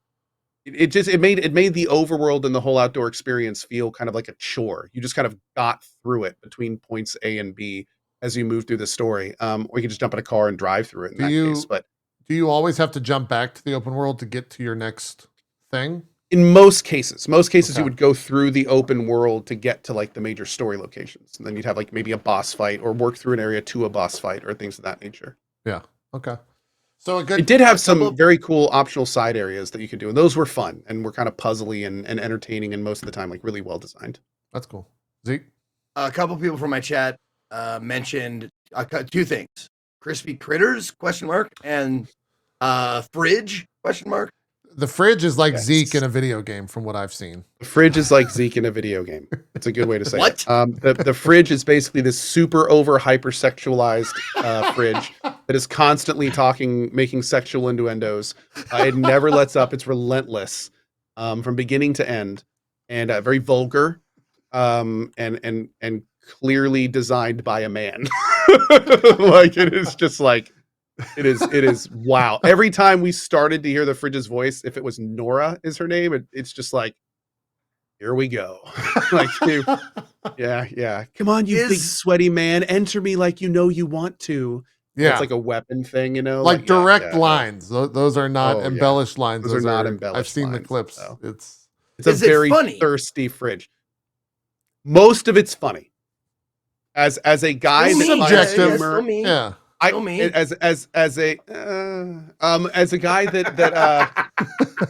It made the overworld and the whole outdoor experience feel kind of like a chore. You just kind of got through it between points A and B as you move through the story, or you can just jump in a car and drive through it in that case. But do you always have to jump back to the open world to get to your next thing? In most cases, Okay. you would go through the open world to get to like the major story locations, and then you'd have like maybe a boss fight, or work through an area to a boss fight, or things of that nature. Yeah. Okay. So It did have some very cool optional side areas that you could do, and those were fun and were kind of puzzly and entertaining, and most of the time like really well designed. That's cool. Zeke? A couple people from my chat mentioned two things: crispy critters ? And fridge ? The fridge is like Yes. Zeke in a video game, from what I've seen. The fridge is like Zeke in a video game. It's a good way to say What? it. The fridge is basically this super over hypersexualized fridge that is constantly making sexual innuendos. It never lets up. It's relentless from beginning to end, and very vulgar, and clearly designed by a man. Like it is just like. It is wow. Every time we started to hear the fridge's voice, if it was Nora is her name, it's just like, here we go. Like, yeah. Come on, you big sweaty man, enter me like you know you want to. Yeah. It's like a weapon thing, like direct lines. Those are not Oh, yeah. embellished lines. Those are not I've embellished seen the lines, clips. so. It's It's a Is it very funny? thirsty fridge. Most of it's funny. As a guy Still that me. finds subjective. Yeah, still me. yeah. Still me. As a guy that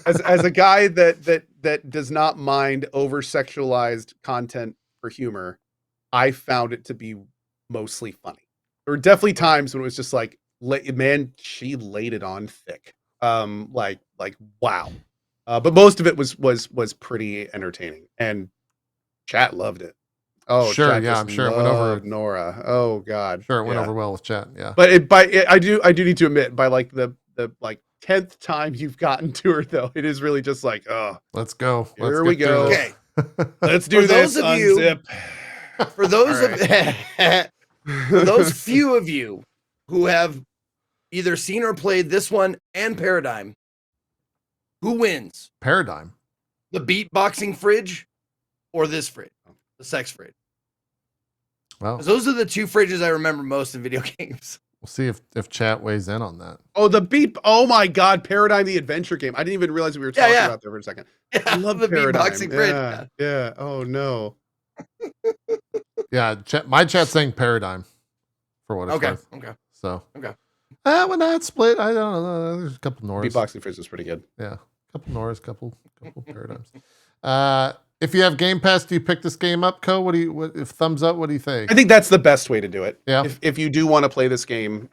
as a guy that does not mind over sexualized content for humor, I found it to be mostly funny. There were definitely times when it was just like, man, she laid it on thick. Like wow. But most of it was pretty entertaining, and Chat loved it. Oh, Sure, chat yeah, just I'm sure it went over- loved Nora. Oh God, Sure, it went yeah. over well with chat. Yeah. But I do need to admit, by like the like 10th time you've gotten to her, though, it is really just like, oh, Let's go. Here Let's we get through go. this. Okay. let's do For this. those of you- Unzip. For those All of for those few of you who have either seen or played this one and Paradigm, who wins? Paradigm. The beatboxing fridge or this fridge? The sex fridge. Well, 'Cause those are the two fridges I remember most in video games. we'll see if chat weighs in on that. Oh, the beat. Oh my God, Paradigm, the adventure game. I didn't even realize we were talking Yeah. about there for a second. Yeah, I love the Paradigm. beatboxing fridge. Yeah, yeah. Oh no. Yeah, my chat's saying Paradigm for what it's Okay. worth. Okay. So Okay. when that's split, I don't know. There's a couple Noras. Beatboxing Fizz is pretty good. Yeah, a couple Noras, couple Paradigms. If you have Game Pass, do you pick this game up, Cohh? What if thumbs up? What do you think? I think that's the best way to do it. Yeah. If you do want to play this game,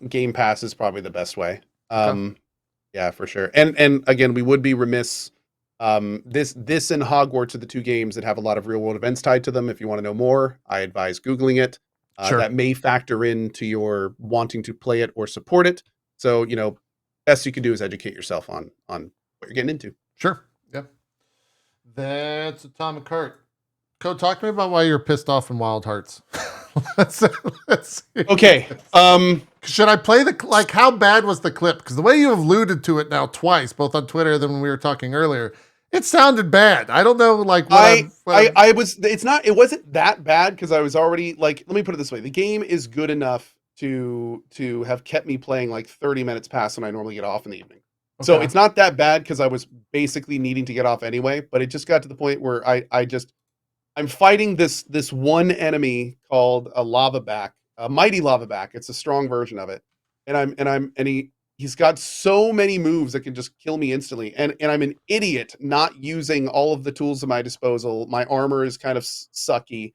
Game Pass is probably the best way. Yeah, for sure. And again, we would be remiss. This and Hogwarts are the two games that have a lot of real world events tied to them. If you want to know more, I advise Googling it. Sure. That may factor into your wanting to play it or support it. So, best you can do is educate yourself on what you're getting into. Sure. Yep. That's Atomic Heart. Cohh, talk to me about why you're pissed off in Wild Hearts. let's see. Okay. Should I play how bad was the clip? Because the way you have alluded to it now twice, both on Twitter and then when we were talking earlier, it sounded bad. I don't know, it wasn't that bad because I was already let me put it this way. The game is good enough to have kept me playing like 30 minutes past when I normally get off in the evening. Okay. So it's not that bad because I was basically needing to get off anyway, but it just got to the point where I'm fighting this one enemy called a mighty lavaback. It's a strong version of it. And he's got so many moves that can just kill me instantly. And I'm an idiot not using all of the tools at my disposal. My armor is kind of sucky.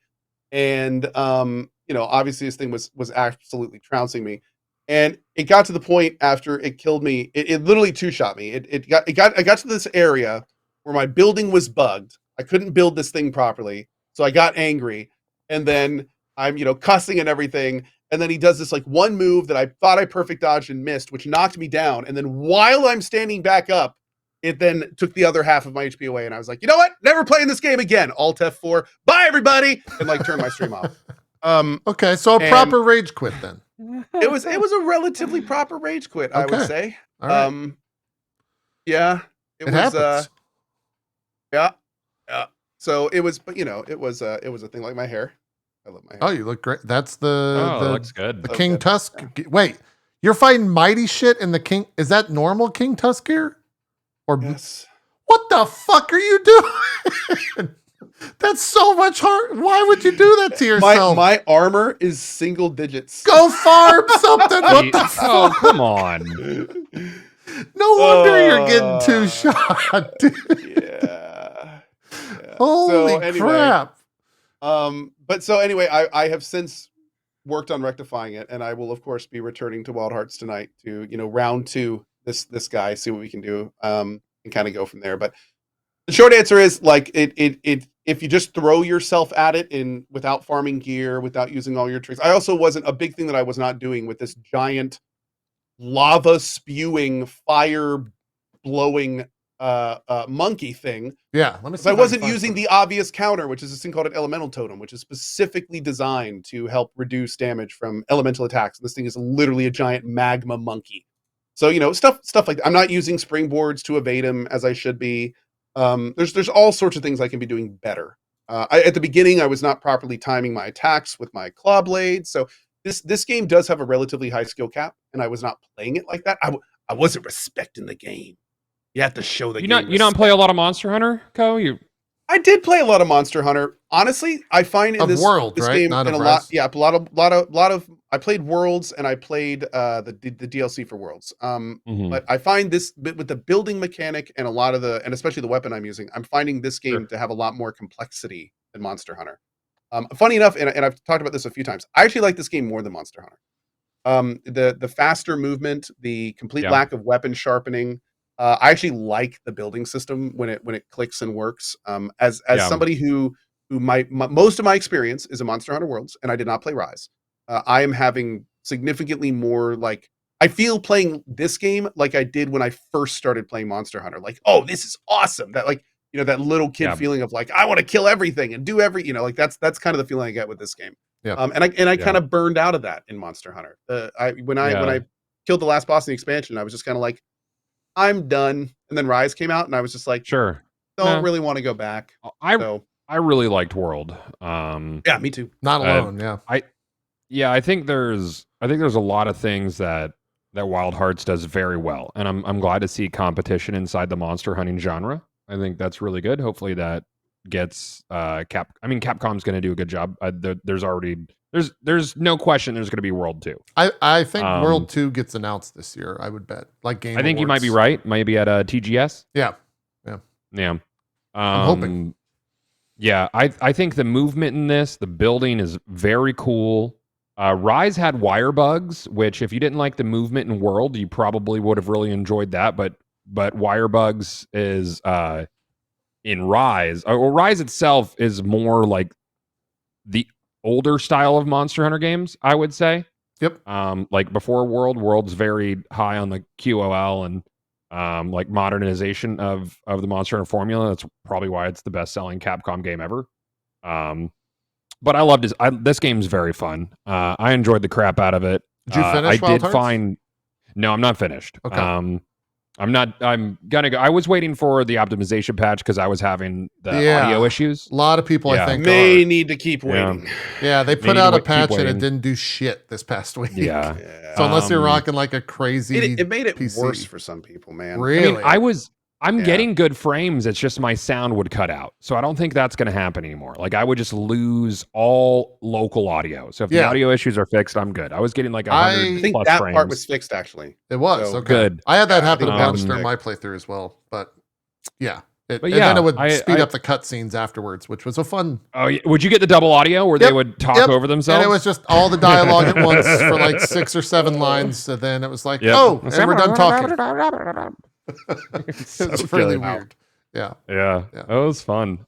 And obviously this thing was absolutely trouncing me. And it got to the point after it killed me, it literally two-shot me. I got to this area where my building was bugged. I couldn't build this thing properly. So I got angry. And then I'm, cussing and everything. And then he does this one move that I thought I perfect dodged and missed, which knocked me down. And then while I'm standing back up, it then took the other half of my HP away. And I was like, you know what? Never playing this game again. Alt F4. Bye, everybody. And turn my stream off. Okay, so a proper rage quit then. It was a relatively proper rage quit, I would say. All right. Yeah. It happens. Yeah. So it was, but it was a thing like my hair. I love my hair. Oh, you look great. That's the looks good. The King Tusk. Wait, you're fighting mighty shit in the King. Is that normal King Tusk gear? Or yes. What the fuck are you doing? That's so much hard. Why would you do that to yourself? My armor is single digits. Go farm something. What the fuck? Oh, come on. No wonder you're getting two shot, dude. Yeah. Holy crap. But so anyway, I have since worked on rectifying it, and I will of course be returning to Wild Hearts tonight to, round 2 this guy, see what we can do, and kind of go from there. But the short answer is if you just throw yourself at it without farming gear, without using all your tricks. I also wasn't a big thing that I was not doing with this giant lava spewing, fire blowing monkey thing. Yeah, let me see. I wasn't using the obvious counter, which is this thing called an elemental totem, which is specifically designed to help reduce damage from elemental attacks. And this thing is literally a giant magma monkey. So, stuff like that. I'm not using springboards to evade him as I should be. There's all sorts of things I can be doing better. At the beginning, I was not properly timing my attacks with my claw blades. So this game does have a relatively high skill cap, and I was not playing it like that. I wasn't respecting the game. You have to show the game. You don't play a lot of Monster Hunter, Cohh? I did play a lot of Monster Hunter. Honestly, I find in this game not in a lot of I played Worlds and I played the DLC for Worlds. But I find this with the building mechanic and a lot of and especially the weapon I'm using, I'm finding this game to have a lot more complexity than Monster Hunter. Funny enough, and I've talked about this a few times, I actually like this game more than Monster Hunter. The faster movement, the complete lack of weapon sharpening. I actually like the building system when it clicks and works. As somebody who who most of my experience is in Monster Hunter Worlds, and I did not play Rise. I am having significantly more like I feel playing this game like I did when I first started playing Monster Hunter. Like, oh, this is awesome. That like, you know, that little kid feeling of like, I want to kill everything and do every, you know, like that's kind of the feeling I get with this game. Yeah. And I kind of burned out of that in Monster Hunter. When I killed the last boss in the expansion, I was just kind of like, I'm done. And then Rise came out, and I was just like, Sure. don't really want to go back. I really liked World. Yeah, me too. Not alone. I think there's a lot of things that Wild Hearts does very well, and I'm glad to see competition inside the monster hunting genre. I think that's really good. Hopefully that gets Capcom's going to do a good job. There's no question there's going to be World 2. I think World 2 gets announced this year. I would bet. Like Game I think Awards. you might be right. Maybe at TGS. Yeah. I'm hoping. Yeah, I think the movement in this, the building is very cool. Rise had wire bugs, which if you didn't like the movement in World, you probably would have really enjoyed that. But wire bugs is in Rise. Rise itself is more like the older style of Monster Hunter games, I would say. Yep. Like before World's very high on the QOL and like modernization of the Monster Hunter formula. That's probably why it's the best selling Capcom game ever. But I loved this game's very fun. I enjoyed the crap out of it. Did you finish Wild Hearts? No, I'm not finished. Okay. I'm gonna go. I was waiting for the optimization patch because I was having the audio issues. A lot of people, I think, may need to keep waiting. Yeah, they put out a patch and it didn't do shit this past week. Yeah. So unless you're rocking like a crazy, it made it PC. worse for some people, man. Really? I'm getting good frames. It's just my sound would cut out. So I don't think that's going to happen anymore. Like I would just lose all local audio. So if the audio issues are fixed, I'm good. I was getting like 100 I think plus that frames. part was fixed actually. It was. So, okay. Good. I had that happen I think once during my playthrough as well. But yeah. And then it would speed up the cutscenes afterwards, which was a fun. Oh, would you get the double audio where they would talk over themselves? And it was just all the dialogue at once for like 6 or 7 lines. So then it was like, oh, and we're done talking. It's really weird. Yeah. It was fun.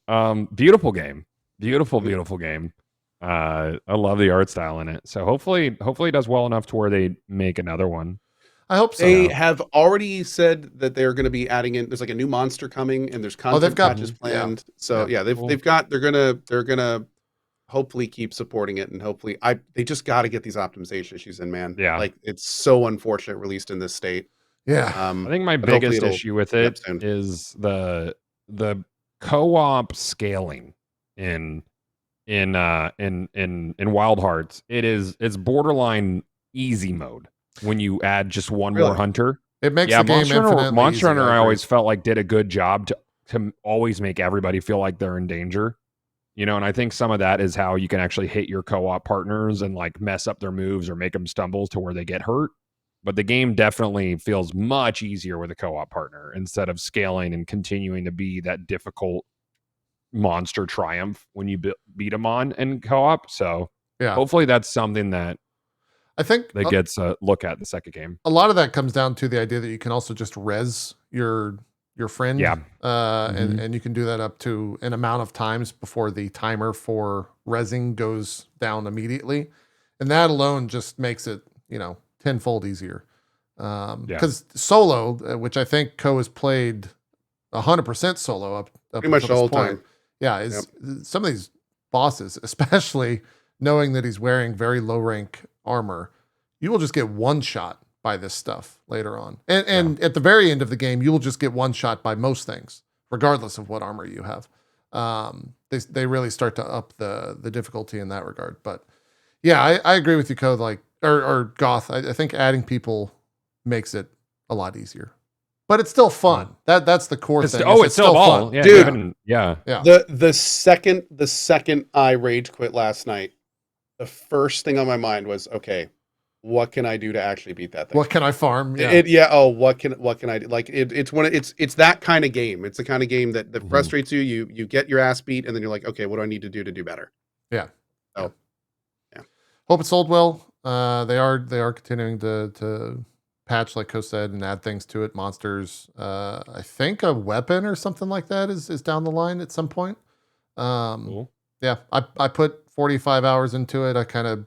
Beautiful game. Beautiful game. I love the art style in it. So hopefully it does well enough to where they make another one. I hope so. They have already said that they're going to be adding in. There's like a new monster coming, and there's content patches planned. So they're gonna hopefully keep supporting it, and hopefully they just got to get these optimization issues in, man. Yeah, like it's so unfortunate released in this state. Yeah, I think my biggest issue with it is the co-op scaling in Wild Hearts. It's borderline easy mode. When you add just one more hunter, it makes the game infinitely Monster Hunter, easy, I always felt like did a good job to always make everybody feel like they're in danger, you know. And I think some of that is how you can actually hit your co-op partners and like mess up their moves or make them stumble to where they get hurt. But the game definitely feels much easier with a co-op partner instead of scaling and continuing to be that difficult monster triumph when you beat them on in co-op. So hopefully that's something that I think that gets a look at the second game. A lot of that comes down to the idea that you can also just res your friend. Yeah. And you can do that up to an amount of times before the timer for resing goes down immediately. And that alone just makes it, tenfold easier. Because solo, which I think Cohh has played 100% solo up pretty much the whole time. Yeah. Some of these bosses, especially knowing that he's wearing very low rank armor, you will just get one shot by this stuff later on. And at the very end of the game, you will just get one shot by most things, regardless of what armor you have. They really start to up the difficulty in that regard. But yeah, I agree with you, Cohh, or Goth. I think adding people makes it a lot easier. But it's still fun. That's the core thing. It's still fun. Yeah, dude. Yeah. The second I rage quit last night, the first thing on my mind was, okay, what can I do to actually beat that thing? What can I farm? What can I do? Like it's that kind of game. It's the kind of game that frustrates you. You get your ass beat, and then you're like, okay, what do I need to do better? Yeah. So, hope it sold well. They are continuing to patch, like Cohh said, and add things to it. Monsters. I think a weapon or something like that is down the line at some point. Cool. Yeah, I put 45 hours into it. I kind of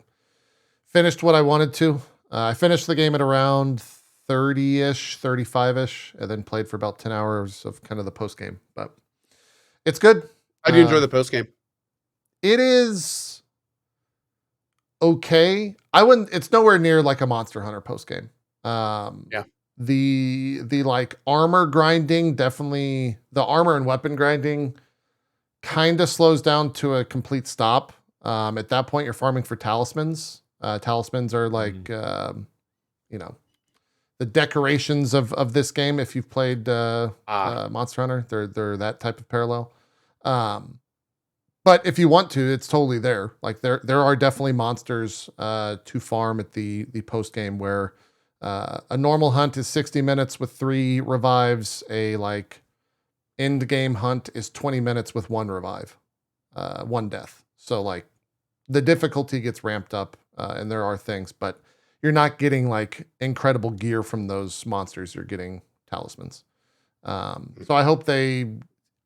finished what I wanted to. I finished the game at around 30-ish, 35-ish, and then played for about 10 hours of kind of the post game. But it's good. How do you enjoy the post game? It is okay. I wouldn't. It's nowhere near like a Monster Hunter post game. Yeah. The like armor grinding, definitely the armor and weapon grinding kind of slows down to a complete stop. At that point, you're farming for talismans. Talismans are like you know, the decorations of this game. If you've played Monster Hunter, they're that type of parallel. But if you want to, it's totally there. Like there are definitely monsters to farm at the post game where a normal hunt is 60 minutes with 3 revives. A like end game hunt is 20 minutes with 1 revive, 1 death. So like the difficulty gets ramped up, and there are things, but you're not getting like incredible gear from those monsters. You're getting talismans. So I hope they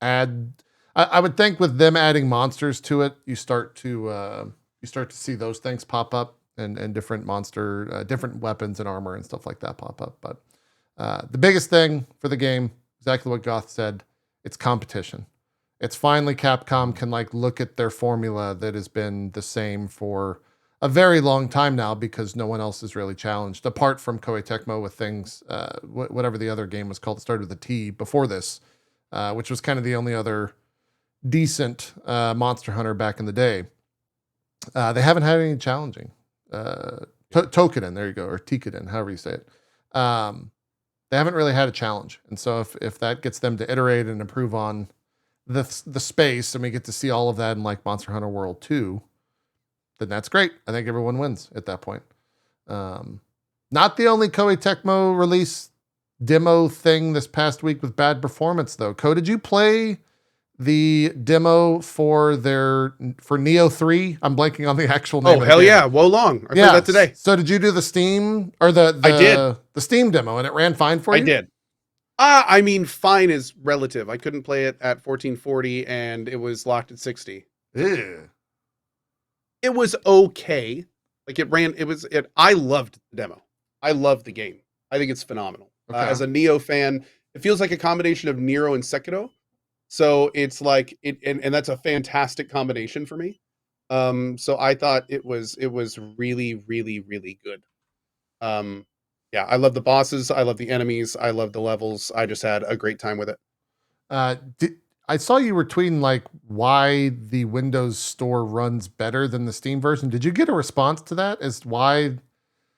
add. I would think with them adding monsters to it, you start to see those things pop up and different different weapons and armor and stuff like that pop up. But the biggest thing for the game, exactly what Goth said, it's competition. It's finally Capcom can like look at their formula that has been the same for a very long time now because no one else is really challenged apart from Koei Tecmo with things, whatever the other game was called, it started with a T before this, which was kind of the only other decent Monster Hunter back in the day. They haven't had any challenging. Tokiden, there you go, or Tikiden, however you say it. They haven't really had a challenge. And so if that gets them to iterate and improve on the space and we get to see all of that in like Monster Hunter World 2, then that's great. I think everyone wins at that point. Not the only Koei Tecmo release demo thing this past week with bad performance though. Cohh, did you play the demo for Neo 3? I'm blanking on the actual name. Oh, hell yeah. Wolong. I played that today. So did you do the Steam or I did the Steam demo and it ran fine for you? I did. I mean, fine is relative. I couldn't play it at 1440 and it was locked at 60. Ew. It was okay. Like I loved the demo. I loved the game. I think it's phenomenal. Okay. As a Neo fan, it feels like a combination of Nero and Sekiro. So it's like and that's a fantastic combination for me. So I thought it was really, really, really good. Yeah, I love the bosses, I love the enemies, I love the levels. I just had a great time with it. I saw you were tweeting like why the Windows Store runs better than the Steam version. Did you get a response to that as why?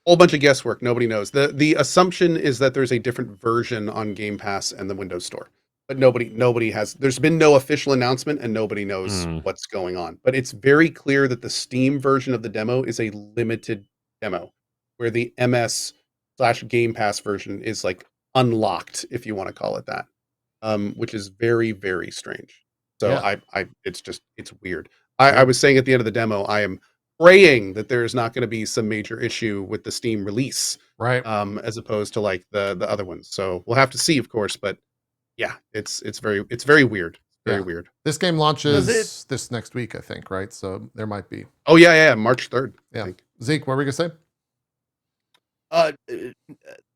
Whole bunch of guesswork. Nobody knows. The assumption is that there's a different version on Game Pass and the Windows Store. But nobody has, there's been no official announcement and nobody knows what's going on. But it's very clear that the Steam version of the demo is a limited demo where the MS/Game Pass version is like unlocked, if you want to call it that, which is very, very strange. So yeah. It's weird. I was saying at the end of the demo, I am praying that there is not going to be some major issue with the Steam release, right? As opposed to like the other ones. So we'll have to see, of course, but yeah, it's very weird. Very weird. This game launches this next week, I think, right? So there might be. Oh yeah, March 3rd. Yeah. Zeke, what were we gonna say?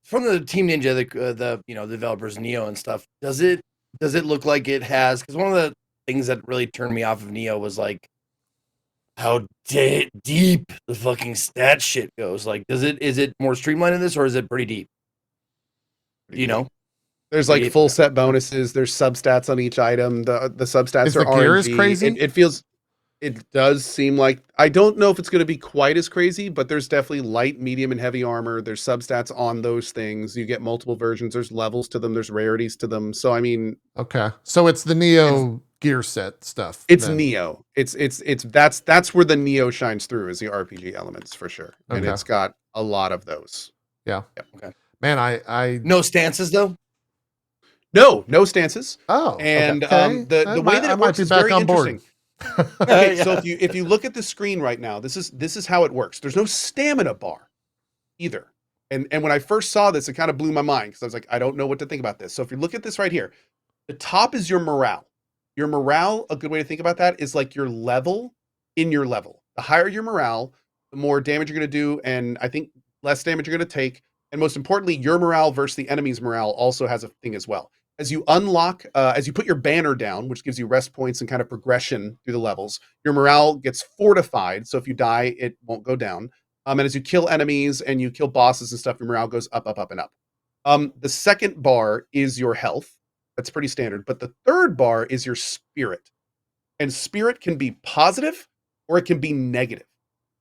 From the Team Ninja, the developers Neo and stuff. Does it look like it has? Because one of the things that really turned me off of Neo was like how deep the fucking stat shit goes. Like, is it more streamlined in this, or is it pretty deep? You know. There's like full set bonuses. There's substats on each item. The substats are the gear RNG. Is crazy? It does seem like, I don't know if it's going to be quite as crazy, but there's definitely light, medium, and heavy armor. There's substats on those things. You get multiple versions. There's levels to them. There's rarities to them. So I mean, okay. So it's the Neo gear set stuff. It's then. Neo. That's where the Neo shines through, is the RPG elements for sure, and it's got a lot of those. Yeah. Yep. Okay. Man, I no stances though. No stances. Oh, and okay. The way that it works is very interesting. Okay, so if you look at the screen right now, this is how it works. There's no stamina bar either. And when I first saw this, it kind of blew my mind because I was like, I don't know what to think about this. So if you look at this right here, the top is your morale. Your morale, a good way to think about that is like your level in your level. The higher your morale, the more damage you're going to do, and I think less damage you're going to take. And most importantly, your morale versus the enemy's morale also has a thing as well. As you unlock, as you put your banner down, which gives you rest points and kind of progression through the levels, your morale gets fortified. So if you die, it won't go down. And as you kill enemies and you kill bosses and stuff, your morale goes up, up, up, and up. The second bar is your health. That's pretty standard. But the third bar is your spirit. And spirit can be positive or it can be negative.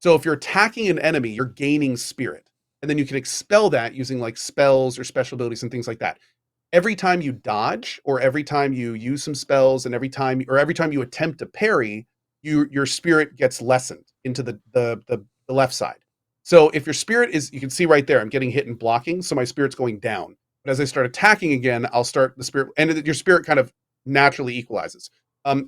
So if you're attacking an enemy, you're gaining spirit. And then you can expel that using like spells or special abilities and things like that. Every time you dodge or every time you use some spells and every time you attempt to parry, your spirit gets lessened into the left side. So if your spirit is, you can see right there, I'm getting hit and blocking, so my spirit's going down. But as I start attacking again, I'll start the spirit, and your spirit kind of naturally equalizes.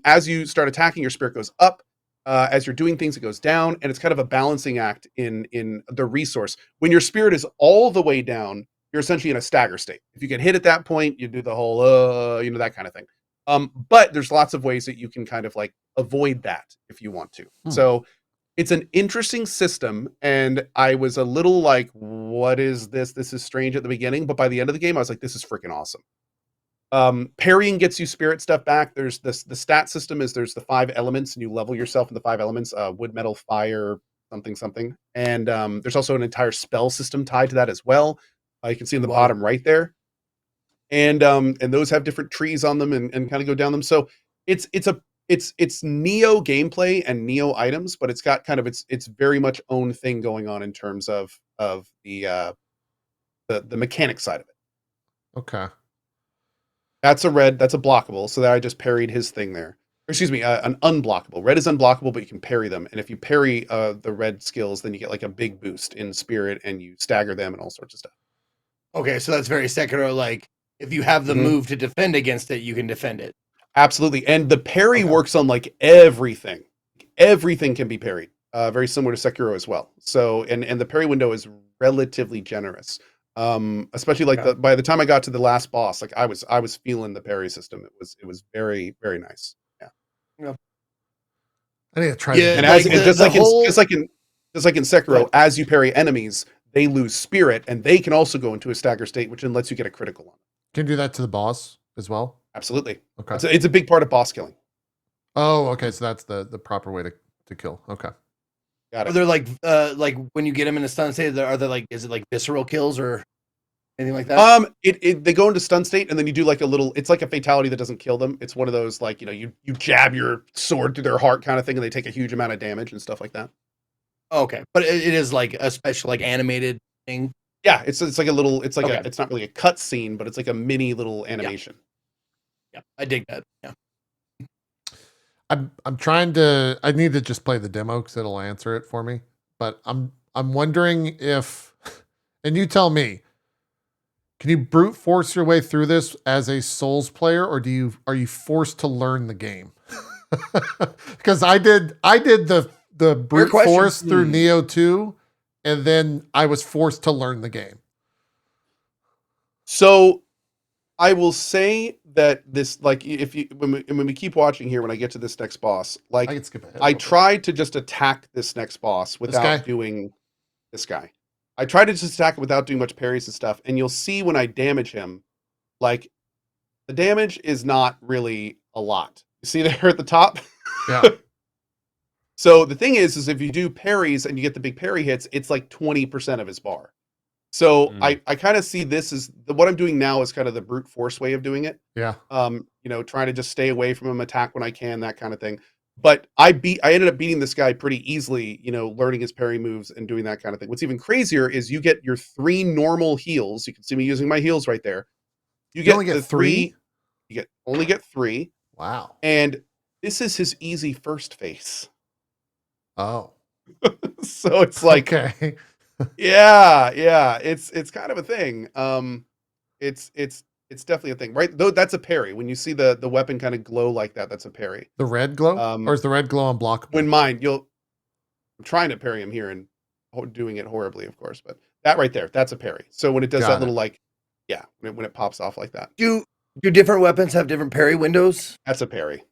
As you start attacking, your spirit goes up. As you're doing things, it goes down, and it's kind of a balancing act in the resource. When your spirit is all the way down, you're essentially in a stagger state. If you get hit at that point, you do the whole, that kind of thing. But there's lots of ways that you can kind of like avoid that if you want to. So it's an interesting system, and I was a little like, what is this? This is strange at the beginning, but by the end of the game, I was like, this is freaking awesome. Parrying gets you spirit stuff back. There's the stat system is there's the 5 elements, and you level yourself in the 5 elements, wood, metal, fire, something. And there's also an entire spell system tied to that as well. You can see in the bottom right there. And those have different trees on them and kind of go down them. So it's Neo gameplay and Neo items, but it's got kind of its very much own thing going on in terms of the mechanic side of it. Okay. That's a blockable, so that I just parried his thing there. Excuse me, an unblockable. Red is unblockable, but you can parry them. And if you parry the red skills, then you get like a big boost in spirit and you stagger them and all sorts of stuff. Okay, so that's very Sekiro. Like, if you have the move to defend against it, you can defend it. Absolutely. And the parry works on like everything. Everything can be parried. Very similar to Sekiro as well. So, and the parry window is relatively generous. Especially like by the time I got to the last boss, like I was feeling the parry system. It was very, very nice. Yeah. I need to try. And just like in Sekiro, as you parry enemies, they lose spirit, and they can also go into a stagger state, which then lets you get a critical on. Can you do that to the boss as well? Absolutely. Okay. It's a big part of boss killing. Oh, okay. So that's the proper way to kill. Okay. Got it. Are there like when you get them in a stun state, are there like, is it like visceral kills or anything like that? They go into stun state, and then you do like it's like a fatality that doesn't kill them. It's one of those like, you jab your sword through their heart kind of thing, and they take a huge amount of damage and stuff like that. Okay, but it is like a special like animated thing. Yeah, it's like a little. It's like it's not really a cut scene, but it's like a mini little animation. Yeah, I dig that. Yeah. I'm trying to. I need to just play the demo because it'll answer it for me. But I'm wondering if, and you tell me, can you brute force your way through this as a Souls player, or are you forced to learn the game? Because I did the brute force through Neo 2, and then I was forced to learn the game. So I will say that this, like, when we keep watching here, when I get to this next boss, like, I can skip ahead. I tried to just attack this next boss without doing this guy. I tried to just attack him without doing much parries and stuff, and you'll see when I damage him, like, the damage is not really a lot. You see there at the top? Yeah. So the thing is if you do parries and you get the big parry hits, it's like 20% of his bar. So I kind of see this as what I'm doing now is kind of the brute force way of doing it. Yeah. Trying to just stay away from him, attack when I can, that kind of thing. But I ended up beating this guy pretty easily, learning his parry moves and doing that kind of thing. What's even crazier is you get your 3 normal heals. You can see me using my heals right there. You only get 3. You only get 3. Wow. And this is his easy first face. Oh. So it's like, okay. yeah, it's kind of a thing. It's definitely a thing, right? Though that's a parry. When you see the weapon kind of glow like that, that's a parry. The red glow, or is the red glow unblockable? When mine, I'm trying to parry him here and doing it horribly, of course, but that right there, that's a parry. So when it does that little like, when it pops off like that, do different weapons have different parry windows? That's a parry.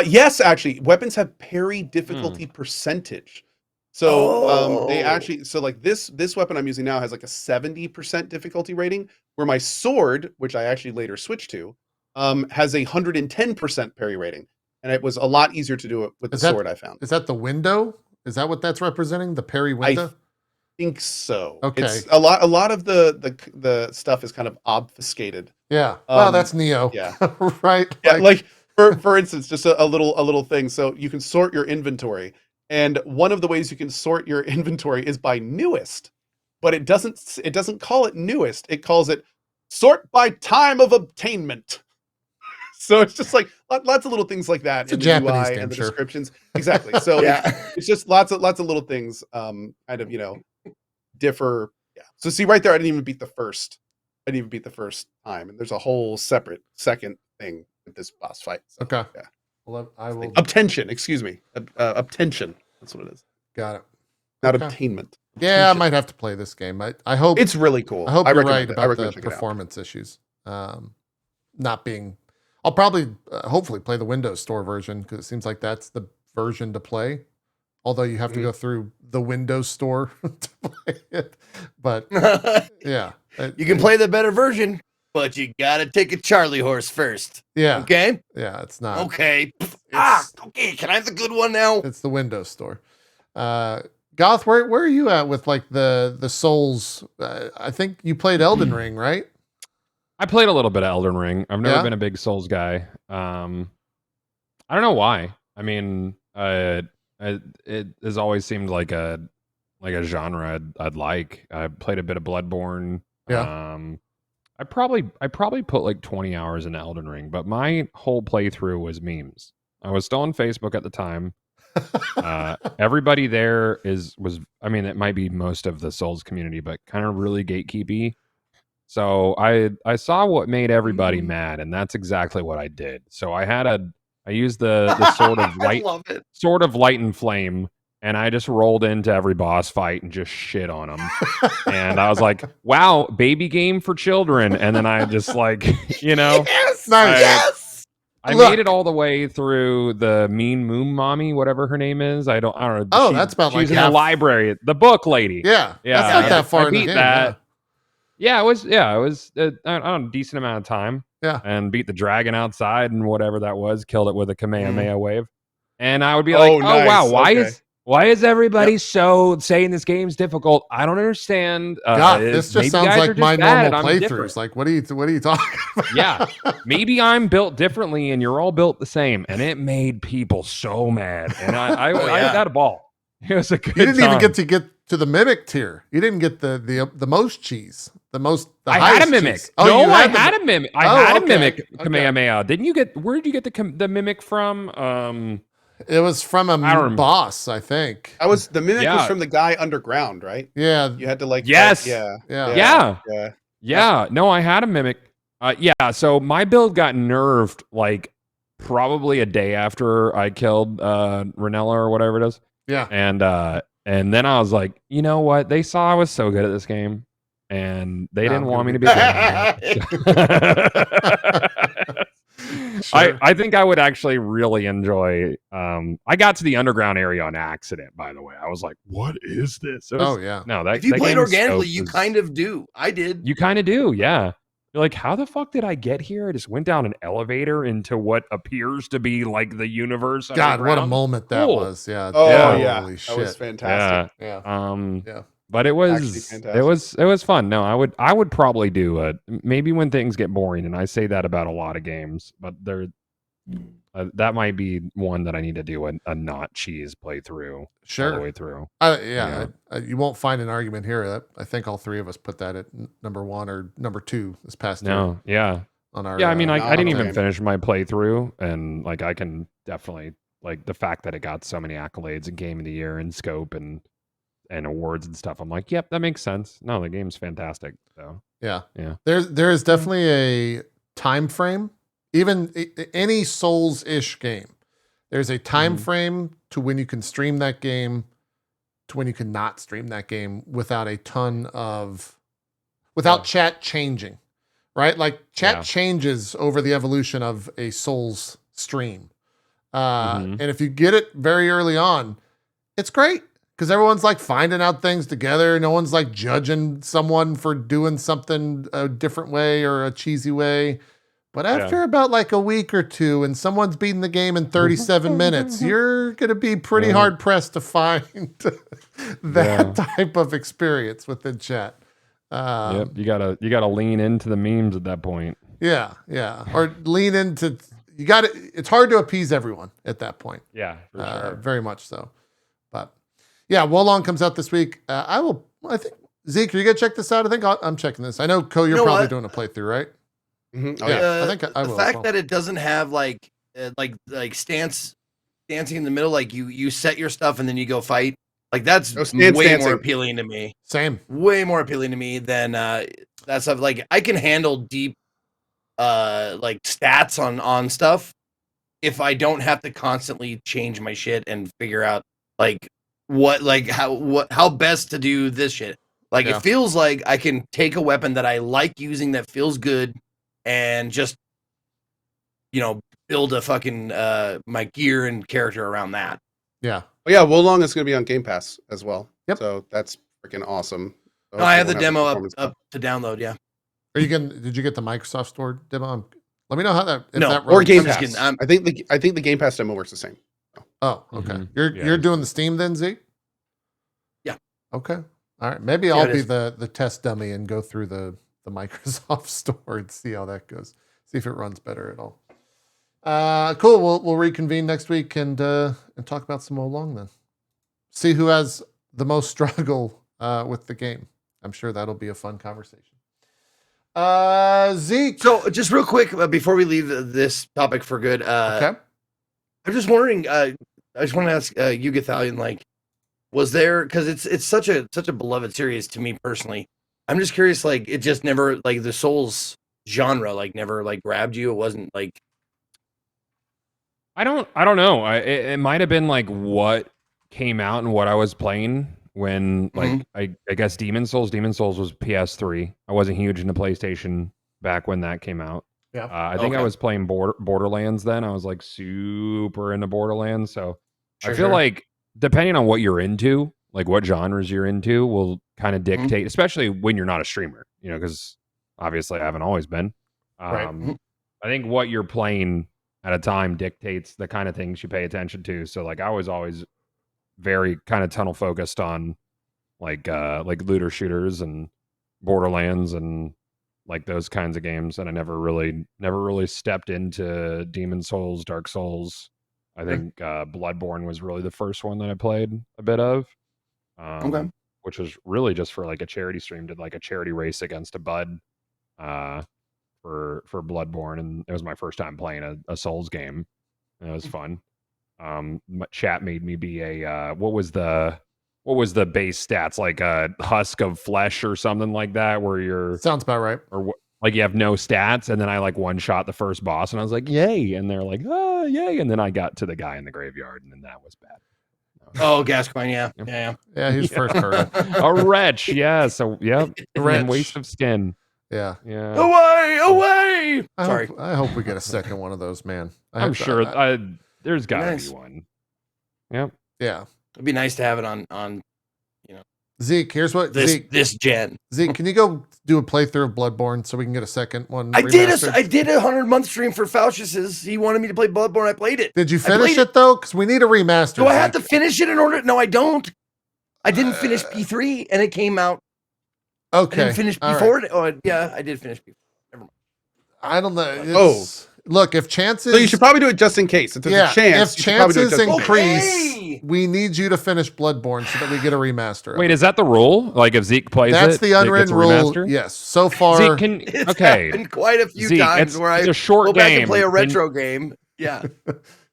Yes, actually, weapons have parry difficulty percentage. So they actually like this weapon I'm using now has like a 70% difficulty rating, where my sword, which I actually later switched to, has a 110% parry rating, and it was a lot easier to do it with the sword. I found. Is that the window? Is that what that's representing? The parry window? Think so. Okay. It's a lot of the stuff is kind of obfuscated. Yeah. Well, that's Neo. Yeah. Right. Yeah. Like for instance, just a little thing. So you can sort your inventory, and one of the ways you can sort your inventory is by newest, but it doesn't call it newest. It calls it sort by time of obtainment. So it's just like lots of little things like that in the Japanese UI game, and the sure. descriptions. Exactly. So it's just lots of little things, kind of, differ. Yeah. So see right there, I didn't even beat the first time, and there's a whole separate second thing with this boss fight. So, Okay. Yeah. Well, I will. Obtention. Excuse me. Obtention. That's what it is. Got it. Not Okay. obtainment. Yeah, I Obtention. might have to play this game. I hope It's really cool. I hope you're right recommend it. I about recommend the checking it out. performance issues. Not being. I'll probably hopefully play the Windows Store version because it seems like that's the version to play. Although you have to go through the Windows Store to play it. But yeah. You can play the better version, but you gotta take a Charlie horse first. Yeah. Okay? Yeah, it's not. Okay. Okay. Can I have the good one now? It's the Windows Store. Goth, where are you at with like the Souls? I think you played Elden Ring, right? I played a little bit of Elden Ring. I've never Yeah? been a big Souls guy. I don't know why. I mean, it has always seemed like a genre I'd like. I played a bit of Bloodborne. Yeah. I probably put like 20 hours into Elden Ring, but my whole playthrough was memes. I was still on Facebook at the time. Everybody there was I mean, it might be most of the Souls community, but kind of really gatekeepy. So I saw what made everybody mad, and that's exactly what I did. So I used the sword of light and flame, and I just rolled into every boss fight and just shit on them. And I was like, wow, baby game for children. And then I just like, Yes! Nice. I Look. made it all the way through the Mean Moon Mommy, whatever her name is. I don't know. Oh, that's about she's like in half. the library, the book lady. Yeah. Yeah, That's not that far I in the beat game. that. Yeah, it was I don't know, a decent amount of time. Yeah. And beat the dragon outside and whatever that was, killed it with a Kamehameha wave. And I would be Oh, like, nice. wow, Okay. why is everybody so saying this game's difficult? I don't understand. God, this maybe just sounds guys are like just my bad normal and I'm playthroughs. different. Like, what are you talking about? Yeah. Maybe I'm built differently and you're all built the same. And it made people so mad. And I had a ball. It was a good You didn't even time. get to the mimic tier. You didn't get the most cheese. The I had highest a mimic. cheese. No, you I the- had a mimic. I Oh, had a okay. mimic Okay. Kamehameha. Didn't you get? Where did you get the mimic from? It was from a I don't remember. boss, I think. The mimic was Yeah. from the guy underground, right? Yeah. You had to like Yes. yeah. Yeah. Yeah. No, I had a mimic. Yeah. So my build got nerfed like probably a day after I killed Ranella or whatever it is. Yeah. And then I was like, you know what? They saw I was so good at this game, and they No, didn't I'm want me to gonna be good. Sure. I think I would actually really enjoy. I got to the underground area on accident, by the way. I was like, "What is this?" It was, Oh yeah. no, that If you that played game organically, you was- kind of do. I did. you kind of do, yeah. You're like, how the fuck did I get here? I just went down an elevator into what appears to be like the universe. God, what a underground. moment that Cool. was. Yeah. Oh Yeah. yeah. Holy That shit. was fantastic. Yeah. Yeah. Yeah. But it was fantastic. it was fun. No, I would probably do maybe when things get boring, and I say that about a lot of games, but that might be one that I need to do a not cheese playthrough all the Sure. way through. You won't find an argument here. I think all three of us put that at number 1 or number 2 this past year No, yeah. on our. Yeah, I mean, I didn't even game. finish my playthrough, and like I can definitely like the fact that it got so many accolades and Game of the Year and scope and awards and stuff. I'm like, yep, that makes sense. No, the game's fantastic. So Yeah. Yeah. There is definitely a time frame. Even any Souls-ish game, there's a time frame to when you can stream that game to when you cannot stream that game without chat changing, right? Like chat changes over the evolution of a Souls stream. And if you get it very early on, it's great because everyone's like finding out things together. No one's like judging someone for doing something a different way or a cheesy way. But after about like a week or two and someone's beating the game in 37 minutes, you're going to be pretty hard pressed to find that type of experience within chat. You gotta lean into the memes at that point. Yeah. Or lean into, it's hard to appease everyone at that point. Yeah, for sure. Very much so. But yeah, Wolong comes out this week. I think, Zeke, are you going to check this out? I think I'm checking this. I know, Cohh, you're probably doing a playthrough, right? Mm-hmm. Oh, yeah, I think I the will. fact that it doesn't have like dancing in the middle, like you set your stuff and then you go fight. Like that's way more appealing to me. Same. Way more appealing to me than that stuff. Like I can handle deep like stats on stuff if I don't have to constantly change my shit and figure out how best to do this shit. Like it feels like I can take a weapon that I like using that feels good and just build a fucking my gear and character around that. Yeah. Oh yeah, Wolong is going to be on Game Pass as well. Yep. So that's freaking awesome. So I have the demo up to download. Yeah. Did you get the Microsoft Store demo? Let me know how that. Or Game Pass. I think the Game Pass demo works the same. Oh, okay. You're doing the Steam then, Zeke? Yeah. Okay. All right. Maybe I'll be the test dummy and go through the Microsoft Store and see how that goes. See if it runs better at all. Cool. We'll reconvene next week and talk about some Wolong then. See who has the most struggle with the game. I'm sure that'll be a fun conversation. Zeke. So just real quick before we leave this topic for good. Okay. I'm just wondering. I just want to ask you, Gothalion, like, was there, because it's such a beloved series to me personally. I'm just curious, like, it just never, like, the Souls genre, like, never like grabbed you. It wasn't like. I don't know. It might have been like what came out and what I was playing when, like, I guess Demon's Souls was PS3. I wasn't huge into PlayStation back when that came out. Yeah. I think I was playing Borderlands then. I was like super into Borderlands. So I feel like depending on what you're into, like what genres you're into, will kind of dictate, especially when you're not a streamer, because obviously I haven't always been. I think what you're playing at a time dictates the kind of things you pay attention to. So like I was always very kind of tunnel focused on like looter shooters and Borderlands and like those kinds of games, and I never really stepped into Demon's Souls, Dark Souls. I think Bloodborne was really the first one that I played a bit of. Which was really just for like a charity stream, did like a charity race against a bud for Bloodborne, and it was my first time playing a Souls game, and it was fun. Chat made me be a what was the base stats, like a husk of flesh or something like that, where you're sounds about right, or like you have no stats, and then I like one shot the first boss, and I was like, yay, and they're like, oh yay, and then I got to the guy in the graveyard, and then that was bad. Oh, Gascoigne, yeah, he's first hurdle. A wretch, yeah. So yeah, and waste of skin. Yeah. Away. Sorry. I hope we get a second one of those, man. I'm sure there's gotta be one. Yep. Yeah. It'd be nice to have it on Zeke, here's what this gen. Zeke, can you go do a playthrough of Bloodborne so we can get a second one? I did a 100-month stream for Faustus's. He wanted me to play Bloodborne. I played it. Did you finish it though? Because we need a remaster. Do I have to finish it in order? No, I don't. I didn't finish P3, and it came out. Okay. I didn't finish P4. Right. Oh, yeah, I did finish P4. Never mind. I don't know. Look, if chances... So you should probably do it just in case. If there's a chance, if chances increase, we need you to finish Bloodborne so that we get a remaster. Wait, is that the rule? Like if Zeke plays that's the unwritten rule. Yes. So far... Zeke, it's happened quite a few times where I go back and play a retro game. Yeah.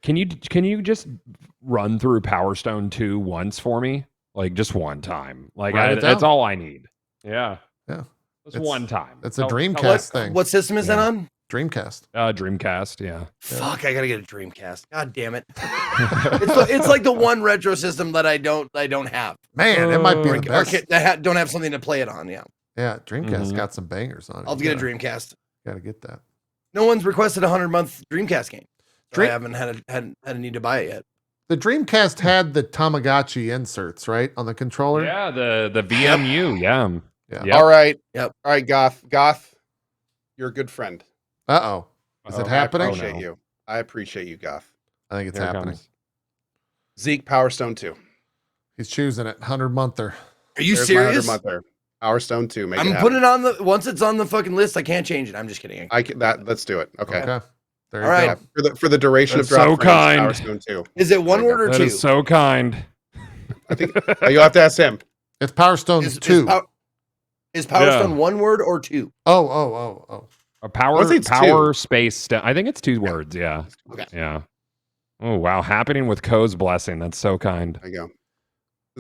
Can you just run through Power Stone 2 once for me? Like just one time. Like that's all I need. Yeah. Just one time. It's a Dreamcast thing. What system is that on? Dreamcast. Dreamcast, yeah. Fuck, I gotta get a Dreamcast. God damn it. it's like the one retro system that I don't have. Man, it might be the best. I don't have something to play it on, Yeah, Dreamcast got some bangers on it. I'll get a Dreamcast. Gotta get that. No one's requested a 100-month Dreamcast game. I haven't had a need to buy it yet. The Dreamcast had the Tamagotchi inserts, right, on the controller. Yeah, the VMU. Yeah. Yeah. Yep. All right. Yep. All right, Goth, you're a good friend. Uh-oh. Is it Oh, happening? I appreciate you. I appreciate you, Goth. I think it's Here it happening. comes. Zeke, Power Stone 2. He's choosing it. 100-monther. Are you There's serious? My 100-monther. Power Stone 2. Make it I'm happen. putting it on the once it's on the fucking list. I can't change it. I'm just kidding. Let's do it. Okay. Okay. There you All right. go. Yeah, for the duration That's of drop so frames, kind. Power Stone 2. Is it one There you word or That two? is so kind. I think you'll have to ask him. It's Power Stone 2. Is Power Yeah. Stone one word or two? Oh. A power Let's say it's power two. space. I think it's 2 words. Yeah. Okay. Yeah. Oh wow, happening with Cohh's blessing. That's so kind. There you go.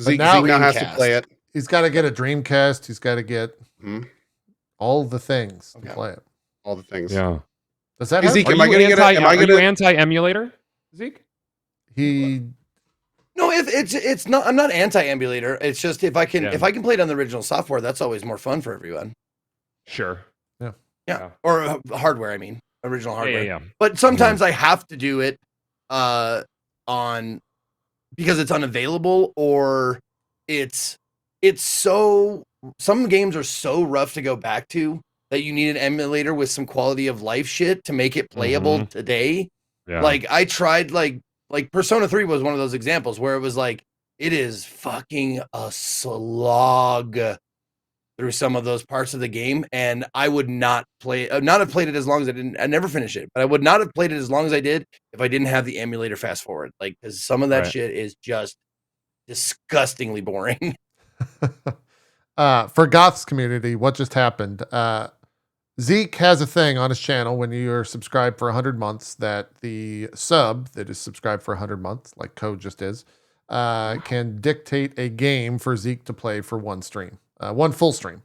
Zeke now now has to Dreamcast. play it. He's got to get a Dreamcast. He's got to get Mhm. all the things to Okay. play it. All the things. Yeah. Does that Hey, have? Zeke, Are am I you gonna get a- am I Are you gonna- anti-emulator, Zeke? He No, if it's not. I'm not anti-emulator. It's just if I can play it on the original software, that's always more fun for everyone. Sure. Yeah, or hardware. I mean, original hardware. Yeah. But sometimes I have to do it on because it's unavailable or it's so some games are so rough to go back to that you need an emulator with some quality of life shit to make it playable today. Yeah. Like I tried like Persona 3 was one of those examples where it was like it is fucking a slog through some of those parts of the game, and I would not have played it as long as I never finished it, but I would not have played it as long as I did if I didn't have the emulator fast forward. Like, because some of that Right. shit is just disgustingly boring. for Goth's community, what just happened? Zeke has a thing on his channel when you're subscribed for 100 months that the sub that is subscribed for 100 months, like Cohh just is, can dictate a game for Zeke to play for one stream, one full stream.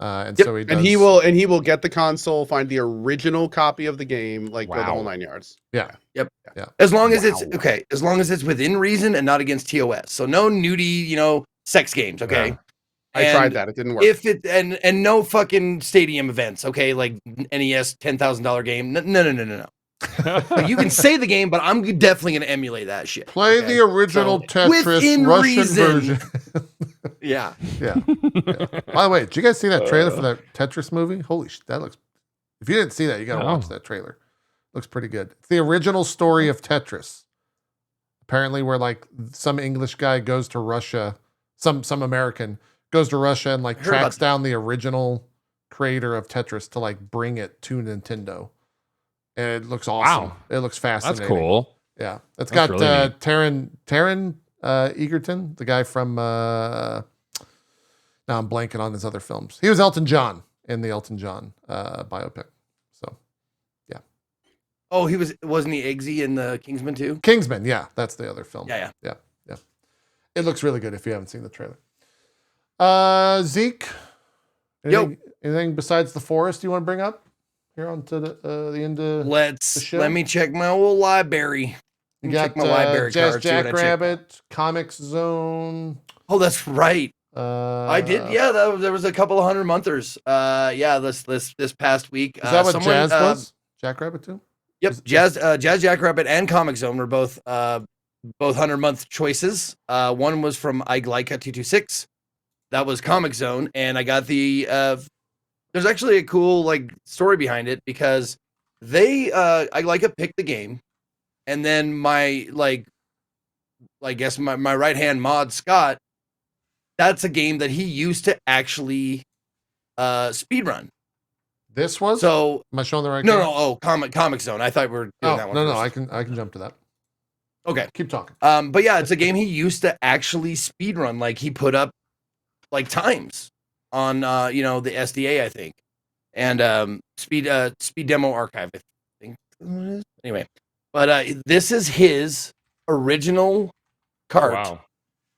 And Yep. so he does. And he will get the console, find the original copy of the game, like go the whole 9 yards. As long as it's okay, as long as it's within reason and not against TOS. So no nudie, sex games, okay? Yeah. I tried that; it didn't work. If it and no fucking stadium events, okay? Like NES $10,000 game. No. Like, you can say the game, but I'm definitely gonna emulate that shit. Play okay? the original So, Tetris within Russian reason. version. Yeah. Yeah. By the way, did you guys see that trailer for that Tetris movie? Holy shit, that looks. If you didn't see that, you gotta No. watch that trailer. Looks pretty good. It's the original story of Tetris. Apparently, where like some English guy goes to Russia, some American goes to Russia and like I heard about tracks down the original creator of Tetris to like bring it to Nintendo. And it looks awesome. Wow. It looks fascinating. That's cool. Yeah, it's That's got really neat. Taron Egerton, the guy from. Now I'm blanking on his other films. He was Elton John in the Elton John biopic. So, yeah, Oh, wasn't he Eggsy in the Kingsman 2? Kingsman. Yeah, that's the other film. Yeah. It looks really good if you haven't seen the trailer. Zeke, anything besides the forest you want to bring up here onto the end of the show? Let me check my old library. You Let me got check my library Jazz card, see what I checked. Jackrabbit, Comix Zone. Oh, that's right. I did. Yeah, there was a couple of 100-monthers. This past week. Is that what Jazz was? Jackrabbit too? Yep. Jazz Jackrabbit and Comix Zone were both 100-month choices. One was from Iglyka226. That was Comix Zone, and I got the. There's actually a cool story behind it because Iglyka picked the game, and then my my right hand mod Scott. That's a game that he used to actually speedrun. This was? So am I showing the right? No, game? no. Oh, Comix Zone. I thought we were doing that one. No, first. I can jump to that. Okay. Keep talking. But yeah, it's a game he used to actually speedrun. Like he put up times on the SDA, I think. And speed demo archive, I think. Anyway. But this is his original cart Wow.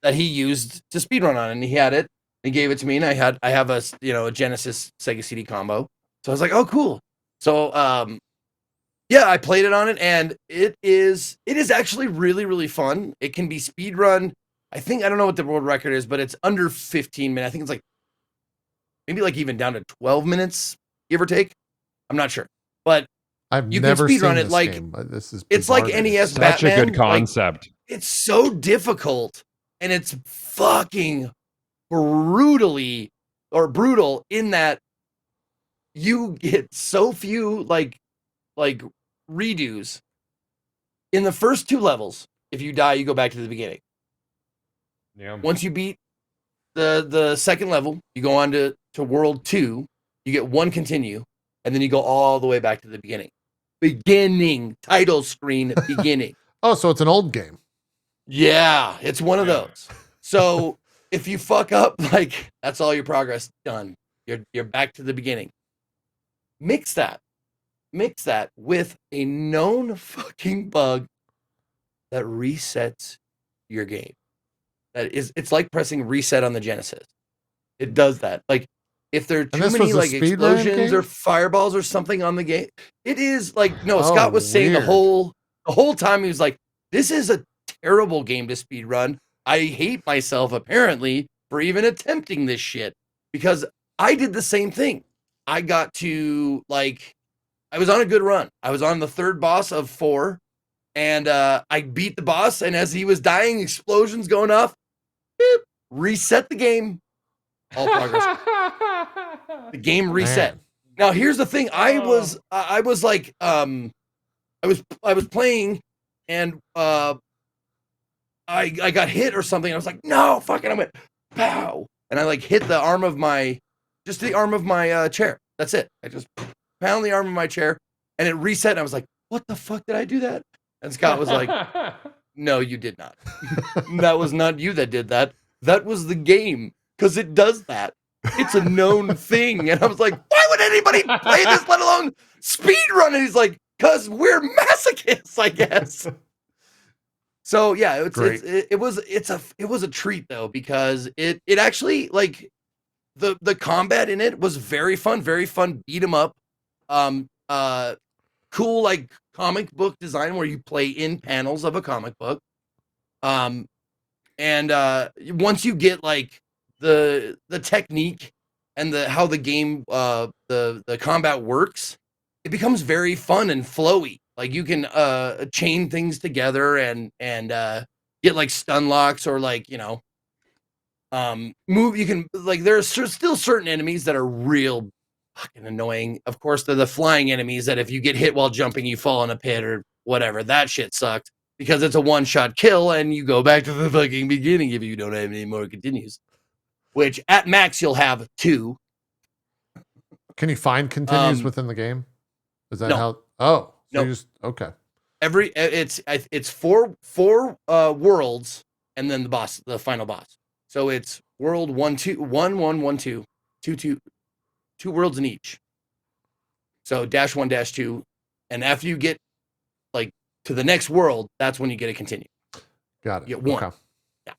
that he used to speedrun on, and he had it. He gave it to me, and I have a a Genesis Sega CD combo. So I was like, oh cool. So yeah, I played it on it, and it is actually really, really fun. It can be speedrun. I don't know what the world record is, but it's under 15 minutes. I think it's maybe even down to 12 minutes, give or take. I'm not sure. But I've You can never speedrun seen it this like- game. This is it's like bizarre. NES Such a Batman, good like, concept. it's so difficult and it's fucking brutal in that you get so few like redos. In the first 2 levels, if you die, you go back to the beginning. Yeah. Once you beat the second level, you go on to world 2, you get 1 continue, and then you go all the way back to the beginning. Beginning, title screen, beginning. Oh, so it's an old game. Yeah, it's one of Yeah. those. So if you fuck up, like, that's all your progress done. You're back to the beginning. Mix that with a known fucking bug that resets your game. It's like pressing reset on the Genesis. It does that. Like, if there are too this many was a like speedrun explosions game? or fireballs or something on the game, it is like, no, Oh, Scott was saying weird. the whole time he was like, this is a terrible game to speedrun. I hate myself apparently for even attempting this shit, because I did the same thing. I got to I was on a good run. I was on the 3rd boss of 4, and I beat the boss, and as he was dying, explosions going off, beep, reset the game. All progress. The game reset. Man. Now here's the thing. I was playing, and I got hit or something. I was like, no, fucking, I went, pow. And I hit the arm of my chair. That's it. I just pound the arm of my chair, and it reset. And I was like, what the fuck did I do that? And Scott was like, no, you did not. That was not you that did that. That was the game, because it does that. It's a known thing. And I was like, why would anybody play this, let alone speedrun? And he's like, because we're masochists, I guess. So yeah, it was a treat though, because it actually, like, the combat in it was very fun beat 'em up. Cool, like, comic book design where you play in panels of a comic book. And once you get like the technique and how the game the combat works, it becomes very fun and flowy. Like, you can chain things together and get like stun locks, or like, move. You can, like, there's still certain enemies that are real fucking annoying. Of course, they're the flying enemies that if you get hit while jumping, you fall in a pit or whatever. That shit sucked, because it's a one-shot kill and you go back to the fucking beginning if you don't have any more continues. Which at max you'll have 2. Can you find continues within the game? Is that no. how? Oh, so No. you just okay. It's 4 worlds, and then the final boss. So it's world 1, 2, 1, 1, 1, 2, 2, 2, 2 worlds in each. So -1, -2, and after you get like to the next world, that's when you get a continue. Got it. You get 1. Okay. Yeah.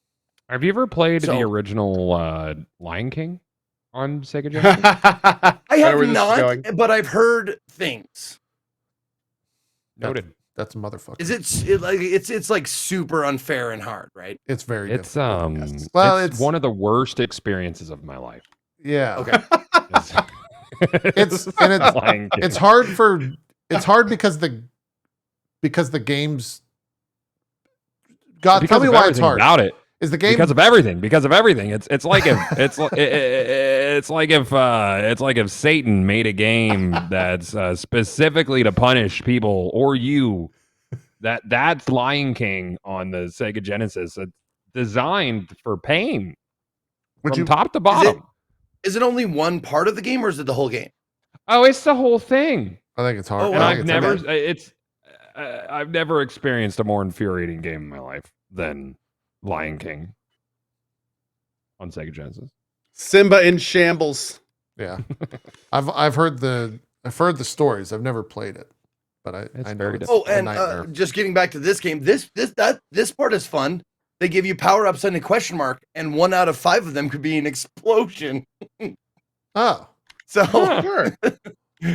Have you ever played So- the original Lion King on Sega Genesis? I know have where this is not, going. but I've heard things. Noted. That's a motherfucker. It's like super unfair and hard, right? It's very It's difficult. Well, it's one of the worst experiences of my life. yeah. Okay. It's Lion King. it's hard because the game's God, because tell me of why it's everything hard. about it. Is the game Because of everything. It's like if Satan made a game that's specifically to punish people or you. That's Lion King on the Sega Genesis. It's designed for pain from top to bottom. Is it only one part of the game, or is it the whole game? Oh, it's the whole thing. I think it's hard. Oh, And I think I've never experienced a more infuriating game in my life than Lion King on Sega Genesis. Simba in shambles. yeah. I've heard the stories. I've never played it, but It's I know very it's Oh, a and nightmare. just getting back to this game, this part is fun. They give you power ups and a question mark, and 1 out of 5 of them could be an explosion. Oh, So, Sure.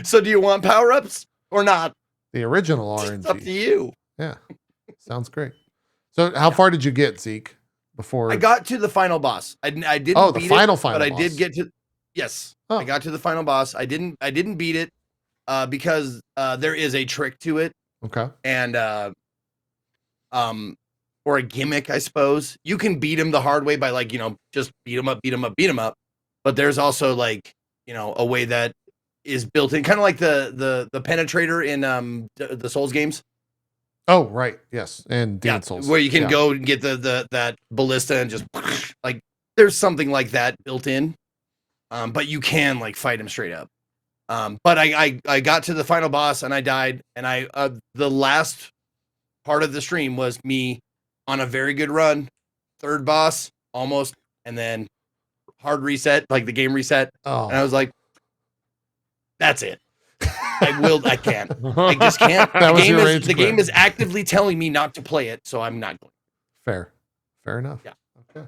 so do you want power ups or not? the original It's up to RNG. you. Yeah, sounds great. So, how far did you get, Zeke? Before I got to the final boss. I didn't. Oh, the beat final it, but I boss. did get to. Yes, Oh. I got to the final boss. I didn't beat it. because there is a trick to it. Okay. And or a gimmick, I suppose. You can beat him the hard way by like, just beat him up. But there's also like, a way that is built in, kind of like the penetrator in the Souls games. Oh, right. Yes. And Demon Souls. Where you can go and get that ballista and just like there's something like that built in. But you can like fight him straight up. But I got to the final boss and I died, and the last part of the stream was me on a very good run, third boss almost, and then hard reset, like the game reset. Oh. And I was like, that's it. I can't. I just can't. The game is actively telling me not to play it, so I'm not going. Fair enough. Yeah. Okay.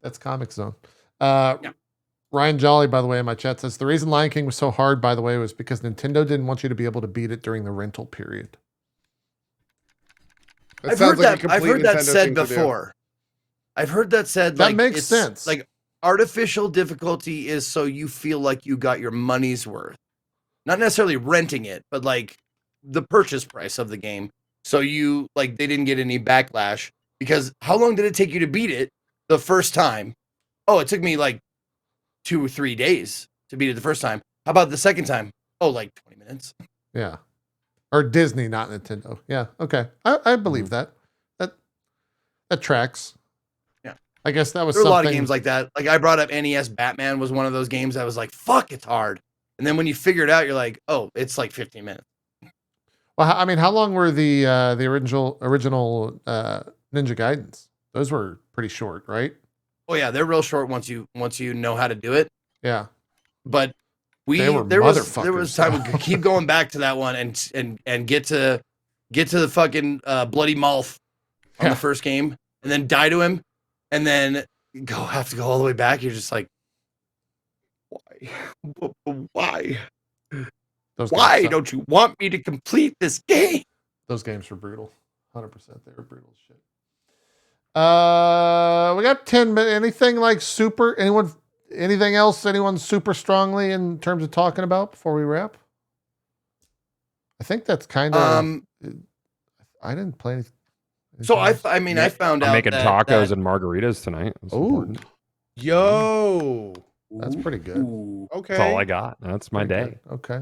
That's Comix Zone. Ryan Jolly, by the way, in my chat says the reason Lion King was so hard, by the way, was because Nintendo didn't want you to be able to beat it during the rental period. I've heard that said before. I've heard that said. That makes sense. Like artificial difficulty is so you feel like you got your money's worth. Not necessarily renting it, but like the purchase price of the game. So you they didn't get any backlash, because how long did it take you to beat it the first time? Oh, it took me like 2 or 3 days to beat it the first time. How about the second time? Oh, like 20 minutes. Yeah. Or Disney, not Nintendo. Yeah. Okay. I believe that. That tracks. Yeah. I guess that was there were something. A lot of games like that. Like I brought up NES Batman was one of those games that was like, fuck, it's hard. And then when you figure it out, you're like, oh, it's like 15 minutes. Well, I mean, how long were the original Ninja Gaidens? Those were pretty short, right? Oh yeah, they're real short once you know how to do it. Yeah. But there was time we could keep going back to that one and get to the fucking bloody mouth on the first game, and then die to him, and then have to go all the way back. You're just like, why? Why don't you want me to complete this game? Those games were brutal. 100%. They were brutal as shit. We got 10 minutes. Anything else anyone super strongly in terms of talking about before we wrap? I think that's kind of I didn't play anything. So I found out I'm making tacos and margaritas tonight. Oh, yo, that's pretty good. Okay, that's all I got. That's my day. Good. Okay,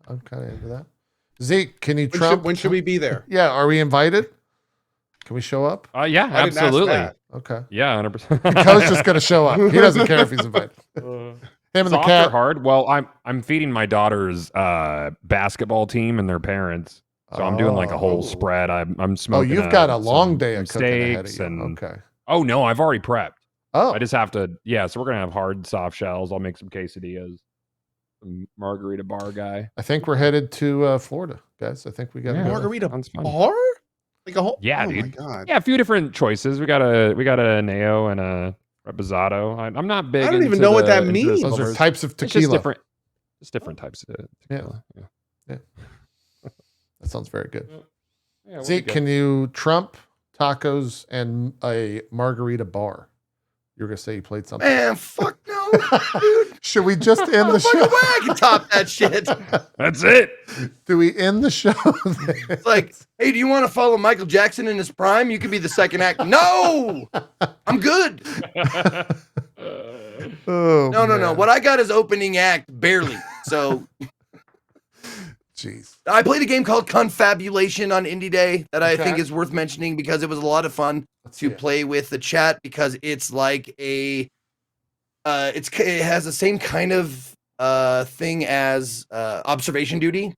I'm kind of into that. Zeke, can you when should we be there? Yeah, are we invited? Can we show up? Yeah, absolutely. Okay. Yeah, 100%. Co's just gonna show up. He doesn't care if he's invited. Him and the cat. Hard. Well, I'm feeding my daughter's basketball team and their parents, so I'm doing like a whole spread. I'm smoking. Oh, you've got a long day of cooking ahead of you. And, okay. Oh no, I've already prepped. Oh, I just have to. Yeah, so we're gonna have hard, soft shells. I'll make some quesadillas. Some margarita bar guy. I think we're headed to Florida, guys. I think we got margarita bar. Like a whole, yeah, oh dude. My God. Yeah, a few different choices. We got a Neo and a Reposado. I'm not big. I don't even know what that means. Those are types of tequila. Just different types of tequila. Yeah. That sounds very good. Yeah, Zeke, can you trump tacos and a margarita bar? You were gonna say you played something. Man, fuck no, dude. Should we just end the show? I can top that shit. That's it. Do we end the show? It's like, hey, do you want to follow Michael Jackson in his prime? You could be the second act. No, I'm good. No. What I got is opening act, barely. So, jeez. I played a game called Confabulation on Indie Day that I think is worth mentioning because it was a lot of fun to play with the chat, because it's like it has the same kind of thing as Observation Duty,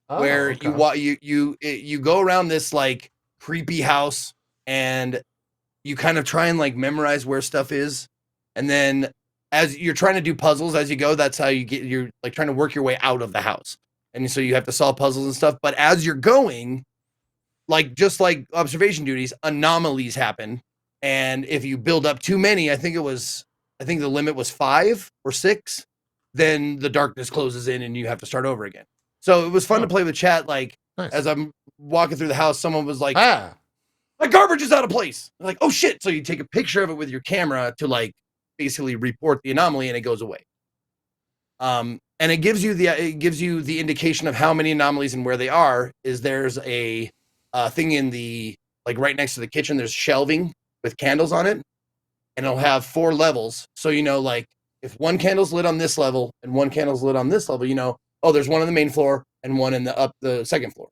where you go around this like creepy house and you kind of try and like memorize where stuff is, and then as you're trying to do puzzles as you go, that's how you're like trying to work your way out of the house, and so you have to solve puzzles and stuff. But as you're going, like just like Observation Duties, anomalies happen, and if you build up too many, I think the limit was 5 or 6, then the darkness closes in and you have to start over again. So it was fun to play with chat. Like as I'm walking through the house, someone was like, my garbage is out of place. I'm like, oh shit. So you take a picture of it with your camera to like basically report the anomaly and it goes away. and it gives you the indication of how many anomalies and where they are. Is there's a thing in the like right next to the kitchen. There's shelving with candles on it, and it'll have 4 levels. So like if one candle's lit on this level and one candle's lit on this level, oh, there's one on the main floor and one in the second floor,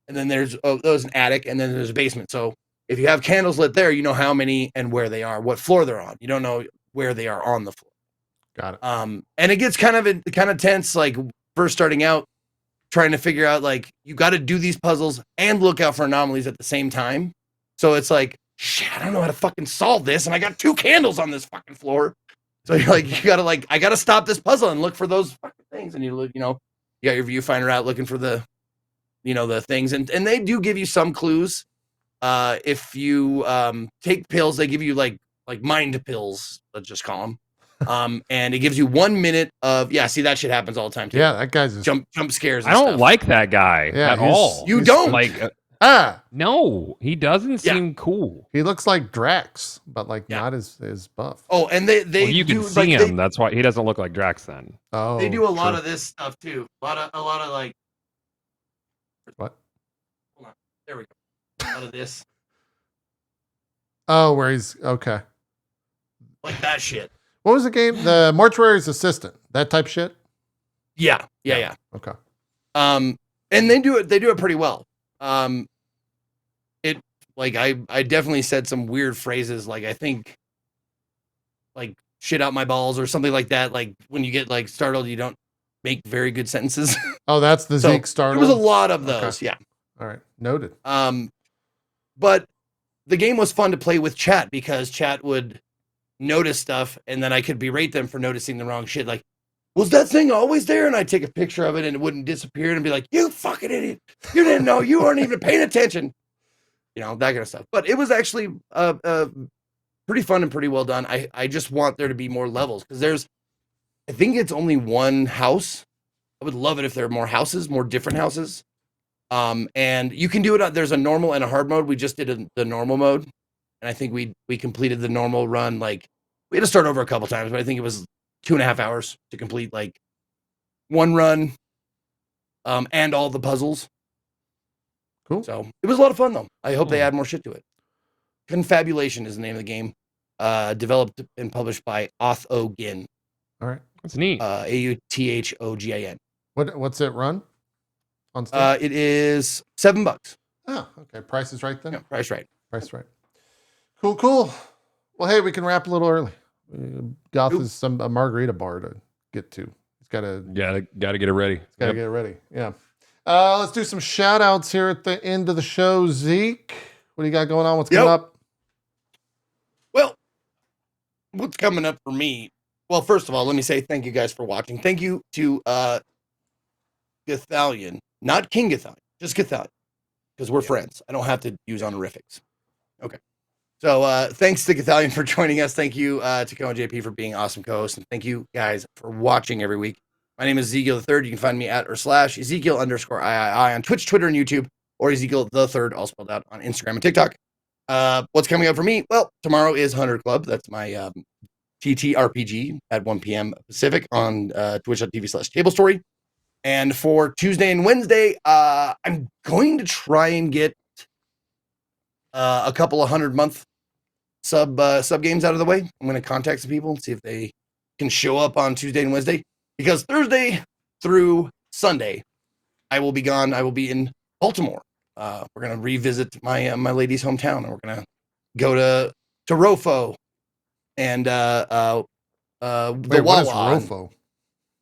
and then there's an attic, and then there's a basement. So if you have candles lit there, you know how many and where they are, what floor they're on. You don't know where they are on the floor. Got it. And it gets kind of tense, like first starting out, trying to figure out like you got to do these puzzles and look out for anomalies at the same time. So it's like, shit, I don't know how to fucking solve this, and I got 2 candles on this fucking floor. So you're like, you gotta I gotta stop this puzzle and look for those fucking things, and you look, you got your viewfinder out looking for the things, and they do give you some clues. If you take pills, they give you like mind pills, let's just call them. And it gives you 1 minute of see, that shit happens all the time too. Yeah, that guy's jump scares. I don't like that guy at all. You don't like no, he doesn't seem cool. He looks like Drax, but not as buff. Oh, and they you can see him. That's why he doesn't look like Drax then. Oh, they do a lot of this stuff too. A lot of like what? Hold on, there we go. A lot of this. Oh, where he's okay. Like that shit. What was the game? The Mortuary's Assistant. That type shit? Yeah. Okay. And they do it pretty well. It like I definitely said some weird phrases, like I think like shit out my balls or something like that. Like when you get like startled, you don't make very good sentences. Oh, that's the Zeke startled? There was a lot of those, okay. Yeah. All right. Noted. But the game was fun to play with chat because chat would notice stuff, and then I could berate them for noticing the wrong shit. Like, was that thing always there? And I'd take a picture of it, and it wouldn't disappear, and be like, "You fucking idiot! You didn't know. You weren't even paying attention." That kind of stuff. But it was actually pretty fun and pretty well done. I just want there to be more levels because I think it's only one house. I would love it if there were more houses, more different houses. And you can do it. There's a normal and a hard mode. We just did the normal mode. And I think we completed the normal run. Like we had to start over a couple times, but I think it was 2.5 hours to complete like one run, and all the puzzles. Cool. So it was a lot of fun though. I hope they add more shit to it. Confabulation is the name of the game. Developed and published by Authogin. All right. That's neat. AUTHOGIN. What's it run on Steam? It is $7. Oh, okay. Price is right then? Yeah, price right. Price right. Cool. Well, hey, we can wrap a little early. Goth is a margarita bar to get to. He's got to get it ready. He's got to get it ready. Yeah. Let's do some shout outs here at the end of the show. Zeke, what do you got going on? What's coming up? Well, what's coming up for me? Well, first of all, let me say thank you guys for watching. Thank you to Gothalion, not King Gothalion, just Gothalion, because we're friends. I don't have to use honorifics. Okay. So thanks to Gothalion for joining us. Thank you to Cohh and JP for being awesome co-hosts. And thank you guys for watching every week. My name is Ezekiel III. You can find me at /Ezekiel_III on Twitch, Twitter, and YouTube, or Ezekiel III, all spelled out, on Instagram and TikTok. What's coming up for me? Well, tomorrow is Hunter Club. That's my TTRPG at 1 p.m. Pacific on twitch.tv/tablestory. And for Tuesday and Wednesday, I'm going to try and get a couple of 100-month sub games out of the way. I'm going to contact some people and see if they can show up on Tuesday and Wednesday, because Thursday through Sunday I will be gone. I will be in Baltimore. We're going to revisit my lady's hometown, and we're going to go to Rofo and the Wait, Wawa. what is Rofo?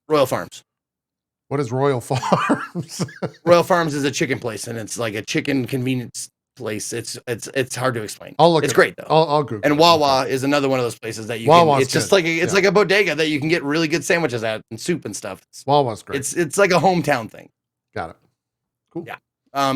Royal Farms. What is Royal Farms? Royal Farms is a chicken place, and it's like a chicken convenience place. It's hard to explain. It's great though. I'll Google. And Wawa is another one of those places that you can. It's just like like a bodega that you can get really good sandwiches at and soup and stuff. Wawa's great. It's like a hometown thing. Got it. Cool. Yeah.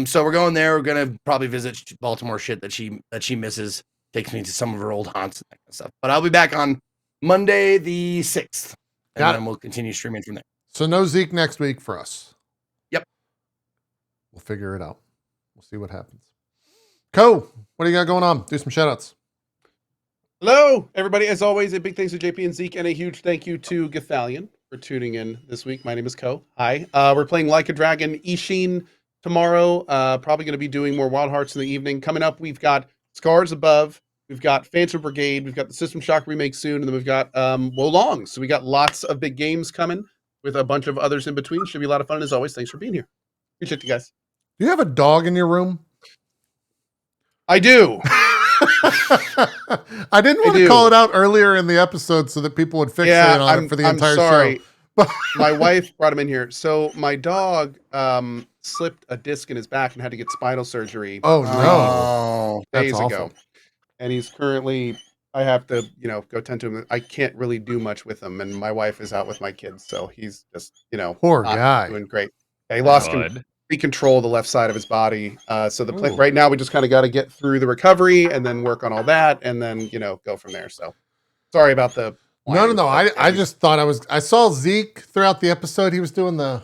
So we're going there. We're gonna probably visit Baltimore shit that she misses. Takes me to some of her old haunts and that kind of stuff. But I'll be back on Monday the 6th, and then we'll continue streaming from there. So no Zeke next week for us. Yep. We'll figure it out. We'll see what happens. Cohh, what do you got going on? Do some shout outs. Hello, everybody. As always, a big thanks to JP and Zeke, and a huge thank you to Gothalion for tuning in this week. My name is Cohh. Hi. We're playing Like a Dragon Ishin tomorrow. Probably going to be doing more Wild Hearts in the evening. Coming up, we've got Scars Above. We've got Phantom Brigade. We've got the System Shock remake soon. And then we've got Wolong. So we got lots of big games coming with a bunch of others in between. Should be a lot of fun. As always, thanks for being here. Appreciate you guys. Do you have a dog in your room? I do. I didn't want to call it out earlier in the episode so that people would fixate on it for the entire show. My wife brought him in here. So my dog slipped a disc in his back and had to get spinal surgery. Oh no! Days ago, and he's currently. I have to, go tend to him. I can't really do much with him, and my wife is out with my kids, so he's just, poor guy, doing great. Yeah, he lost control of the left side of his body. So right now we just kind of got to get through the recovery and then work on all that, and then go from there. So sorry about the. No. I just thought I saw Zeke throughout the episode. He was doing the.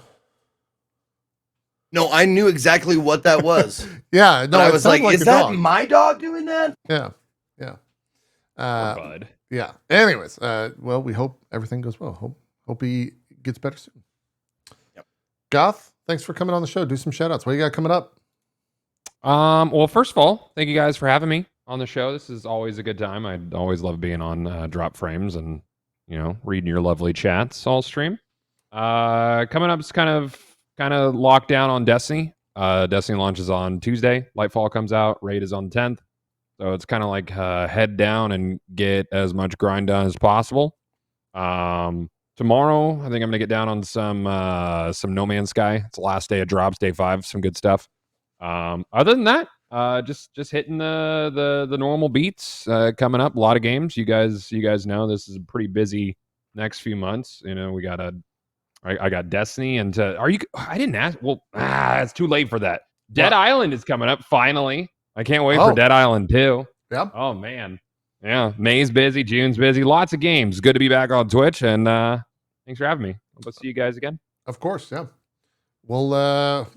No, I knew exactly what that was. Yeah, no, I was like, is that dog. my dog doing that? Yeah. Bud. Yeah. Anyways, well, we hope everything goes well. Hope he gets better soon. Yep. Goth, thanks for coming on the show. Do some shout outs. What do you got coming up? Well, first of all, thank you guys for having me on the show. This is always a good time. I always love being on Drop Frames and reading your lovely chats all stream. Coming up is kind of locked down on Destiny. Destiny launches on Tuesday. Lightfall comes out. Raid is on the 10th. So it's kind of like head down and get as much grind done as possible. Tomorrow, I think I'm going to get down on some No Man's Sky. It's the last day of drops, day 5, some good stuff. Other than that, just hitting the normal beats coming up. A lot of games. You guys know this is a pretty busy next few months. We got I got Destiny and I didn't ask. Well, it's too late for that. Dead Island is coming up finally. I can't wait for Dead Island 2. Yep. Oh, man. Yeah. May's busy. June's busy. Lots of games. Good to be back on Twitch. And thanks for having me. I'll see you guys again. Of course. Yeah. Well,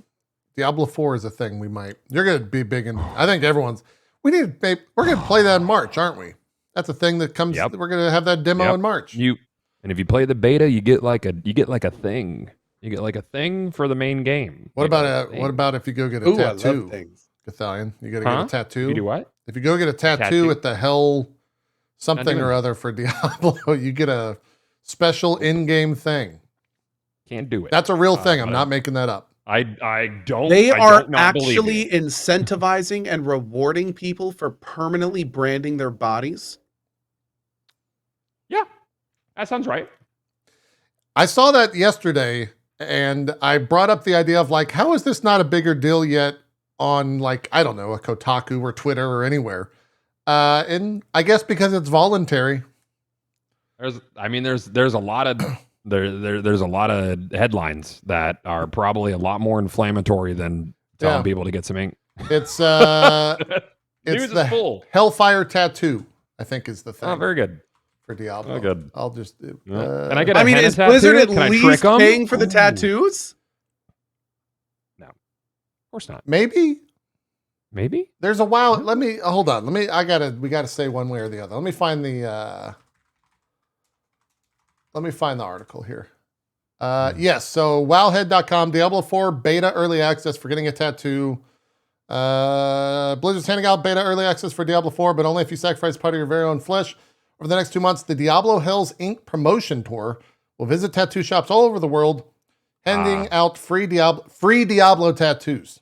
Diablo 4 is a thing you're going to be big in. I think we're going to play that in March, aren't we? That's a thing that comes. Yep. We're going to have that demo in March. And if you play the beta, you get like a thing. You get like a thing for the main game. What about if you go get a tattoo? I love things. Gothalion, you gotta get a tattoo. You do what? If you go get a tattoo at the hell something or other for Diablo, you get a special in-game thing. Can't do it. That's a real thing. I'm not making that up. I don't. They are don't actually incentivizing and rewarding people for permanently branding their bodies. Yeah, that sounds right. I saw that yesterday, and I brought up the idea of how is this not a bigger deal yet? On I don't know, a Kotaku or Twitter or anywhere. And I guess because it's voluntary. There's a lot of there's a lot of headlines that are probably a lot more inflammatory than telling people to get some ink. It's it's News the is full. Hellfire tattoo, I think is the thing. Oh, very good. For Diablo. Oh, good. I'll just Can I get a is tattoo? Blizzard at Can least paying for the tattoos? Of course not. Maybe there's a WoW. Let me hold on. We gotta say one way or the other. Let me find the article here. Yes, so wowhead.com, Diablo 4 beta early access for getting a tattoo. Blizzard's handing out beta early access for Diablo 4, but only if you sacrifice part of your very own flesh. Over the next 2 months, the Diablo Hells Inc. promotion tour will visit tattoo shops all over the world, handing out free Diablo tattoos.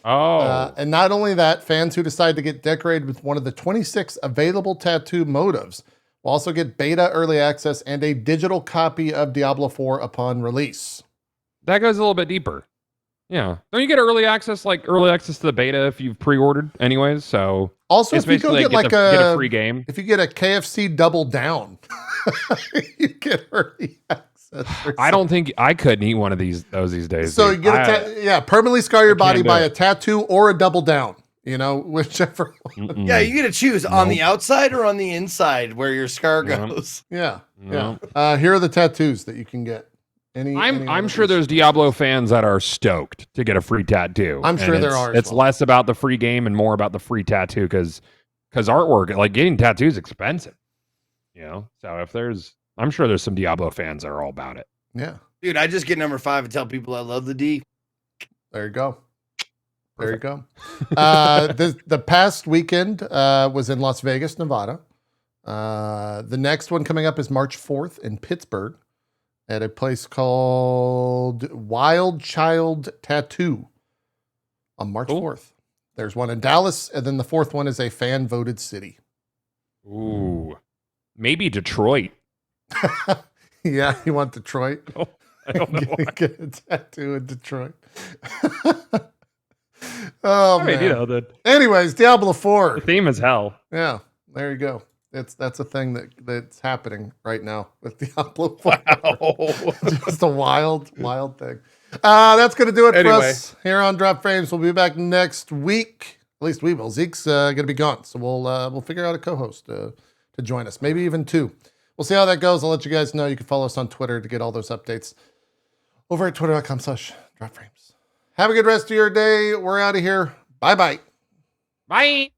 And not only that, fans who decide to get decorated with one of the 26 available tattoo motives will also get beta early access and a digital copy of Diablo 4 upon release. That goes a little bit deeper. Yeah. Don't you get early access to the beta if you've pre-ordered anyways? So also, if you go get get a free game. If you get a KFC Double Down, you get early access. I don't think I couldn't eat one of those these days. So you get permanently scar your body by a tattoo or a double down. Whichever one. Yeah, you get to choose on the outside or on the inside where your scar goes. Yeah. Here are the tattoos that you can get. I'm sure there's Diablo fans that are stoked to get a free tattoo. I'm sure there are. It's less about the free game and more about the free tattoo because artwork, getting tattoos, is expensive. So I'm sure there's some Diablo fans that are all about it. Yeah. Dude, I just get number 5 and tell people I love the D. There you go. There you go. The past weekend was in Las Vegas, Nevada. The next one coming up is March 4th in Pittsburgh at a place called Wild Child Tattoo on March 4th. There's one in Dallas, and then the fourth one is a fan-voted city. Ooh. Maybe Detroit. Yeah, you want Detroit? Oh, I don't know. Get a tattoo in Detroit. Oh, I mean, man. you know, the Anyways, Diablo 4. theme is hell. Yeah, there you go. That's a thing that's happening right now with Diablo 4. Wow. Just a wild thing. That's going to do it for Anyway. us here on Drop Frames. We'll be back next week. At least we will. Zeke's going to be gone, so we'll figure out a co-host to join us. Maybe even 2. We'll see how that goes. I'll let you guys know. You can follow us on Twitter to get all those updates over at twitter.com/dropframes. Have a good rest of your day. We're out of here. Bye-bye. Bye.